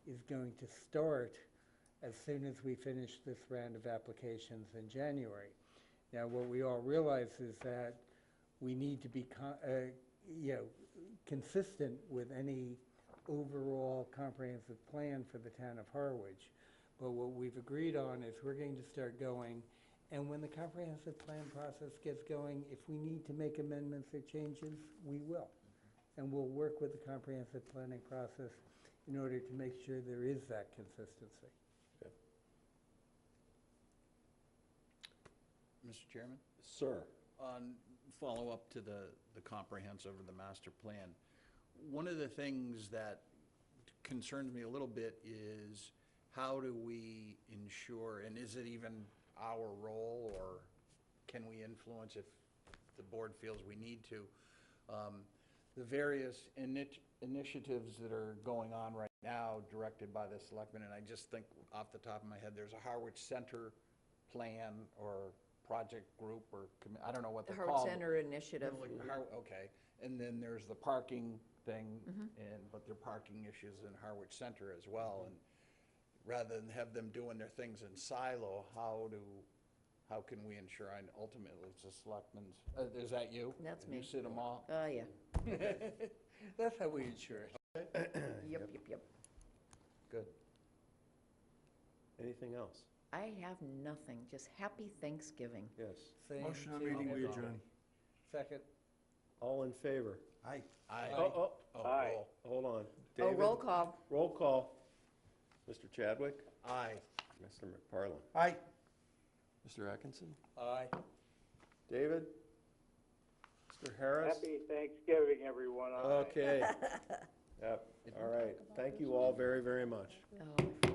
is going to start as soon as we finish this round of applications in January. Now, what we all realize is that we need to be consistent with any overall comprehensive plan for the town of Harwich. But what we've agreed on is we're going to start going, and when the comprehensive plan process gets going, if we need to make amendments or changes, we will. And we'll work with the comprehensive planning process in order to make sure there is that consistency. Mr. Chairman? Sir. On follow-up to the comprehensive or the master plan, one of the things that concerns me a little bit is how do we ensure, and is it even our role, or can we influence if the board feels we need to, the various initiatives that are going on right now directed by the selectmen, and I just think off the top of my head, there's a Harwich Center plan or project group or, I don't know what The they're called. Harwich Center Initiative. Okay, and then there's the parking thing, but there are parking issues in Harwich Center as well, and rather than have them doing their things in silo, how can we ensure, and ultimately it's the selectmen's, is that you? That's me. You sit them all? Yeah. That's how we ensure it. Yep. Good. Anything else? I have nothing, just happy Thanksgiving. Yes. Same Motion on to meeting, we everybody. adjourn. Second. All in favor? Aye. Aye. Oh, Aye. roll. hold on. Oh, David? roll call. Roll call. Mr. Chadwick? Aye. Mr. McParland? Aye. Mr. Atkinson? Aye. David? Mr. Harris? Happy Thanksgiving, everyone. Aye. Okay. Yep, all right. Thank you all very, very much. Oh,